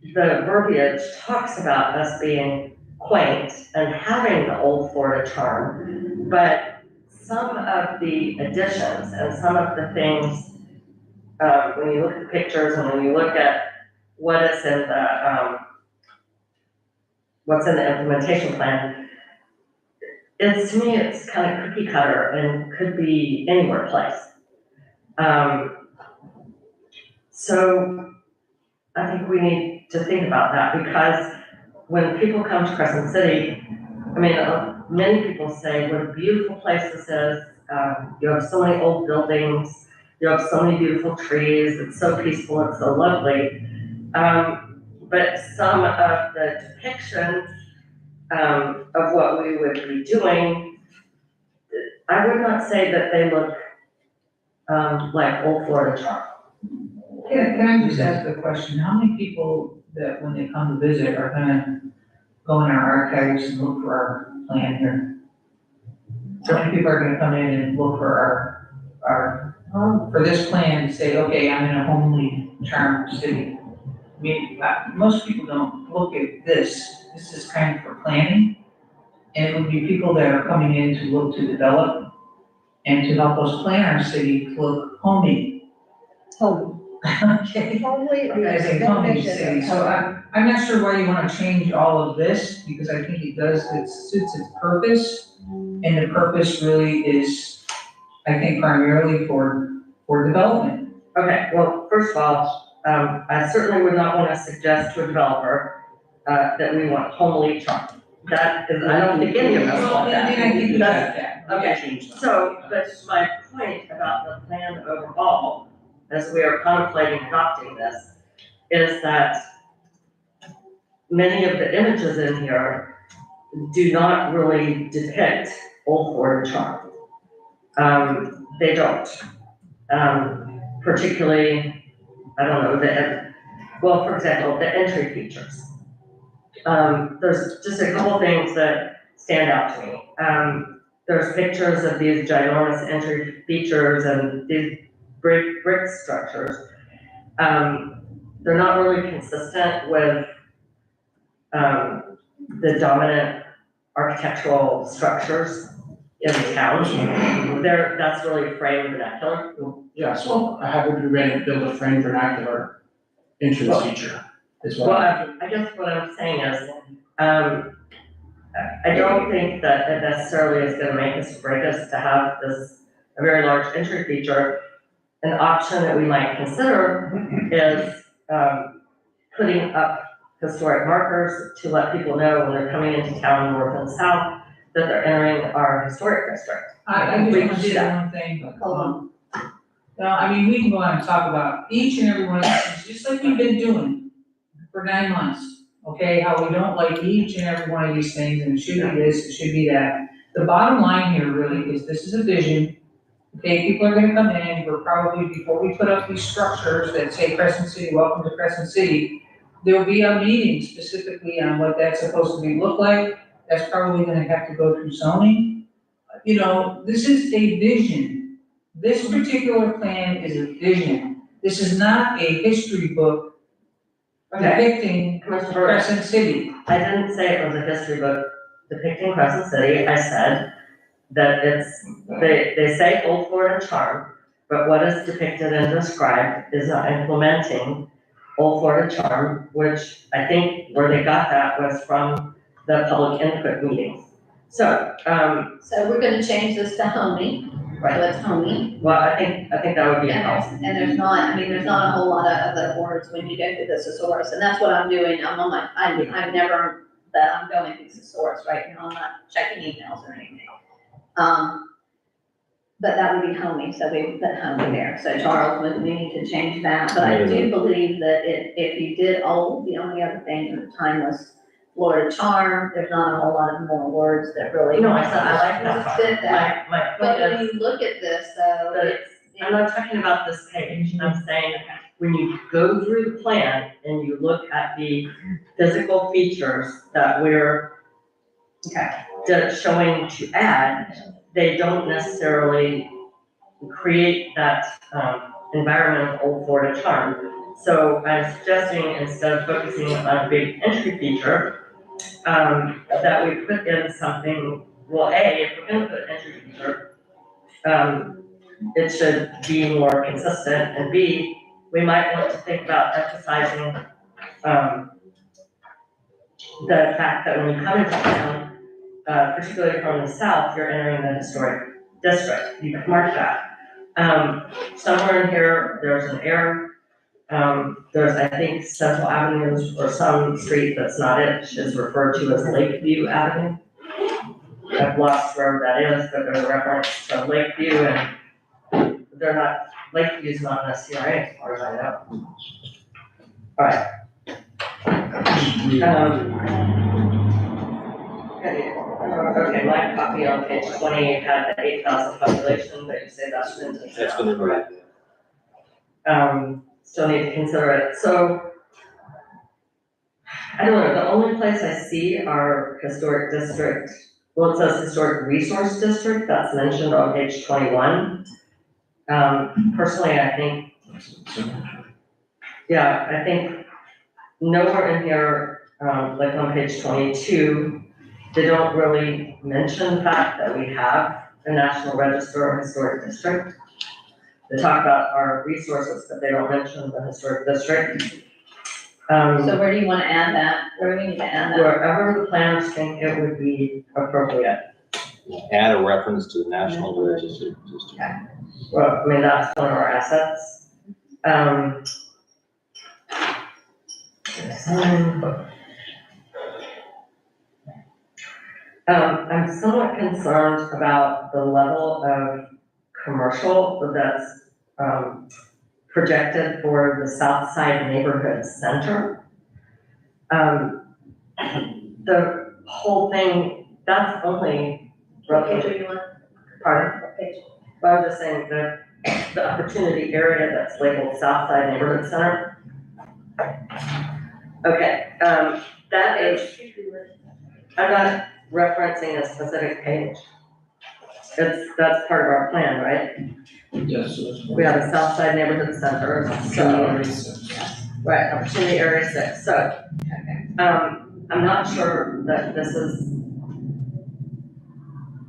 S3: the verbiage talks about us being quaint and having the Old Florida charm, but some of the additions and some of the things, when you look at the pictures and when you look at what is in the, what's in the implementation plan, to me, it's kind of cookie cutter and could be anywhere place. So I think we need to think about that, because when people come to Crescent City, I mean, many people say what a beautiful place this is. You have so many old buildings, you have so many beautiful trees, it's so peaceful, it's so lovely. But some of the depictions of what we would be doing, I would not say that they look like Old Florida charm.
S9: Can I just ask a question? How many people that when they come to visit are gonna go in our archives and look for our plan here? How many people are gonna come in and look for our, for this plan to say, okay, I'm in a homely charm city? I mean, most people don't look at this. This is kind of for planning. And it would be people that are coming in to look to develop and to help us plan our city to look homey.
S6: Homey.
S9: Okay.
S6: Homely
S9: As a homey city, so I'm not sure why you wanna change all of this, because I think it suits its purpose. And the purpose really is I think primarily for development.
S3: Okay, well, first of all, I certainly would not want to suggest to a developer, that we want homely charm. That is, I don't think any of us
S9: Well,
S3: want that.
S9: then I think we got
S3: That's-
S9: that.
S3: Okay, so, but my point about the plan overall, as we are contemplating adopting this, is that many of the images in here do not really depict Old Florida charm. They don't. Particularly, I don't know, well, for example, the entry features. There's just a couple things that stand out to me. There's pictures of these ginormous entry features and these brick structures. They're not really consistent with, the dominant architectural structures in the town. That's really framed vernacular.
S4: Yeah, so I have would be build a frame vernacular entrance feature as well.
S3: Well, I guess what I'm saying is, I don't think that it necessarily is gonna make us or break us to have this, a very large entry feature. An option that we might consider is, putting up historic markers to let people know when they're coming into town, north and south, that they're entering our historic district.
S9: I just want to say one thing.
S2: Hold on.
S9: No, I mean, we can go on and talk about each and every one of these things, just like we've been doing for 9 months, okay? How we don't like each and every one of these things, and it should be this, it should be that. The bottom line here really is this is a vision. Okay, people are gonna come in, we're probably, before we put up these structures that say Crescent City, welcome to Crescent City, there will be a meeting specifically on what that's supposed to be, look like. That's probably gonna have to go through zoning. You know, this is a vision. This particular plan is a vision. This is not a history book depicting
S3: Commissioner,
S9: Crescent City.
S3: I didn't say it was a history book depicting Crescent City. I said that they say Old Florida charm, but what is depicted and described is implementing Old Florida charm, which I think where they got that was from the public input meetings. So,
S2: So we're gonna change this to homey, so it's homey.
S3: well, I think that would be a help.
S2: And there's not, I mean, there's not a whole lot of other words when you go through this thesaurus, and that's what I'm doing, I'm never, that I'm going through thesaurus right now, I'm not checking emails or anything. But that would be homey, so we would put homey there, so Charles would need to change that, but I do believe that if you did old, the only other thing at the time was Florida charm, there's not a whole lot of more words that really.
S3: No, I said, I like that
S2: Fit that.
S3: part. My
S2: But
S3: point
S2: when
S3: is,
S2: you look at this, though,
S3: But
S2: it's.
S3: I'm not talking about this page, I'm saying, when you go through the plan and you look at the physical features that we're showing to add, they don't necessarily create that, environment of Old Florida charm. So I'm suggesting, instead of focusing on a big entry feature, that we put in something, well, if we're gonna put an entry feature, it should be more consistent, and B, we might want to think about emphasizing, the fact that when you come into town, particularly from the south, you're entering the historic district, you can mark that. Somewhere in here, there's an error. There's, I think, Central Avenue or some street that's not it, is referred to as Lakeview Avenue. I've lost wherever that is, but there's a reference to Lakeview, and they're not, Lakeview's not in a CRA as far as I know. All right. Okay, my copy on page 28 had the 8,000 population, but you say that's been.
S1: That's been correct.
S3: Still need to consider it, so. I don't know, the only place I see our historic district, well, it says historic resource district, that's mentioned on page 21. Personally, I think, I think nowhere in here, like on page 22, they don't really mention the fact that we have a National Register Historic District. They talk about our resources, but they don't mention the historic district.
S2: So where do you wanna add that? Where do we need to add that?
S3: Wherever the planners think it would be appropriate.
S1: add a reference to the National Register.
S3: Well, I mean, that's one of our assets. I'm somewhat concerned about the level of commercial that's, projected for the South Side Neighborhood Center. The whole thing, that's only
S2: What page
S3: roughly,
S2: are you on?
S3: pardon?
S2: What page?
S3: Well, I was just saying that the opportunity area that's labeled South Side Neighborhood Center. Okay, that is, I'm not referencing a specific page. That's part of our plan, right?
S4: Yes.
S3: We have a South Side Neighborhood Center, so, right, opportunity area 6, so. I'm not sure that this is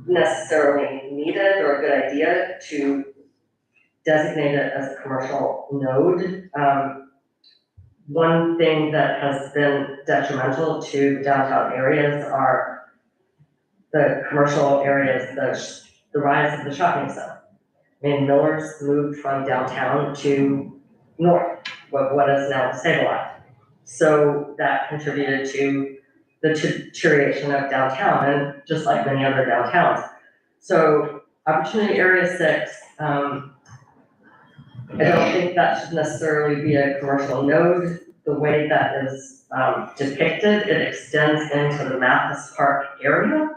S3: necessarily needed or a good idea to designate it as a commercial node. One thing that has been detrimental to the downtown areas are the commercial areas, the rise of the shopping center. I mean, Miller's moved from downtown to north, what is now stabilized. So that contributed to the deterioration of downtown, and just like many other downtowns. So Opportunity Area 6, I don't think that should necessarily be a commercial node. The way that is depicted, it extends into the Mathis Park area.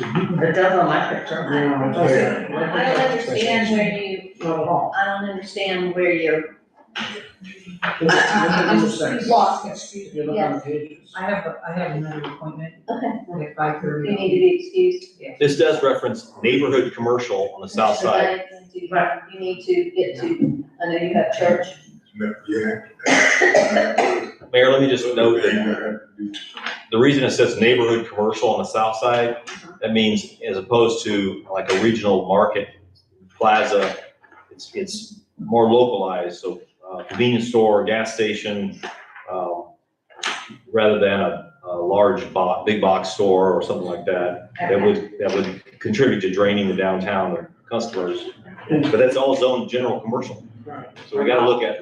S3: It does on my picture.
S2: I don't understand where you,
S4: Not at all.
S2: I don't understand where you're,
S4: I'm
S2: you've lost it.
S4: If you look on the pages.
S9: I have another appointment
S2: Okay.
S9: at 5:30.
S2: You need to be excused.
S1: This does reference neighborhood commercial on the south side.
S2: You need to get to, I know you have church.
S5: Yeah.
S1: Mayor, let me just note that the reason it says neighborhood commercial on the south side, that means as opposed to like a regional market plaza, it's more localized, so convenience store, gas station, rather than a large big box store or something like that, that would contribute to draining the downtown customers. But that's all zoned general commercial.
S4: Right.
S1: So we gotta look at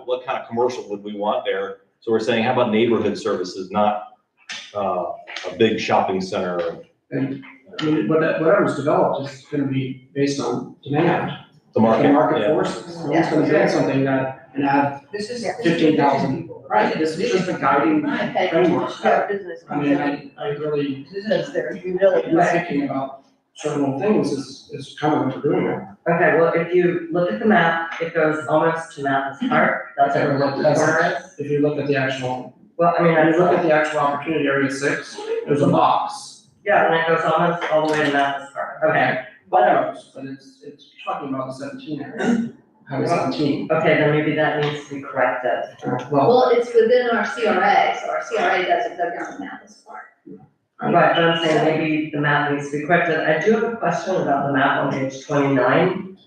S1: what kind of commercial would we want there? So we're saying, how about neighborhood services, not a big shopping center?
S4: And, I mean, whatever's developed is gonna be based on demand.
S1: The market,
S4: Market
S1: yeah.
S4: forces. No one's gonna build something that, and add,
S9: This is.
S4: 15,000. right, this is just a guiding
S2: Okay.
S4: framework.
S2: Our business.
S4: I mean, I really,
S2: Because there's really.
S4: thinking about certain things is kind of what we're doing there.
S3: Okay, well, if you look at the map, it goes almost to Mathis Park, that's where the corner is.
S4: If you look at the actual,
S3: Well, I mean,
S4: when you
S3: that's,
S4: look at the actual opportunity area 6, there's a box.
S3: yeah, and it goes almost all the way to Mathis Park, okay.
S4: Almost, but it's talking about the 17 area, Highway 17.
S3: Okay, then maybe that needs to be corrected.
S4: Well,
S2: Well, it's within our CRA, so our CRA doesn't go down the Mathis Park.
S3: Right, but I'm saying maybe the map needs to be corrected. I do have a question about the map on page 29.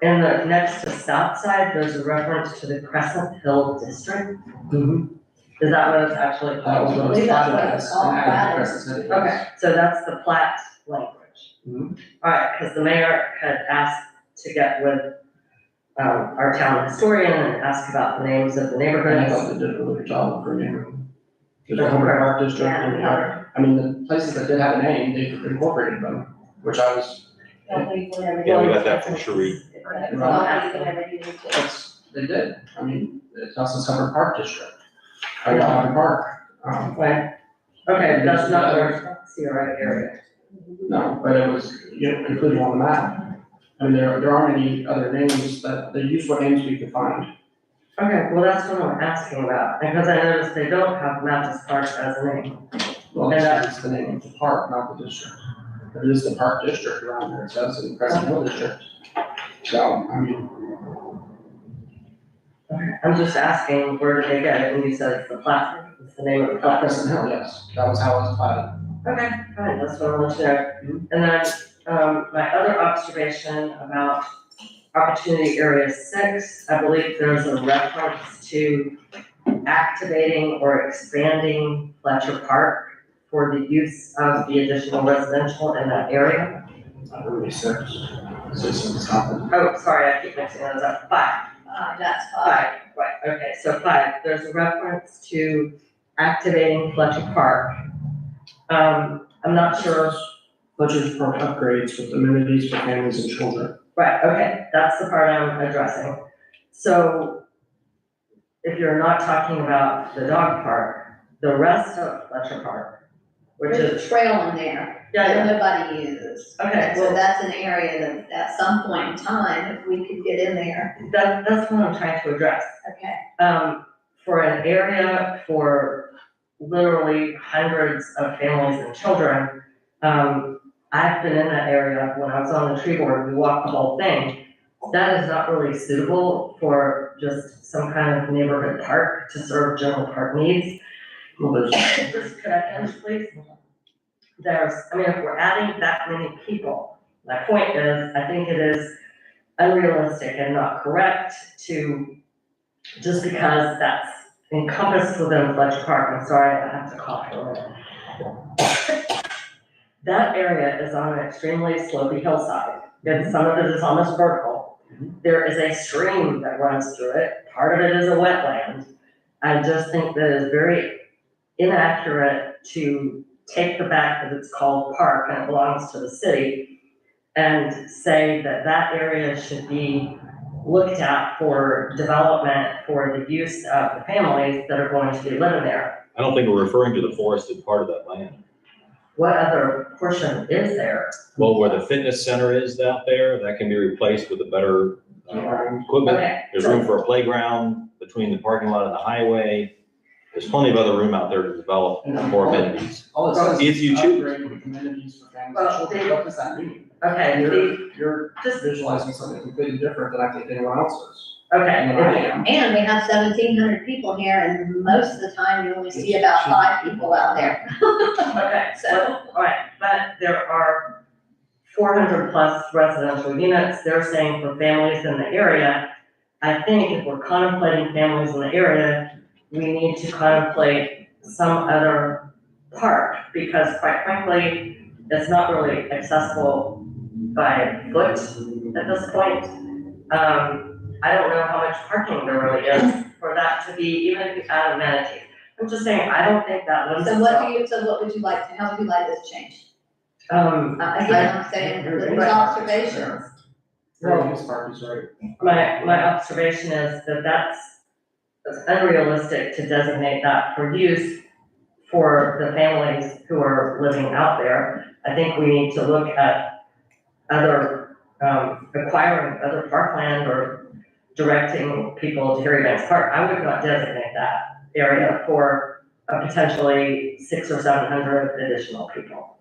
S3: In the next to south side, there's a reference to the Crescent Hill District.
S4: mhm.
S3: Is that what it's actually
S4: That
S3: called?
S4: was what
S2: believe
S4: it's
S2: that's
S4: plotted
S2: what it's
S4: as,
S2: called,
S4: and added
S2: platted.
S4: to Crescent City.
S3: Okay, so that's the plat language.
S4: Mhm.
S3: All right, because the mayor had asked to get with our town historian and ask about the names of the
S4: And I
S3: neighborhoods.
S4: thought they did a really good job for neighborhood. There's a Humber Park District, and, I mean, the places that did have a name, they incorporated them, which I was,
S1: Yeah, we got that from Cherie.
S4: they did. I mean, it's also Humber Park District. I got Humber Park,
S3: Right. Okay, that's not our CRA area.
S4: no, but it was, included on the map. And there aren't any other names that, they use what names we could find.
S3: Okay, well, that's what I'm asking about, because I noticed they don't have Mathis Park as a name.
S4: Well,
S3: And
S4: that's the name of the park, not the district. It is the park district around there, it says in Crescent Hill District. So, I mean,
S3: I'm just asking, where did they get it, and you said it's the plat, it's the name of the plat.
S4: Crescent Hill, yes, that was how it was platted.
S3: Okay, fine, that's what I want to know. And then, my other observation about Opportunity Area 6, I believe there's a reference to activating or expanding Fletcher Park for the use of the additional residential in that area.
S4: That would be six. So something's happened.
S3: Oh, sorry, I keep mixing those up. Five.
S2: That's fine.
S3: Five, right, okay, so five, there's a reference to activating Fletcher Park. I'm not sure,
S4: Fletcher's Park upgrades with amenities for families and children.
S3: right, okay, that's the part I'm addressing. So if you're not talking about the dog park, the rest of Fletcher Park, which
S2: There's
S3: is,
S2: a trail in there
S3: yeah,
S2: that
S3: yeah,
S2: nobody uses.
S3: okay,
S2: So
S3: well,
S2: that's an area that at some point in time, if we could get in there,
S3: that's what I'm trying to address.
S2: okay.
S3: For an area for literally hundreds of families and children, I've been in that area when I was on the tree board, we walked the whole thing. That is not really suitable for just some kind of neighborhood park to serve general park needs.
S4: Well, there's,
S3: Just, could I finish, please? If we're adding that many people, my point is, I think it is unrealistic and not correct to, just because that's encompassed within Fletcher Park, I'm sorry, I have to cough for a minute. That area is on an extremely slopey hillside, and some of it is almost vertical. There is a stream that runs through it, part of it is a wetland. I just think that it's very inaccurate to take the fact that it's called park and it belongs to the city and say that that area should be looked at for development for the use of the families that are going to be living there.
S1: I don't think we're referring to the forested part of that land.
S3: What other portion is there?
S1: Well, where the fitness center is out there, that can be replaced with a better equipment.
S3: Okay,
S1: There's room for a playground between the parking lot and the highway. There's plenty of other room out there to develop more amenities.
S4: all it says
S1: If
S4: is
S1: you choose.
S4: upgrade with amenities for families and
S3: Well,
S4: children. What does that mean?
S3: okay,
S4: You're
S3: just,
S4: visualizing something completely different than I think anyone else is.
S3: okay,
S4: And I am.
S2: And we have 1,700 people here, and most of the time you only see about 5 people out there.
S3: okay, so, all right, but there are 400 plus residential units, they're saying for families in the area. I think if we're contemplating families in the area, we need to contemplate some other park, because quite frankly, it's not really accessible by foot at this point. I don't know how much parking there really is for that to be, even if you add amenities. I'm just saying, I don't think that lends
S2: So what
S3: itself.
S2: what would you like, how would you like this changed?
S3: Um,
S2: Again, I'm saying, with observations.
S4: Well, this park is right.
S3: my observation is that it's unrealistic to designate that for use for the families who are living out there. I think we need to look at other, acquiring other parkland or directing people to Harry Banks Park. I would not designate that area for potentially 600 or 700 additional people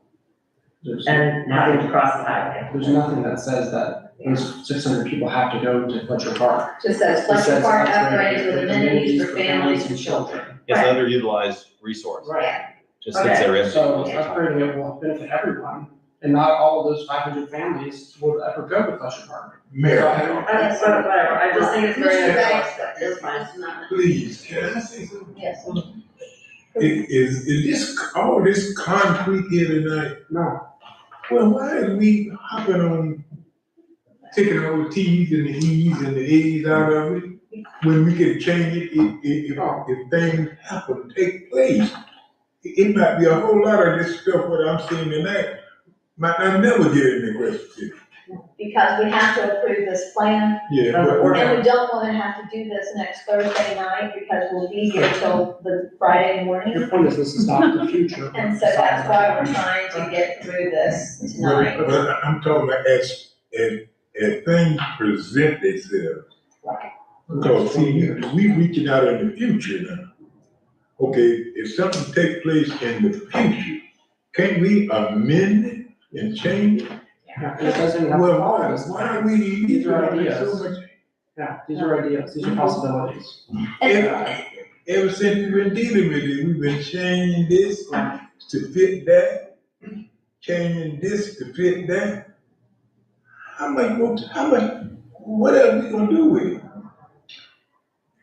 S4: There's
S3: and having to cross the highway.
S4: There's nothing that says that those 600 people have to go to Fletcher Park.
S2: Just says
S4: It
S2: Fletcher
S4: says
S2: Park
S4: upgrade
S2: upgrades with amenities for families and children.
S1: It's
S3: Right.
S1: an underutilized resource.
S2: Yeah,
S1: Just sits there empty.
S4: So
S1: most of the time.
S4: upgrading it will benefit everyone, and not all of those 500 families will ever go to Fletcher Park.
S5: Mayor,
S3: Whatever, I just think it's very
S2: Mr. Banks,
S3: unrealistic,
S2: this
S3: it's fine.
S2: is not,
S5: please, can I say something?
S2: yes.
S5: Is this, all this concrete here tonight?
S4: No,
S5: Well, why are we hopping on, taking all the T's and the E's and the A's out of it? When we can change it, if things happen, take place. It might be a whole lot of this stuff, what I'm seeing tonight, might not never get in the question.
S2: Because we have to approve this plan,
S5: Yeah,
S2: and we don't wanna have to do this next Thursday night, because we'll be here till the Friday morning.
S4: your point is this is not the future.
S2: And so that's why we're trying to get through this tonight.
S5: but I'm talking about as things present themselves.
S2: Right.
S5: Because see, we reaching out in the future now. Okay, if something takes place in the future, can't we amend it and change it?
S4: Yeah, it doesn't even have to
S5: Well,
S4: follow this.
S5: why are we?
S4: These are
S5: so
S4: ideas.
S5: much-
S4: Yeah, these are ideas, these are possibilities.
S5: Ever since we've been dealing with it, we've been changing this to fit that, changing this to fit that. How much, what else we gonna do with it?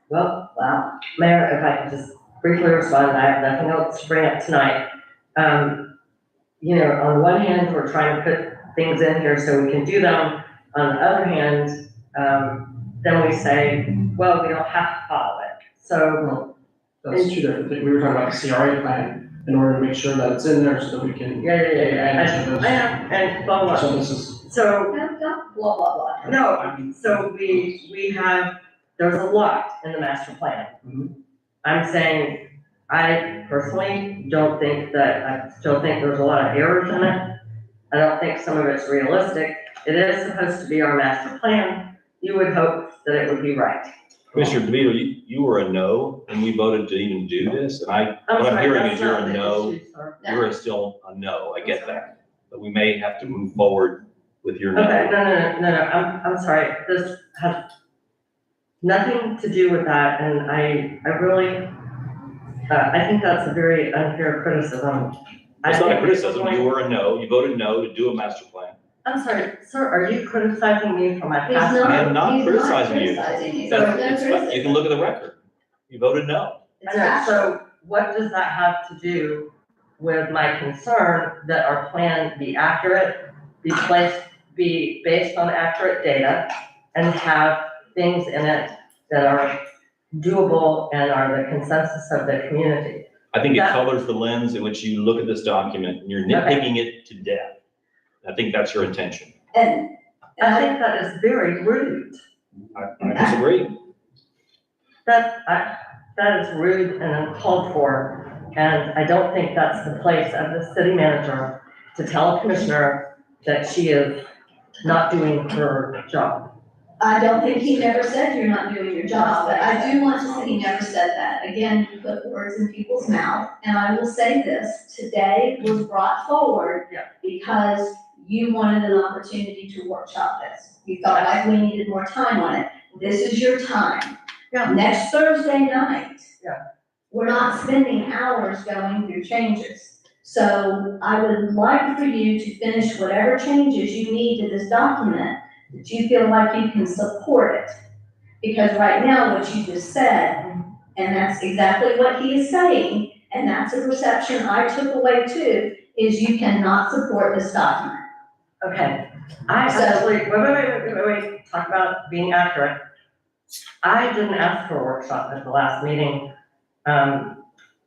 S3: Well, wow, Mayor, if I could just briefly respond, I have nothing else to bring up tonight. you know, on one hand, we're trying to put things in here so we can do them. On the other hand, then we say, well, we don't have to follow it. So,
S4: That's two different things. We were talking about the CRA plan in order to make sure that it's in there so that we can.
S3: yeah,
S4: add to those.
S3: and blah, blah.
S4: So this is,
S3: So,
S2: Don't blah, blah, blah.
S3: no, so we have, there's a lot in the master plan.
S4: Mhm.
S3: I'm saying, I personally don't think that, I still think there's a lot of errors in it. I don't think some of it's realistic. It is supposed to be our master plan. You would hope that it would be right.
S1: Commissioner DeVito, you were a no, and we voted to even do this, and what I'm
S3: sorry,
S1: hearing
S3: that's
S1: is you're
S3: not
S1: a
S3: the
S1: no,
S3: issue, sir.
S1: you're still a no, I get that. But we may have to move forward with your
S3: Okay,
S1: no.
S3: no, I'm sorry, this has nothing to do with that, and I really, I think that's a very unfair criticism. I
S1: It's not a
S3: think
S1: criticism,
S3: we're
S1: you
S3: going-
S1: were a no, you voted no to do a master plan.
S3: I'm sorry, sir, are you criticizing me for my
S2: He's
S3: past?
S2: not,
S1: I am not
S2: he's
S1: criticizing you.
S2: criticizing you.
S1: That's-
S2: There's no
S1: it's fine. You can
S2: criticism.
S1: look at the record. You voted no.
S2: It's
S3: I know,
S2: factual.
S3: so what does that have to do with my concern that our plan be accurate, be based on accurate data, and have things in it that are doable and are the consensus of the community?
S1: I think it
S3: That-
S1: colors the lens in which you look at this document and you're nitpicking it to death. I think that's your intention.
S2: And
S3: I think that is very rude.
S1: I disagree.
S3: That is rude and uncalled for, and I don't think that's the place of the city manager to tell a commissioner that she is not doing her job.
S2: I don't think he never said you're not doing your job, but I do want to say he never said that. Again, you put words in people's mouth, and I will say this, today was brought forward
S3: Yeah.
S2: because you wanted an opportunity to workshop this. You felt like we needed more time on it. This is your time.
S3: Yeah.
S2: Next Thursday night.
S3: Yeah.
S2: We're not spending hours going through changes. So I would like for you to finish whatever changes you need to this document that you feel like you can support it. Because right now, what you just said, and that's exactly what he is saying, and that's a perception I took away too, is you cannot support this document.
S3: Okay, I
S2: So-
S3: actually, wait, talk about being accurate. I didn't ask for a workshop at the last meeting.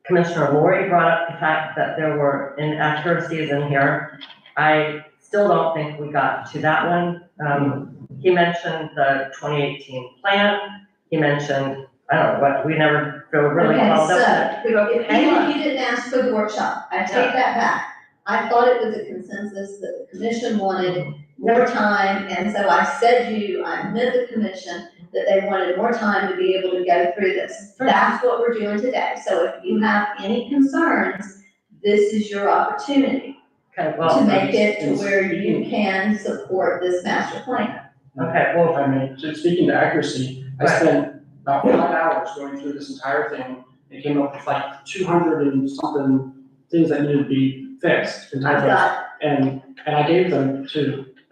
S3: Commissioner Lori brought up the fact that there were inaccuracies in here. I still don't think we got to that one. He mentioned the 2018 plan. He mentioned, I don't know what, we never really
S2: Okay,
S3: followed up.
S2: so, if
S3: Hang on.
S2: you didn't ask for the workshop, I take that back. I thought it was a consensus that the commission wanted more time, and so I said to you, I met the commission that they wanted more time to be able to go through this. That's what we're doing today, so if you have any concerns, this is your opportunity
S3: Okay,
S2: to
S3: well,
S2: make it to where you can support this master plan.
S3: okay,
S4: well,
S3: well,
S4: if I may, just speaking to accuracy, I
S3: Right.
S4: spent about 5 hours going through this entire thing. And came up with like 200 and something things that needed to be fixed in
S2: I've
S4: typos.
S2: got,
S4: And I gave them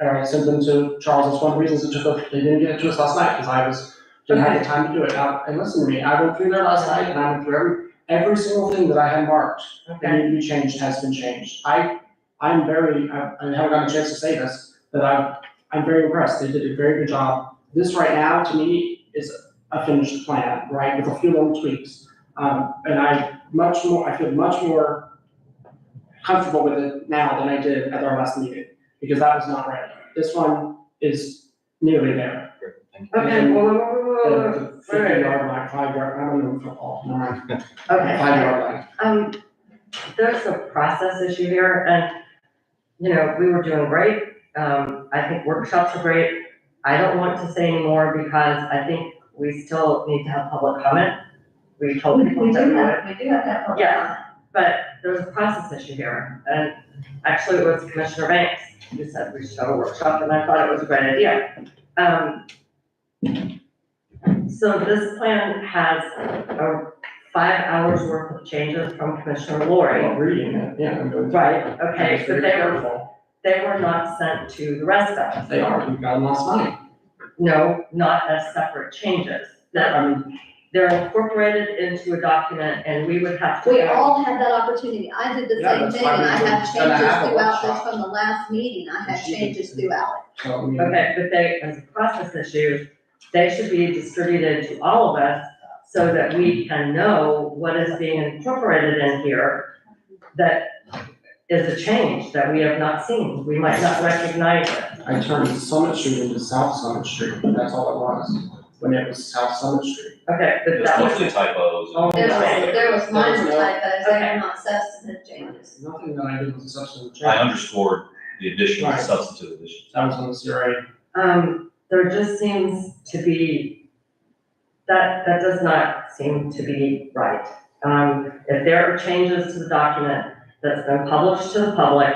S4: or I sent them to Charles. That's one of the reasons it took, they didn't get it to us last night, because didn't have the time to do it. Now, and listen to me, I went through there last night and I went through every single thing that I had marked that
S3: okay,
S4: needed to be changed has been changed. I haven't gotten a chance to say this, but I'm very impressed. They did a very good job. This right now, to me, is a finished plan, right, with a few little tweaks. And I feel much more comfortable with it now than I did at our last meeting, because that was not ready. This one is nearly there.
S3: okay, whoa.
S4: The 50-yard line, 5-yard, I don't know football, no,
S3: Okay.
S4: 5-yard line.
S3: There's a process issue here, and, you know, we were doing great. I think workshops are great. I don't want to say anymore because I think we still need to have public comment. We told
S2: we
S3: people
S2: do
S3: that we would,
S2: have that public
S3: Yeah.
S2: comment.
S3: but there's a process issue here. And actually, it was Commissioner Banks who said we should have a workshop, and I thought it was a great idea. So this plan has 5 hours worth of changes from Commissioner Lori.
S4: I'm reading it, yeah, I'm going through it.
S3: Right,
S4: I'm
S3: okay,
S4: just
S3: but
S4: very
S3: they were
S4: careful.
S3: not sent to the rest of us.
S4: They are, we got them last night.
S3: No, not as separate changes.
S4: I mean,
S3: they're incorporated into a document and we would have to.
S2: We
S3: go-
S2: all had that opportunity. I did the
S4: Yeah,
S2: same
S4: that's
S2: thing,
S4: why
S2: and I
S4: we
S2: had
S4: were gonna
S2: changes
S4: have a
S2: throughout this
S4: workshop.
S2: from the last meeting. I had changes throughout.
S4: So, I mean,
S3: Okay, but they, as a process issue, they should be distributed to all of us so that we can know what is being incorporated in here that is a change that we have not seen. We might not recognize it.
S4: I turned Summit Street into South Summit Street, that's all it was, when it was South Summit Street.
S3: Okay, but
S1: There's
S3: that was
S1: mostly typos.
S3: Oh,
S2: There was minor
S4: There was no-
S2: typos, they were not substantive changes.
S4: Nothing that I did was a substantive change.
S1: I underscored the addition,
S4: Right.
S1: substantive addition.
S4: That was on the CRA.
S3: there just seems to be, that does not seem to be right. If there are changes to the document that's been published to the public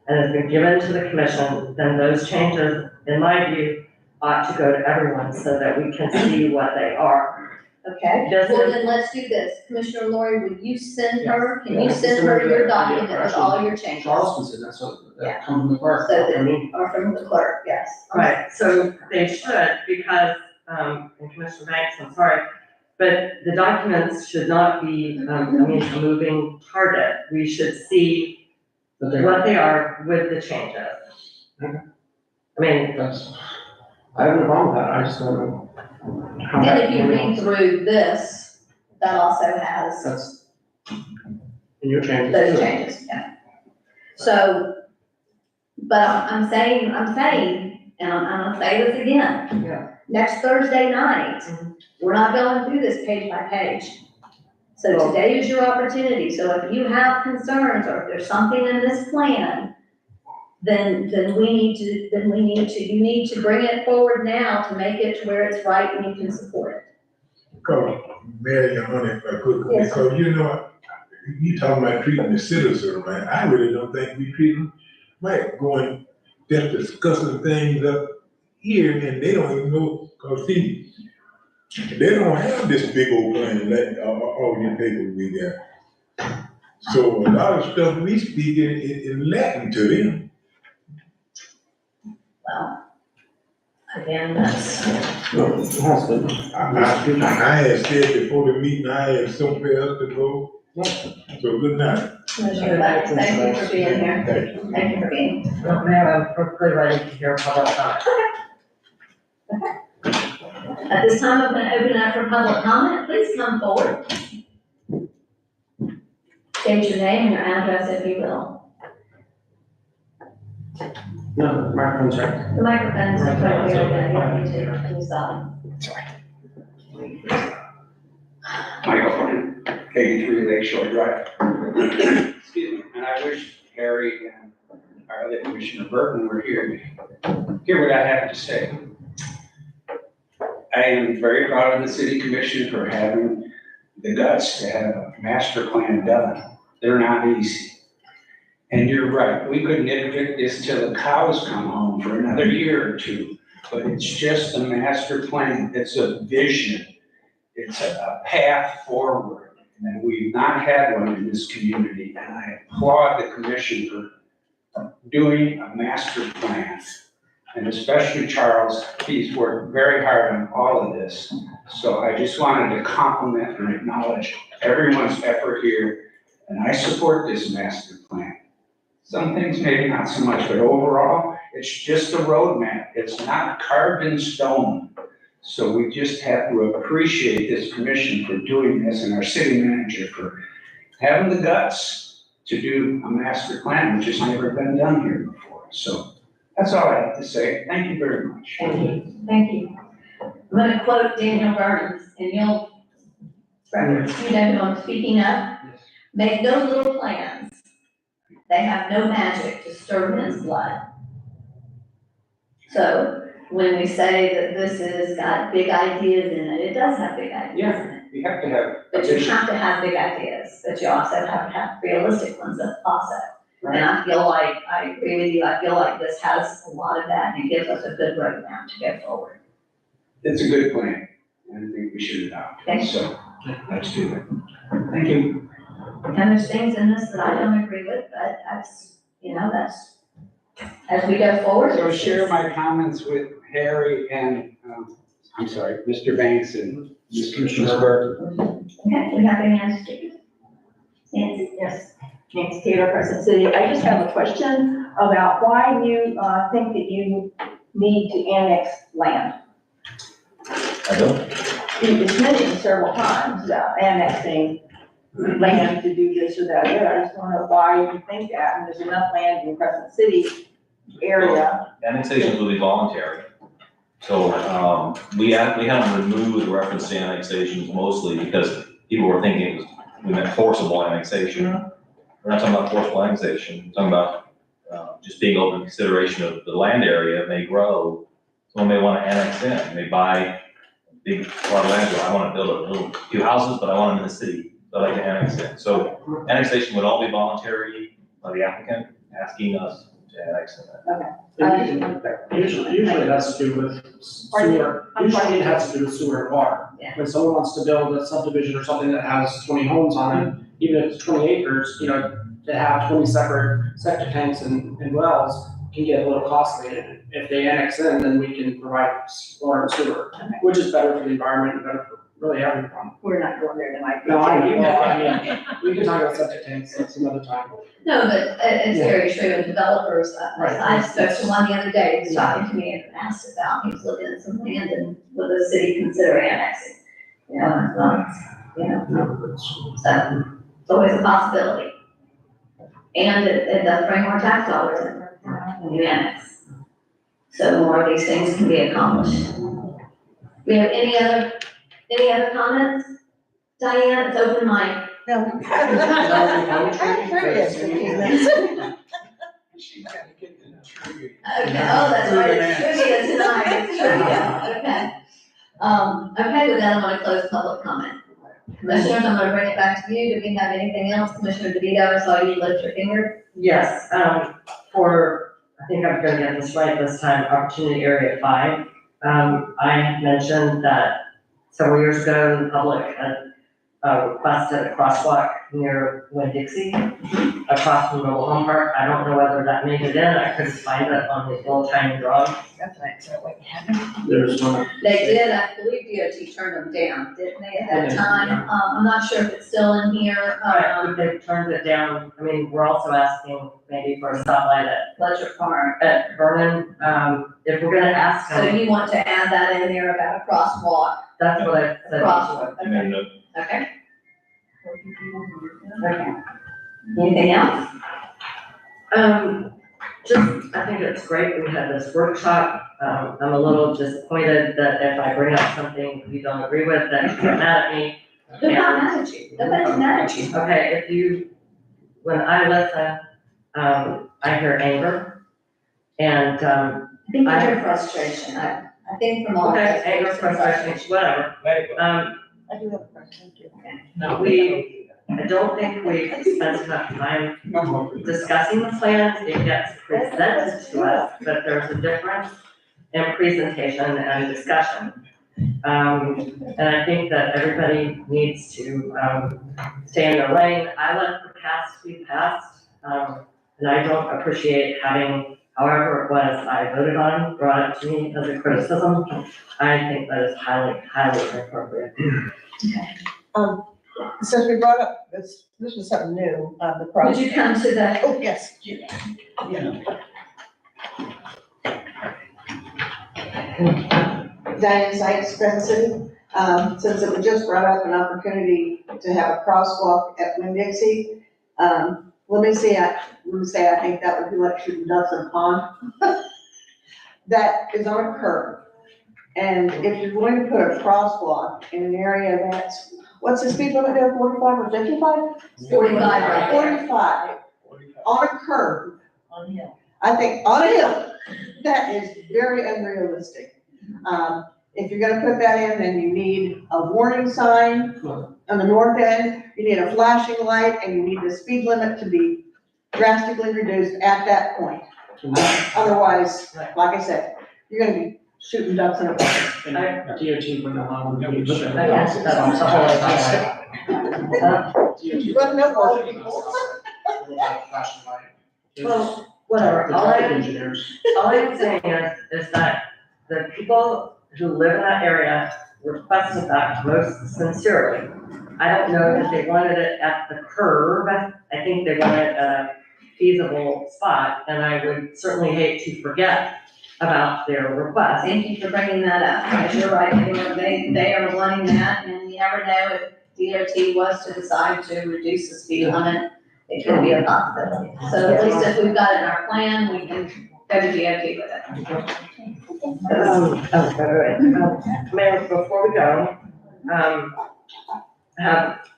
S3: and has been given to the commission, then those changes, in my view, ought to go to everyone so that we can see what they are.
S2: Okay,
S3: Does
S2: well
S3: it-
S2: then let's do this. Commissioner Lori, would you send her, can
S4: Yeah,
S2: you send her
S4: send her
S2: your
S4: the-
S2: document
S4: yeah,
S2: with all your changes?
S4: Charles can sit, that's what,
S2: Yeah.
S4: that comes from the clerk.
S2: So that-
S3: I mean,
S2: Or from the clerk, yes.
S3: right, so they should, because, and Commissioner Banks, I'm sorry, but the documents should not be, a moving target. We should see
S4: But they-
S3: what they are with the changes.
S4: Okay.
S3: I mean,
S4: That's, I have no problem with that, I just don't know. how
S2: And
S4: that
S2: if you
S4: came
S2: read
S4: out.
S2: through this, that also has
S4: That's, and your changes.
S2: those
S4: too.
S2: changes, yeah. So, but I'm saying, and I'm gonna say this again.
S3: Yeah.
S2: Next Thursday night,
S3: Mhm.
S2: we're not going through this page by page. So today is your opportunity, so if you have concerns, or if there's something in this plan, then you need to bring it forward now to make it to where it's right and you can support it.
S5: Because, Mary, honey, if I could,
S2: Yes, sir.
S5: because you know, you talking about treating the citizens, right? I really don't think we treat them right, going, just discussing things up here, and they don't even know, cause see, they don't have this big old plan, like, all your papers we got. So a lot of stuff we speak in Latin to them.
S2: Well, again, that's,
S4: No, it has been.
S5: I had said before the meeting, I had somewhere else to go. So good night.
S2: Commissioner Banks, thank you for being here.
S5: Thank you.
S2: Thank you for being here.
S3: ma'am, I'm perfectly ready to hear public comment.
S2: At this time, I'm gonna open it up for public comment. Please come forward. State your name and your address if you will.
S4: No, microphone's right.
S2: The microphone's right here, yeah, you don't need to, on the side.
S7: Michael Flynn, 83 Lakeshore Drive. Excuse me, and I wish Harry and our other Commissioner Burton were here to hear what I have to say. I am very proud of the city commission for having the guts to have a master plan done. They're not easy. And you're right, we could nitpick this till the cows come home for another year or two, but it's just a master plan, it's a vision. It's a path forward, and we've not had one in this community, and I applaud the commission for doing a master plan. And especially Charles, he's worked very hard on all of this. So I just wanted to compliment and acknowledge everyone's effort here, and I support this master plan. Some things maybe not so much, but overall, it's just a roadmap. It's not carved in stone. So we just have to appreciate this commission for doing this and our city manager for having the guts to do a master plan, which has never been done here before. So that's all I have to say. Thank you very much.
S2: Thank you, thank you. I'm gonna quote Daniel Burns, and you'll reference, you know who I'm speaking of. Make no little plans. They have no magic to stir men's blood. So when we say that this has got big ideas in it, it does have big ideas in it.
S7: We have to have a
S2: But you
S7: vision.
S2: have to have big ideas, but you also have to have realistic ones also. And I feel like, I agree with you, I feel like this has a lot of that, and it gives us a good roadmap to go forward.
S7: It's a good plan, and I think we should adopt it.
S2: Thank
S7: So let's do it. Thank you.
S2: And there's things in this that I don't agree with, but that's, that's, as we go forward.
S7: So
S2: it's-
S7: share my comments with Harry and, I'm sorry, Mr. Banks and
S4: Commissioner Burt.
S2: Okay, we have any other speakers? Nancy?
S12: Yes, Nancy Taylor, Crescent City. I just have a question about why you think that you need to annex land.
S1: I don't.
S12: It's mentioned several times about annexing land to do this or that. I just want to know why you think that, and there's enough land in Crescent City area.
S1: Annexations will be voluntary. So, we haven't removed the reference to annexations mostly because people were thinking we meant forcible annexation. We're not talking about forcible annexation, we're talking about, just being open to consideration of the land area may grow. Someone may want to annex in, may buy a big plot of land, I want to build a few houses, but I want them in the city, so I'd like to annex in. So annexation would all be voluntary by the applicant asking us to annex in.
S4: Usually it has to do with sewer, usually it has to do with sewer and water.
S2: Yeah.
S4: When someone wants to build a subdivision or something that has 20 homes on it, even if it's 20 acres, you know, to have 20 separate septic tanks and wells can get a little costly. And if they annex in, then we can provide water and sewer, which is better for the environment and better for really everyone.
S12: We're not going there tonight.
S4: No, I know, well, I mean, we can talk about septic tanks, that's another time.
S2: No, but it's very true, and developers,
S4: Right.
S2: I spoke to one the other day, he was talking to me and asked about, he was looking at some land and would the city consider annexing? You know, so it's always a possibility. And it does bring more tax dollars in when you annex. So more of these things can be accomplished. We have any other comments? Diane, it's open mic.
S6: No. I'm curious, 15 minutes.
S2: Okay, oh, that's right, it's trivia tonight, it's trivia, okay. Okay, with that, I'm gonna close public comment. Commissioners, I'm gonna bring it back to you. Do we have anything else? Commissioner DeVito, I saw you lift your finger.
S3: Yes, I think I'm gonna get this right this time, Opportunity Area 5. I mentioned that several years ago, the public had requested a crosswalk near Winn-Dixie, across from Mobile Home Park. I don't know whether that made it in, I couldn't find it on the old tiny drawing.
S4: There's one.
S2: They did, I believe DOT turned them down, didn't they, at that time? I'm not sure if it's still in here,
S3: But they've turned it down. I mean, we're also asking maybe for a stoplight
S2: Pleasure Farm.
S3: at Vernon. If we're gonna ask
S2: So
S3: them,
S2: you want to add that in there about a crosswalk,
S3: that's what I said.
S2: crosswalk,
S1: And then
S2: okay? Okay. Anything else?
S3: Just, I think it's great we had this workshop. I'm a little disappointed that if I bring up something you don't agree with, that you get mad at me.
S2: They're not mad at you, nobody's mad at you.
S3: Okay, when I listen, I hear anger. And,
S2: I think it's your frustration, I think from all of
S3: okay,
S2: this.
S3: anger, frustration, whatever.
S6: I do have a question too.
S3: I don't think we spent enough time discussing the plans. It gets presented to us, but there's a difference in presentation and discussion. And I think that everybody needs to, stay in their lane. I let the past be past, and I don't appreciate having, however it was I voted on, brought up to me as a criticism. I think that is highly, highly inappropriate.
S6: Since we brought up this is something new, the
S2: Would
S6: cross.
S2: you come to the,
S6: Oh, yes. Diane Sykes, Crescent City. Since it was just brought up an opportunity to have a crosswalk at Winn-Dixie, let me say, I think that would be like shooting ducks in a pond. That is on a curve. And if you're going to put a crosswalk in an area that's, what's the speed limit there, 45 or 55?
S2: 45 right there.
S6: 45, on a curve.
S12: On hill.
S6: I think on a hill, that is very unrealistic. If you're gonna put that in, then you need a warning sign on the north end, you need a flashing light, and you need the speed limit to be drastically reduced at that point. Otherwise, like I said, you're gonna be shooting ducks in a pond.
S4: And DOT wouldn't allow them to use it.
S3: Yes, that's the whole idea.
S6: But no more.
S3: Well, whatever, all I'm
S4: Engineers.
S3: saying is that the people who live in that area requested that most sincerely. I don't know that they wanted it at the curb, I think they wanted it at a feasible spot, and I would certainly hate to forget about their request.
S2: Thank you for bringing that up, because you're right, they are wanting that, and you never know if DOT was to decide to reduce the speed limit, it could be a possibility. So at least if we've got it in our plan, we can go to DOT with it.
S3: Mayor, before we go,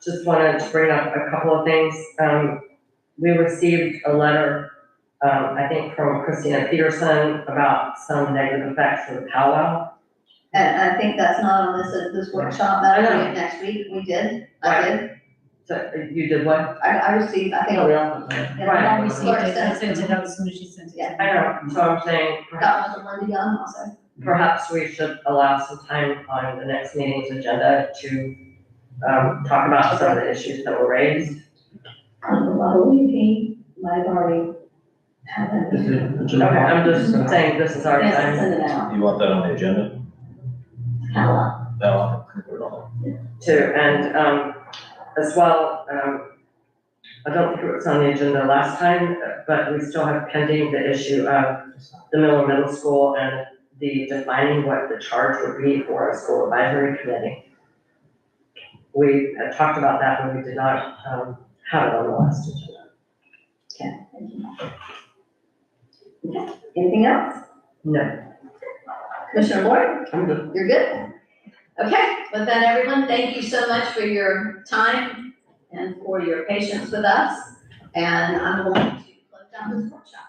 S3: just wanted to bring up a couple of things. We received a letter, I think from Christina Peterson about some negative effects of the powwow.
S2: And I think that's not on this workshop, that'll be next week, I did.
S3: So you did what?
S2: I received, I think.
S3: Right.
S2: I
S8: received it, I sent it out as soon as she sent it.
S2: Yeah.
S3: I know, so I'm saying perhaps,
S2: Got one from Linda Young also.
S3: perhaps we should allow some time on the next meeting's agenda to, talk about some of the issues that were raised.
S2: The Halloween team, might have already had that.
S3: Okay, I'm just saying this is our
S2: Yes,
S3: time
S2: send it out.
S1: You want that on the agenda?
S2: How?
S1: No. Put it on.
S3: to, and, as well, I don't think it was on the agenda last time, but we still have pending the issue of the Miller Middle School and the defining what the charge would be for a school advisory committee. We had talked about that, but we did not, have it on the last agenda.
S2: Okay, anything else?
S3: No.
S2: Commissioner Ward,
S3: I'm good.
S2: you're good? Okay, with that, everyone, thank you so much for your time and for your patience with us. And I'm going to close down this workshop.